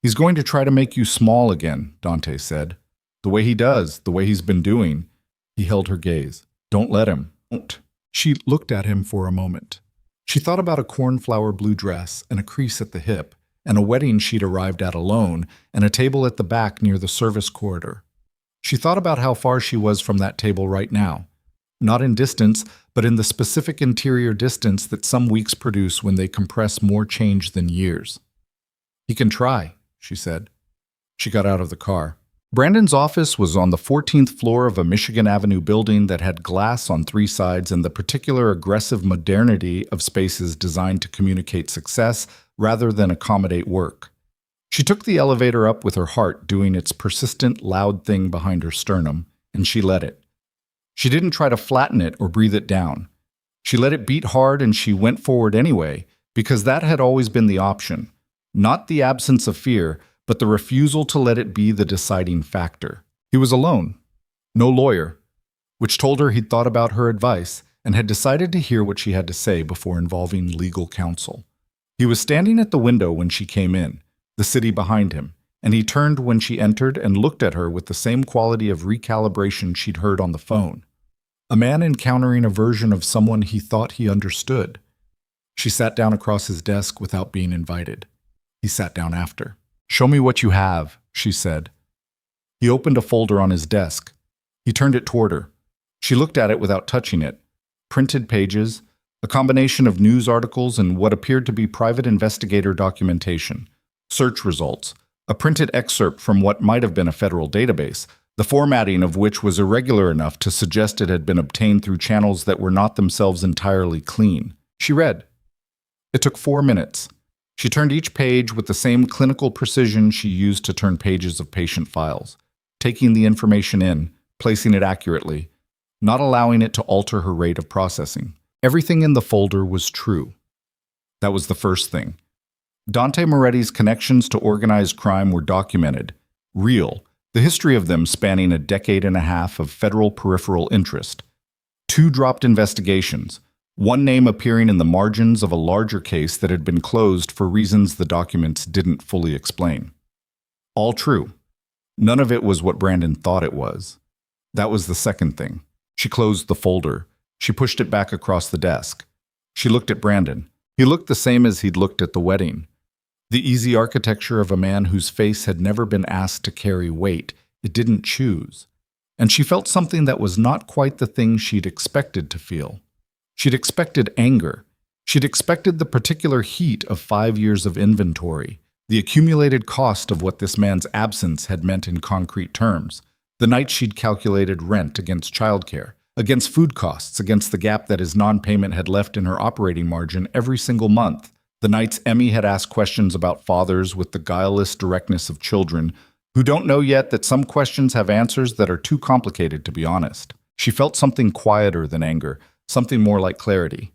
He's going to try to make you small again, Dante said. The way he does, the way he's been doing. He held her gaze. Don't let him. Don't. She looked at him for a moment. She thought about a cornflower blue dress and a crease at the hip, and a wedding she'd arrived at alone, and a table at the back near the service corridor. She thought about how far she was from that table right now. Not in distance, but in the specific interior distance that some weeks produce when they compress more change than years. He can try, she said. She got out of the car. Brandon's office was on the 14th floor of a Michigan Avenue building that had glass on 3 sides and the particular aggressive modernity of spaces designed to communicate success rather than accommodate work. She took the elevator up with her heart doing its persistent, loud thing behind her sternum, and she let it. She didn't try to flatten it or breathe it down. She let it beat hard and she went forward anyway, because that had always been the option. Not the absence of fear, but the refusal to let it be the deciding factor. He was alone. No lawyer, which told her he'd thought about her advice and had decided to hear what she had to say before involving legal counsel. He was standing at the window when she came in, the city behind him, and he turned when she entered and looked at her with the same quality of recalibration she'd heard on the phone. A man encountering a version of someone he thought he understood. She sat down across his desk without being invited. He sat down after. Show me what you have, she said. He opened a folder on his desk. He turned it toward her. She looked at it without touching it. Printed pages, a combination of news articles and what appeared to be private investigator documentation, search results, a printed excerpt from what might have been a federal database, the formatting of which was irregular enough to suggest it had been obtained through channels that were not themselves entirely clean. She read. It took 4 minutes. She turned each page with the same clinical precision she used to turn pages of patient files, taking the information in, placing it accurately, not allowing it to alter her rate of processing. Everything in the folder was true. That was the first thing. Dante Moretti's connections to organized crime were documented, real, the history of them spanning a decade and a half of federal peripheral interest. 2 dropped investigations, one name appearing in the margins of a larger case that had been closed for reasons the documents didn't fully explain. All true. None of it was what Brandon thought it was. That was the second thing. She closed the folder. She pushed it back across the desk. She looked at Brandon. He looked the same as he'd looked at the wedding. The easy architecture of a man whose face had never been asked to carry weight. It didn't choose. And she felt something that was not quite the thing she'd expected to feel. She'd expected anger. She'd expected the particular heat of 5 years of inventory, the accumulated cost of what this man's absence had meant in concrete terms, the night she'd calculated rent against childcare, against food costs, against the gap that his non-payment had left in her operating margin every single month, the nights Emmy had asked questions about fathers with the guileless directness of children who don't know yet that some questions have answers that are too complicated to be honest. She felt something quieter than anger, something more like clarity.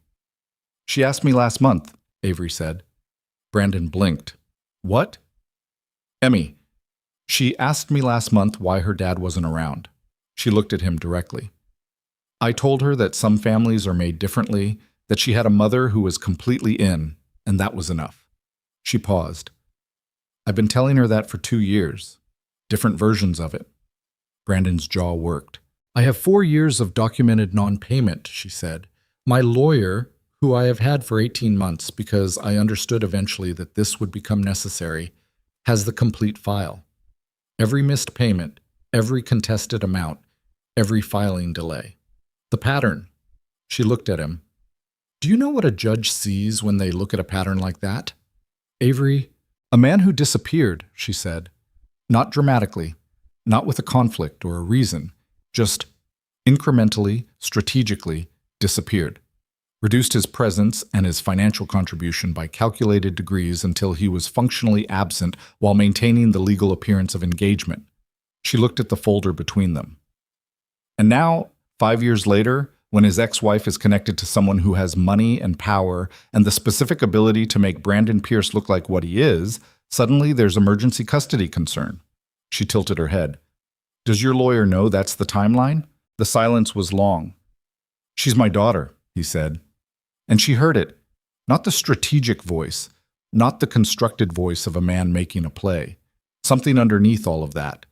She asked me last month, Avery said. Brandon blinked. What? Emmy. She asked me last month why her dad wasn't around. She looked at him directly. I told her that some families are made differently, that she had a mother who was completely in, and that was enough. She paused. I've been telling her that for 2 years. Different versions of it. Brandon's jaw worked. I have 4 years of documented non-payment, she said. My lawyer, who I have had for 18 months because I understood eventually that this would become necessary, has the complete file. Every missed payment, every contested amount, every filing delay. The pattern. She looked at him. Do you know what a judge sees when they look at a pattern like that? Avery, a man who disappeared, she said. Not dramatically, not with a conflict or a reason. Just incrementally, strategically disappeared. reduced his presence and his financial contribution by calculated degrees until he was functionally absent while maintaining the legal appearance of engagement. She looked at the folder between them. And now, 5 years later, when his ex-wife is connected to someone who has money and power and the specific ability to make Brandon Pierce look like what he is, suddenly there's emergency custody concern. She tilted her head. Does your lawyer know that's the timeline? The silence was long. She's my daughter, he said. And she heard it. Not the strategic voice, not the constructed voice of a man making a play. Something underneath all of that.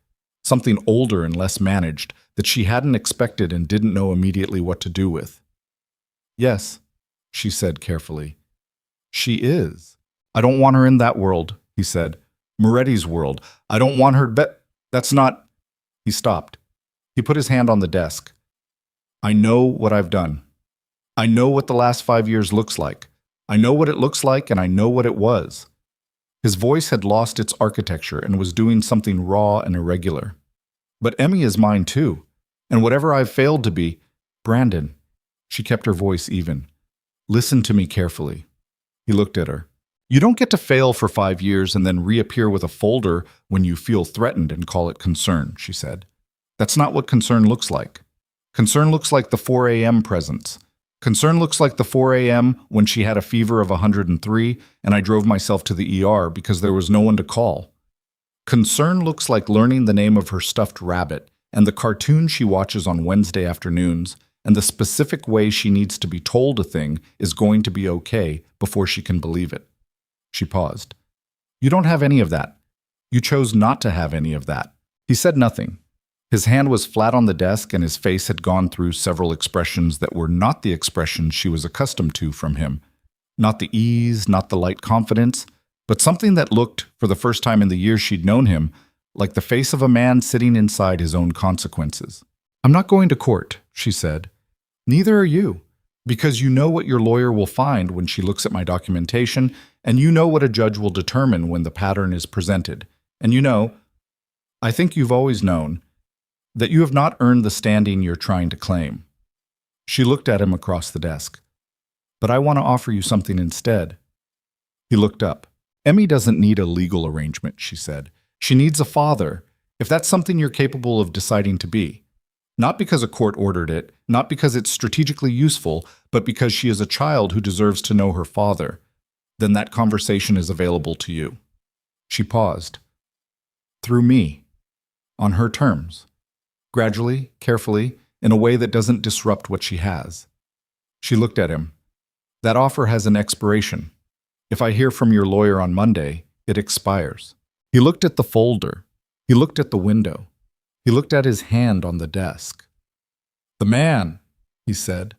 Something older and less managed that she hadn't expected and didn't know immediately what to do with. Yes, she said carefully. She is. I don't want her in that world, he said. Moretti's world. I don't want her that's not... He stopped. He put his hand on the desk. I know what I've done. I know what the last 5 years looks like. I know what it looks like, and I know what it was. His voice had lost its architecture and was doing something raw and irregular. But Emmy is mine too, and whatever I've failed to be, Brandon, she kept her voice even. Listen to me carefully. He looked at her. You don't get to fail for 5 years and then reappear with a folder when you feel threatened and call it concern, she said. That's not what concern looks like. Concern looks like the 4 a.m. presence. Concern looks like the 4 a.m. when she had a fever of 103 and I drove myself to the ER because there was no one to call. Concern looks like learning the name of her stuffed rabbit and the cartoon she watches on Wednesday afternoons and the specific way she needs to be told a thing is going to be okay before she can believe it. She paused. You don't have any of that. You chose not to have any of that. He said nothing. His hand was flat on the desk and his face had gone through several expressions that were not the expressions she was accustomed to from him. Not the ease, not the light confidence, but something that looked, for the first time in the years she'd known him, like the face of a man sitting inside his own consequences. I'm not going to court, she said. Neither are you, because you know what your lawyer will find when she looks at my documentation, and you know what a judge will determine when the pattern is presented. And you know, I think you've always known, that you have not earned the standing you're trying to claim. She looked at him across the desk. But I want to offer you something instead. He looked up. Emmy doesn't need a legal arrangement, she said. She needs a father, if that's something you're capable of deciding to be. Not because a court ordered it, not because it's strategically useful, but because she is a child who deserves to know her father. Then that conversation is available to you. She paused. Through me. On her terms. Gradually, carefully, in a way that doesn't disrupt what she has. She looked at him. That offer has an expiration. If I hear from your lawyer on Monday, it expires. He looked at the folder. He looked at the window. He looked at his hand on the desk. The man, he said.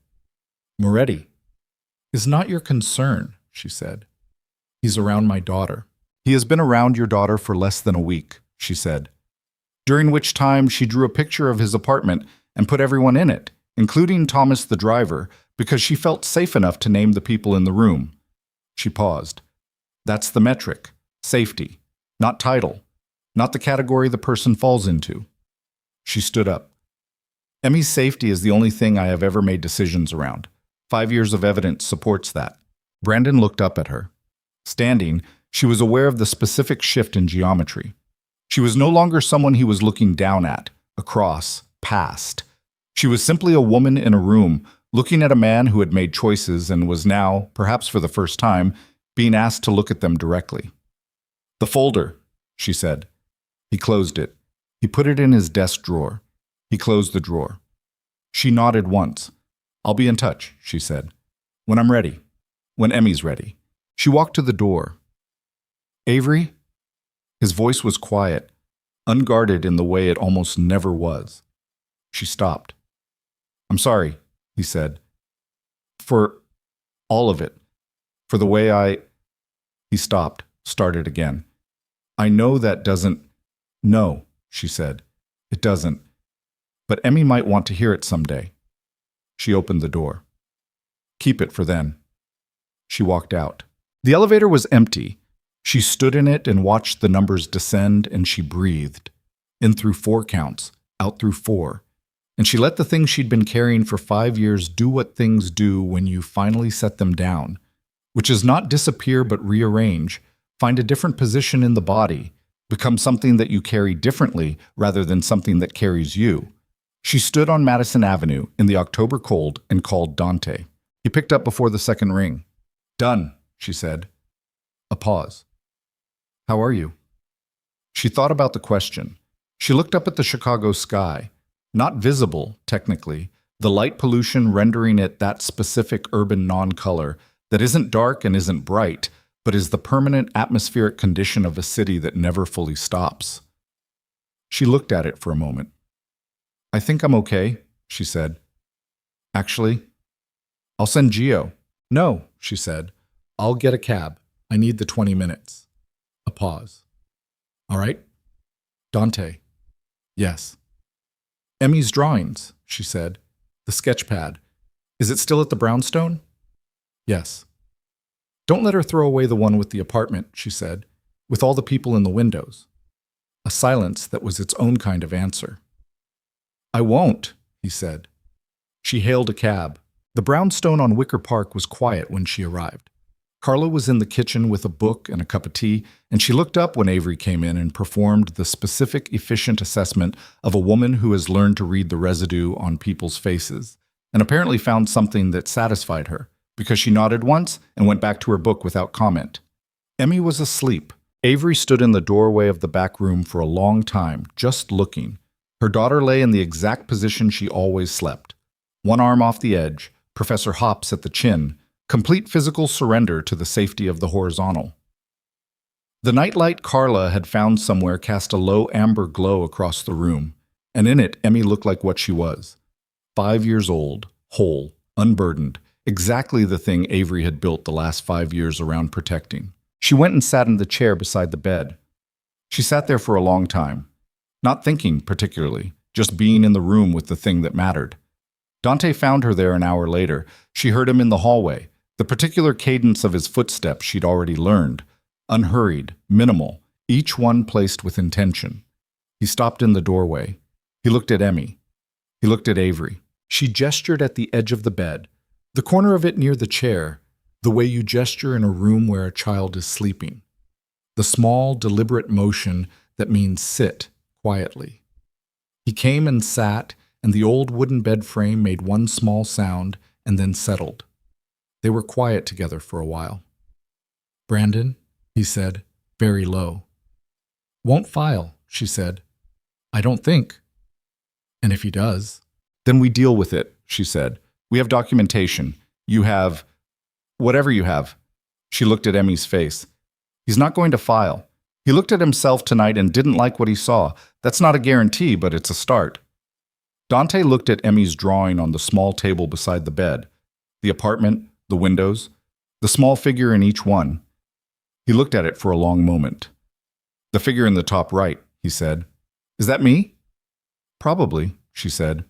Moretti, is not your concern, she said. He's around my daughter. He has been around your daughter for less than a week, she said. During which time she drew a picture of his apartment and put everyone in it, including Thomas the driver, because she felt safe enough to name the people in the room. She paused. That's the metric, safety, not title, not the category the person falls into. She stood up. Emmy's safety is the only thing I have ever made decisions around. 5 years of evidence supports that. Brandon looked up at her. Standing, she was aware of the specific shift in geometry. She was no longer someone he was looking down at, across, past. She was simply a woman in a room, looking at a man who had made choices and was now, perhaps for the first time, being asked to look at them directly. The folder, she said. He closed it. He put it in his desk drawer. He closed the drawer. She nodded once. I'll be in touch, she said. When I'm ready. When Emmy's ready. She walked to the door. Avery? His voice was quiet, unguarded in the way it almost never was. She stopped. I'm sorry, he said. For all of it. For the way I... He stopped, started again. I know that doesn't... No, she said. It doesn't. But Emmy might want to hear it someday. She opened the door. Keep it for then. She walked out. The elevator was empty. She stood in it and watched the numbers descend, and she breathed. In through 4 counts, out through 4. and she let the things she'd been carrying for 5 years do what things do when you finally set them down, which is not disappear but rearrange, find a different position in the body, become something that you carry differently rather than something that carries you. She stood on Madison Avenue in the October cold and called Dante. He picked up before the second ring. "Done," she said. A pause. "How are you?" She thought about the question. She looked up at the Chicago sky. Not visible, technically, the light pollution rendering it that specific urban non-color that isn't dark and isn't bright, but is the permanent atmospheric condition of a city that never fully stops. She looked at it for a moment. "I think I'm okay," she said. "Actually, I'll send Gio." "No," she said. "I'll get a cab. I need the 20 minutes. A pause. "All right." "Dante." "Yes." "Emmy's drawings," she said. "The sketch pad. Is it still at the brownstone?" "Yes." "Don't let her throw away the one with the apartment," she said, "with all the people in the windows." A silence that was its own kind of answer. "I won't," he said. She hailed a cab. The brownstone on Wicker Park was quiet when she arrived. Carla was in the kitchen with a book and a cup of tea, and she looked up when Avery came in and performed the specific, efficient assessment of a woman who has learned to read the residue on people's faces, and apparently found something that satisfied her, because she nodded once and went back to her book without comment. Emmy was asleep. Avery stood in the doorway of the back room for a long time, just looking. Her daughter lay in the exact position she always slept. One arm off the edge, Professor Hops at the chin, complete physical surrender to the safety of the horizontal. The nightlight Carla had found somewhere cast a low amber glow across the room, and in it Emmy looked like what she was. 5 years old, whole, unburdened, exactly the thing Avery had built the last 5 years around protecting. She went and sat in the chair beside the bed. She sat there for a long time, not thinking particularly, just being in the room with the thing that mattered. Dante found her there an hour later. She heard him in the hallway, the particular cadence of his footsteps she'd already learned, unhurried, minimal, each one placed with intention. He stopped in the doorway. He looked at Emmy. He looked at Avery. She gestured at the edge of the bed, the corner of it near the chair, the way you gesture in a room where a child is sleeping. The small, deliberate motion that means sit quietly. He came and sat, and the old wooden bed frame made one small sound and then settled. They were quiet together for a while. "Brandon," he said, very low. "Won't file," she said. "I don't think." "And if he does?" "Then we deal with it," she said. "We have documentation. You have whatever you have." She looked at Emmy's face. "He's not going to file. He looked at himself tonight and didn't like what he saw. That's not a guarantee, but it's a start." Dante looked at Emmy's drawing on the small table beside the bed, the apartment, the windows, the small figure in each one. He looked at it for a long moment. "The figure in the top right," he said. "Is that me?" "Probably," she said.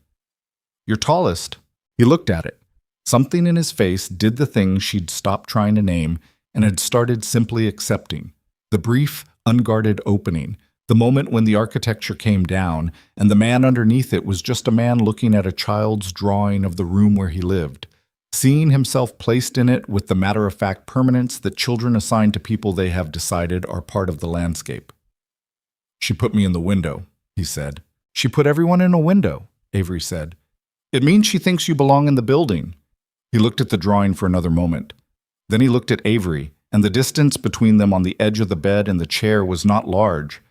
"You're tallest." He looked at it. Something in his face did the thing she'd stopped trying to name and had started simply accepting. The brief, unguarded opening, the moment when the architecture came down, and the man underneath it was just a man looking at a child's drawing of the room where he lived, seeing himself placed in it with the matter-of-fact permanence that children assign to people they have decided are part of the landscape. "She put me in the window," he said. "She put everyone in a window," Avery said. "It means she thinks you belong in the building." He looked at the drawing for another moment. Then he looked at Avery, and the distance between them on the edge of the bed and the chair was not large,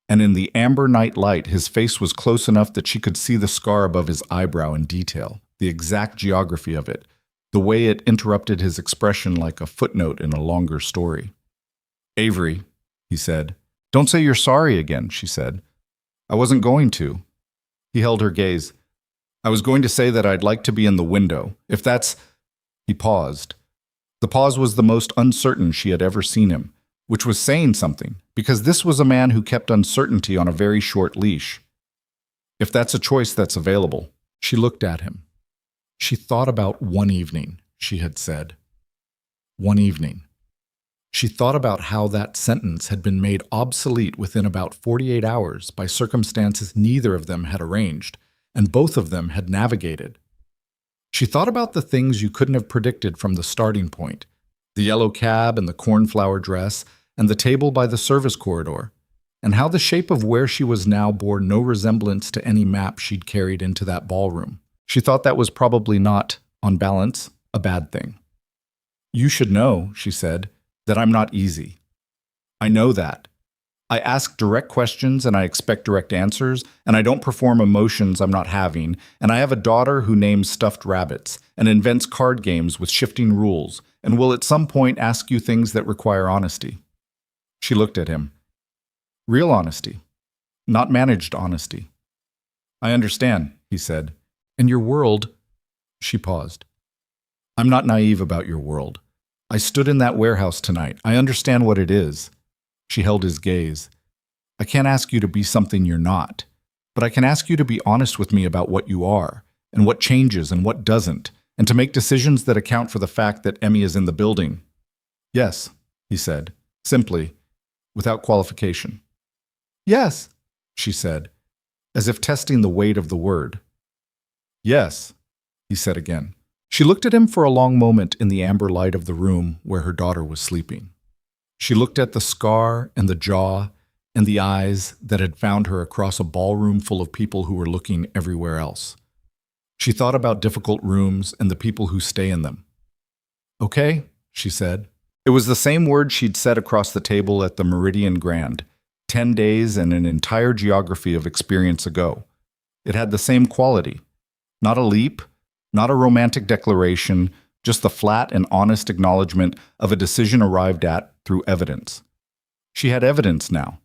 and in the amber night light his face was close enough that she could see the scar above his eyebrow in detail, the exact geography of it, the way it interrupted his expression like a footnote in a longer story. "Avery," he said. "Don't say you're sorry again," she said. "I wasn't going to." He held her gaze. "I was going to say that I'd like to be in the window, if that's—" He paused. The pause was the most uncertain she had ever seen him, which was saying something, because this was a man who kept uncertainty on a very short leash. "If that's a choice that's available." She looked at him. She thought about one evening, she had said. One evening. She thought about how that sentence had been made obsolete within about 48 hours by circumstances neither of them had arranged, and both of them had navigated. She thought about the things you couldn't have predicted from the starting point, the yellow cab and the cornflower dress, and the table by the service corridor, and how the shape of where she was now bore no resemblance to any map she'd carried into that ballroom. She thought that was probably not, on balance, a bad thing. "You should know," she said, "that I'm not easy. I know that. I ask direct questions and I expect direct answers, and I don't perform emotions I'm not having, and I have a daughter who names stuffed rabbits and invents card games with shifting rules, and will at some point ask you things that require honesty." She looked at him. "Real honesty, not managed honesty." "I understand," he said. "And your world—" She paused. "I'm not naive about your world. I stood in that warehouse tonight. I understand what it is." She held his gaze. "I can't ask you to be something you're not, but I can ask you to be honest with me about what you are, and what changes and what doesn't, and to make decisions that account for the fact that Emmy is in the building." "Yes," he said, simply, without qualification. "Yes," she said, as if testing the weight of the word. "Yes," he said again. She looked at him for a long moment in the amber light of the room where her daughter was sleeping. She looked at the scar and the jaw and the eyes that had found her across a ballroom full of people who were looking everywhere else. She thought about difficult rooms and the people who stay in them. "Okay," she said. It was the same word she'd said across the table at the Meridian Grand, 10 days and an entire geography of experience ago. It had the same quality. Not a leap, not a romantic declaration, just the flat and honest acknowledgement of a decision arrived at through evidence. She had evidence now.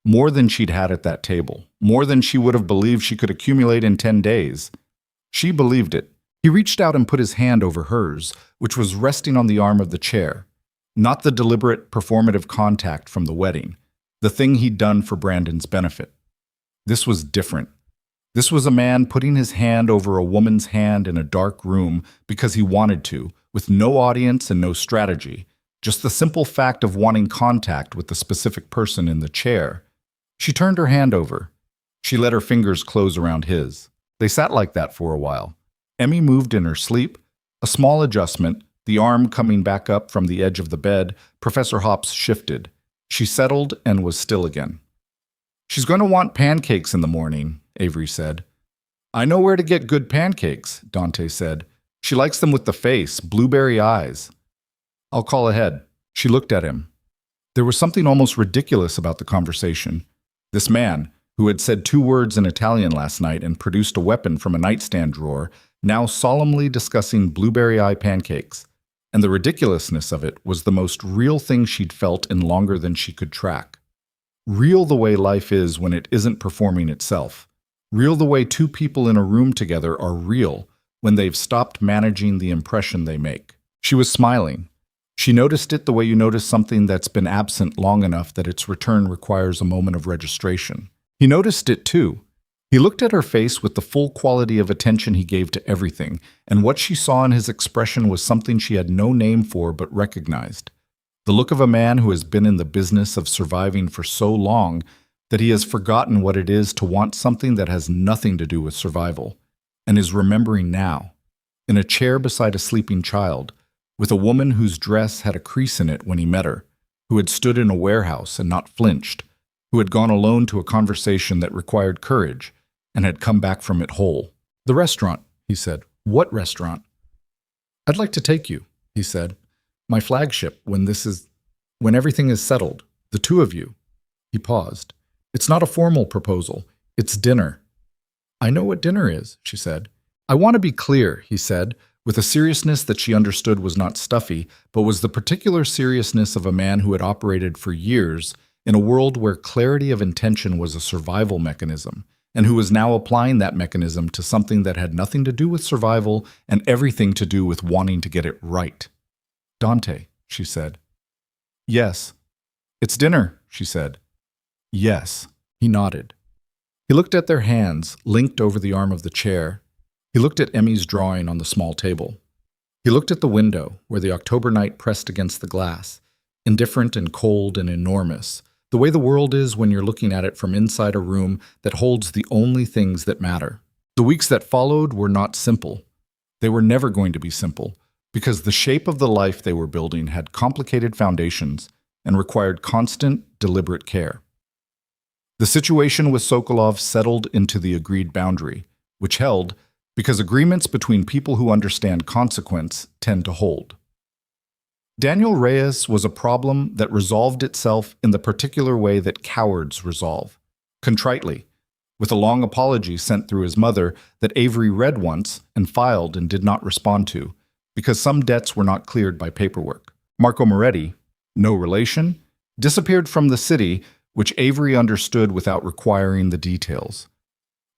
More than she'd had at that table. More than she would have believed she could accumulate in 10 days. She believed it. He reached out and put his hand over hers, which was resting on the arm of the chair. Not the deliberate, performative contact from the wedding. The thing he'd done for Brandon's benefit. This was different. This was a man putting his hand over a woman's hand in a dark room because he wanted to, with no audience and no strategy. Just the simple fact of wanting contact with the specific person in the chair. She turned her hand over. She let her fingers close around his. They sat like that for a while. Emmy moved in her sleep. A small adjustment, the arm coming back up from the edge of the bed. Professor Hops shifted. She settled and was still again. "She's going to want pancakes in the morning," Avery said. "I know where to get good pancakes," Dante said. "She likes them with the face, blueberry eyes." "I'll call ahead." She looked at him. There was something almost ridiculous about the conversation. This man, who had said 2 words in Italian last night and produced a weapon from a nightstand drawer, now solemnly discussing blueberry eye pancakes. And the ridiculousness of it was the most real thing she'd felt in longer than she could track. Real the way life is when it isn't performing itself. Real the way 2 people in a room together are real when they've stopped managing the impression they make. She was smiling. She noticed it the way you notice something that's been absent long enough that its return requires a moment of registration. He noticed it too. He looked at her face with the full quality of attention he gave to everything, and what she saw in his expression was something she had no name for but recognized. The look of a man who has been in the business of surviving for so long that he has forgotten what it is to want something that has nothing to do with survival, and is remembering now, in a chair beside a sleeping child, with a woman whose dress had a crease in it when he met her, who had stood in a warehouse and not flinched, who had gone alone to a conversation that required courage and had come back from it whole. "The restaurant," he said. "What restaurant?" "I'd like to take you," he said. "My flagship when everything is settled. The 2 of you." He paused. "It's not a formal proposal. It's dinner." "I know what dinner is," she said. "I want to be clear," he said, with a seriousness that she understood was not stuffy, but was the particular seriousness of a man who had operated for years in a world where clarity of intention was a survival mechanism, and who was now applying that mechanism to something that had nothing to do with survival and everything to do with wanting to get it right. "Dante," she said. "Yes." "It's dinner," she said. "Yes." He nodded. He looked at their hands, linked over the arm of the chair. He looked at Emmy's drawing on the small table. He looked at the window, where the October night pressed against the glass, indifferent and cold and enormous, the way the world is when you're looking at it from inside a room that holds the only things that matter. The weeks that followed were not simple. They were never going to be simple, because the shape of the life they were building had complicated foundations and required constant, deliberate care. The situation with Sokolov settled into the agreed boundary, which held because agreements between people who understand consequence tend to hold. Daniel Reyes was a problem that resolved itself in the particular way that cowards resolve, contritely, with a long apology sent through his mother that Avery read once and filed and did not respond to, because some debts were not cleared by paperwork. Marco Moretti, no relation, disappeared from the city, which Avery understood without requiring the details.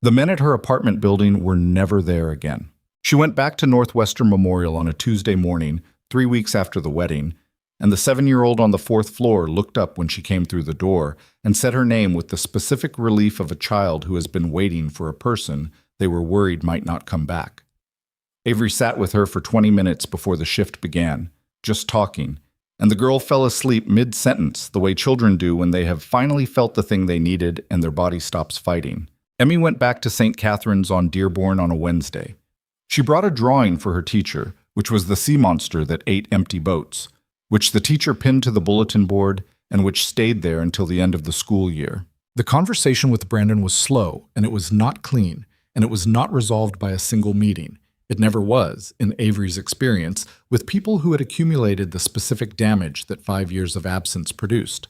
The men at her apartment building were never there again. She went back to Northwestern Memorial on a Tuesday morning, 3 weeks after the wedding, and the 7-year-old on the 4th floor looked up when she came through the door and said her name with the specific relief of a child who has been waiting for a person they were worried might not come back. Avery sat with her for 20 minutes before the shift began, just talking, and the girl fell asleep mid-sentence the way children do when they have finally felt the thing they needed and their body stops fighting. Emmy went back to St. Catherine's on Dearborn on a Wednesday. She brought a drawing for her teacher, which was the sea monster that ate empty boats, which the teacher pinned to the bulletin board and which stayed there until the end of the school year. The conversation with Brandon was slow, and it was not clean, and it was not resolved by a single meeting. It never was, in Avery's experience, with people who had accumulated the specific damage that 5 years of absence produced.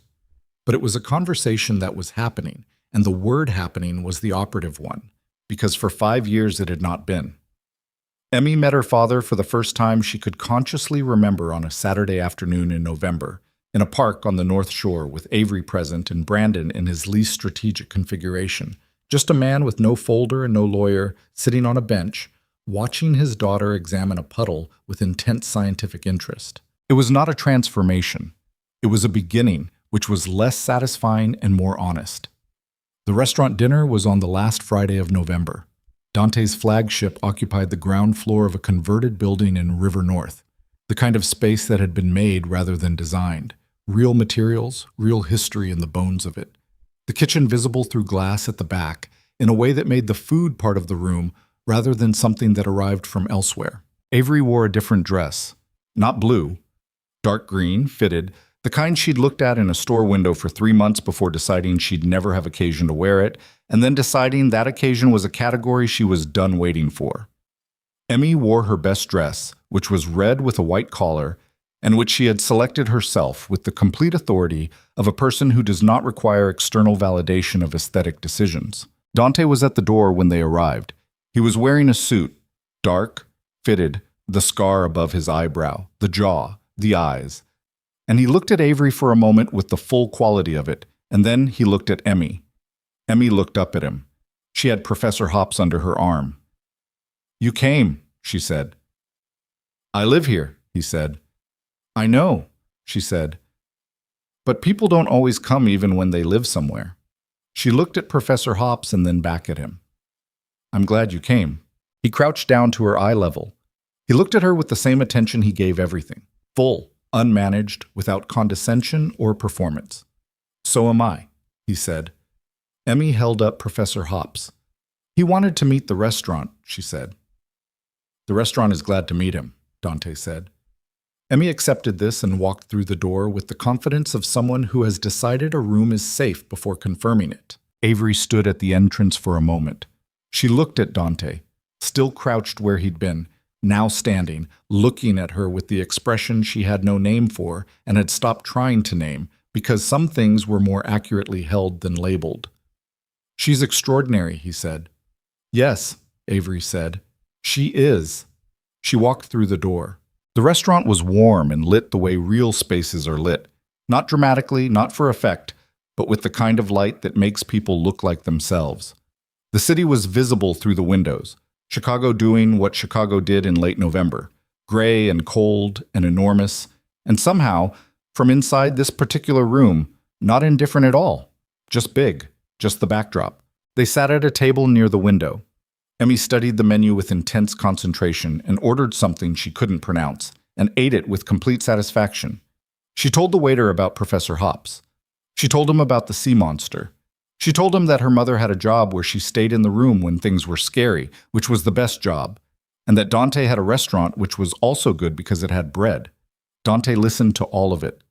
But it was a conversation that was happening, and the word happening was the operative one, because for 5 years it had not been. Emmy met her father for the first time she could consciously remember on a Saturday afternoon in November, in a park on the North Shore with Avery present and Brandon in his least strategic configuration, just a man with no folder and no lawyer, sitting on a bench, watching his daughter examine a puddle with intense scientific interest. It was not a transformation. It was a beginning, which was less satisfying and more honest. The restaurant dinner was on the last Friday of November. Dante's flagship occupied the ground floor of a converted building in River North, the kind of space that had been made rather than designed. Real materials, real history in the bones of it. The kitchen visible through glass at the back, in a way that made the food part of the room rather than something that arrived from elsewhere. Avery wore a different dress. Not blue. Dark green, fitted, the kind she'd looked at in a store window for 3 months before deciding she'd never have occasion to wear it, and then deciding that occasion was a category she was done waiting for. Emmy wore her best dress, which was red with a white collar, and which she had selected herself with the complete authority of a person who does not require external validation of aesthetic decisions. Dante was at the door when they arrived. He was wearing a suit, dark, fitted, the scar above his eyebrow, the jaw, the eyes. And he looked at Avery for a moment with the full quality of it, and then he looked at Emmy. Emmy looked up at him. She had Professor Hops under her arm. "You came," she said. "I live here," he said. "I know," she said. "But people don't always come even when they live somewhere." She looked at Professor Hops and then back at him. "I'm glad you came." He crouched down to her eye level. He looked at her with the same attention he gave everything, full, unmanaged, without condescension or performance. "So am I," he said. Emmy held up Professor Hops. "He wanted to meet the restaurant," she said. "The restaurant is glad to meet him," Dante said. Emmy accepted this and walked through the door with the confidence of someone who has decided a room is safe before confirming it. Avery stood at the entrance for a moment. She looked at Dante, still crouched where he'd been, now standing, looking at her with the expression she had no name for and had stopped trying to name because some things were more accurately held than labeled. "She's extraordinary," he said. "Yes," Avery said. "She is." She walked through the door. The restaurant was warm and lit the way real spaces are lit, not dramatically, not for effect, but with the kind of light that makes people look like themselves. The city was visible through the windows, Chicago doing what Chicago did in late November, gray and cold and enormous, and somehow, from inside this particular room, not indifferent at all, just big, just the backdrop. They sat at a table near the window. Emmy studied the menu with intense concentration and ordered something she couldn't pronounce, and ate it with complete satisfaction. She told the waiter about Professor Hops. She told him about the sea monster. She told him that her mother had a job where she stayed in the room when things were scary, which was the best job, and that Dante had a restaurant which was also good because it had bread. Dante listened to all of it.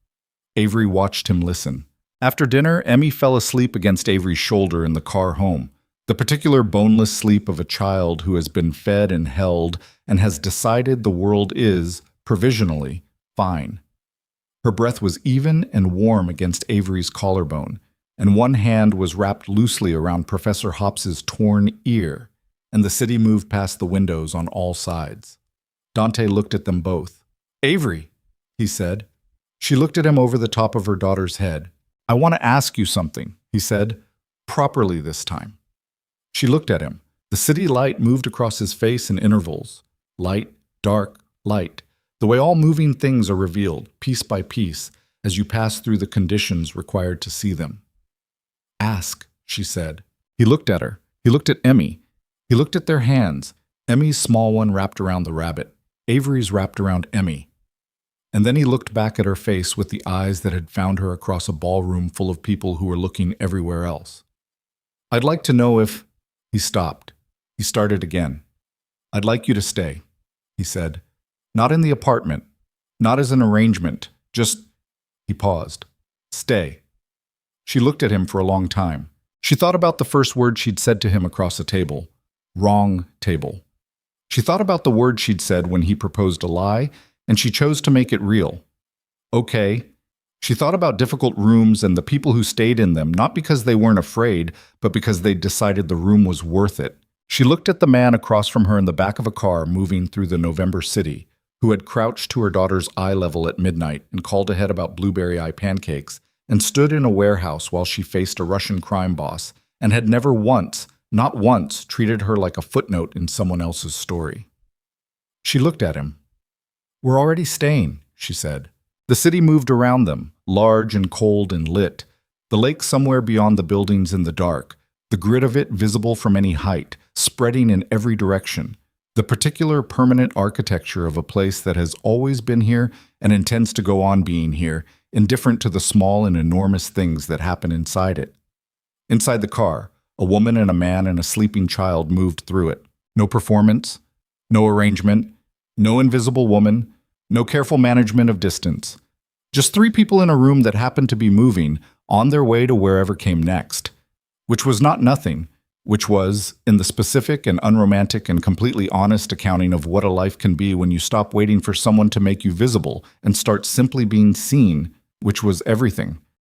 Avery watched him listen. After dinner, Emmy fell asleep against Avery's shoulder in the car home, the particular boneless sleep of a child who has been fed and held and has decided the world is, provisionally, fine. Her breath was even and warm against Avery's collarbone, and one hand was wrapped loosely around Professor Hops's torn ear, and the city moved past the windows on all sides. Dante looked at them both. "Avery," he said. She looked at him over the top of her daughter's head. "I want to ask you something," he said, properly this time. She looked at him. The city light moved across his face in intervals. Light, dark, light. The way all moving things are revealed, piece by piece, as you pass through the conditions required to see them. "Ask," she said. He looked at her. He looked at Emmy. He looked at their hands. Emmy's small one wrapped around the rabbit. Avery's wrapped around Emmy. And then he looked back at her face with the eyes that had found her across a ballroom full of people who were looking everywhere else. "I'd like to know if—" He stopped. He started again. "I'd like you to stay," he said. "Not in the apartment. Not as an arrangement. Just—" He paused. "Stay." She looked at him for a long time. She thought about the first word she'd said to him across the table. Wrong table. She thought about the word she'd said when he proposed a lie, and she chose to make it real. Okay. She thought about difficult rooms and the people who stayed in them, not because they weren't afraid, but because they'd decided the room was worth it. She looked at the man across from her in the back of a car moving through the November city, who had crouched to her daughter's eye level at midnight and called ahead about blueberry eye pancakes, and stood in a warehouse while she faced a Russian crime boss, and had never once, not once, treated her like a footnote in someone else's story. She looked at him. "We're already staying," she said. The city moved around them, large and cold and lit. The lake somewhere beyond the buildings in the dark, the grid of it visible from any height, spreading in every direction. The particular permanent architecture of a place that has always been here and intends to go on being here, indifferent to the small and enormous things that happen inside it. Inside the car, a woman and a man and a sleeping child moved through it. No performance, no arrangement, no invisible woman, no careful management of distance. Just three people in a room that happened to be moving, on their way to wherever came next. Which was not nothing, which was, in the specific and unromantic and completely honest accounting of what a life can be when you stop waiting for someone to make you visible and start simply being seen, which was everything.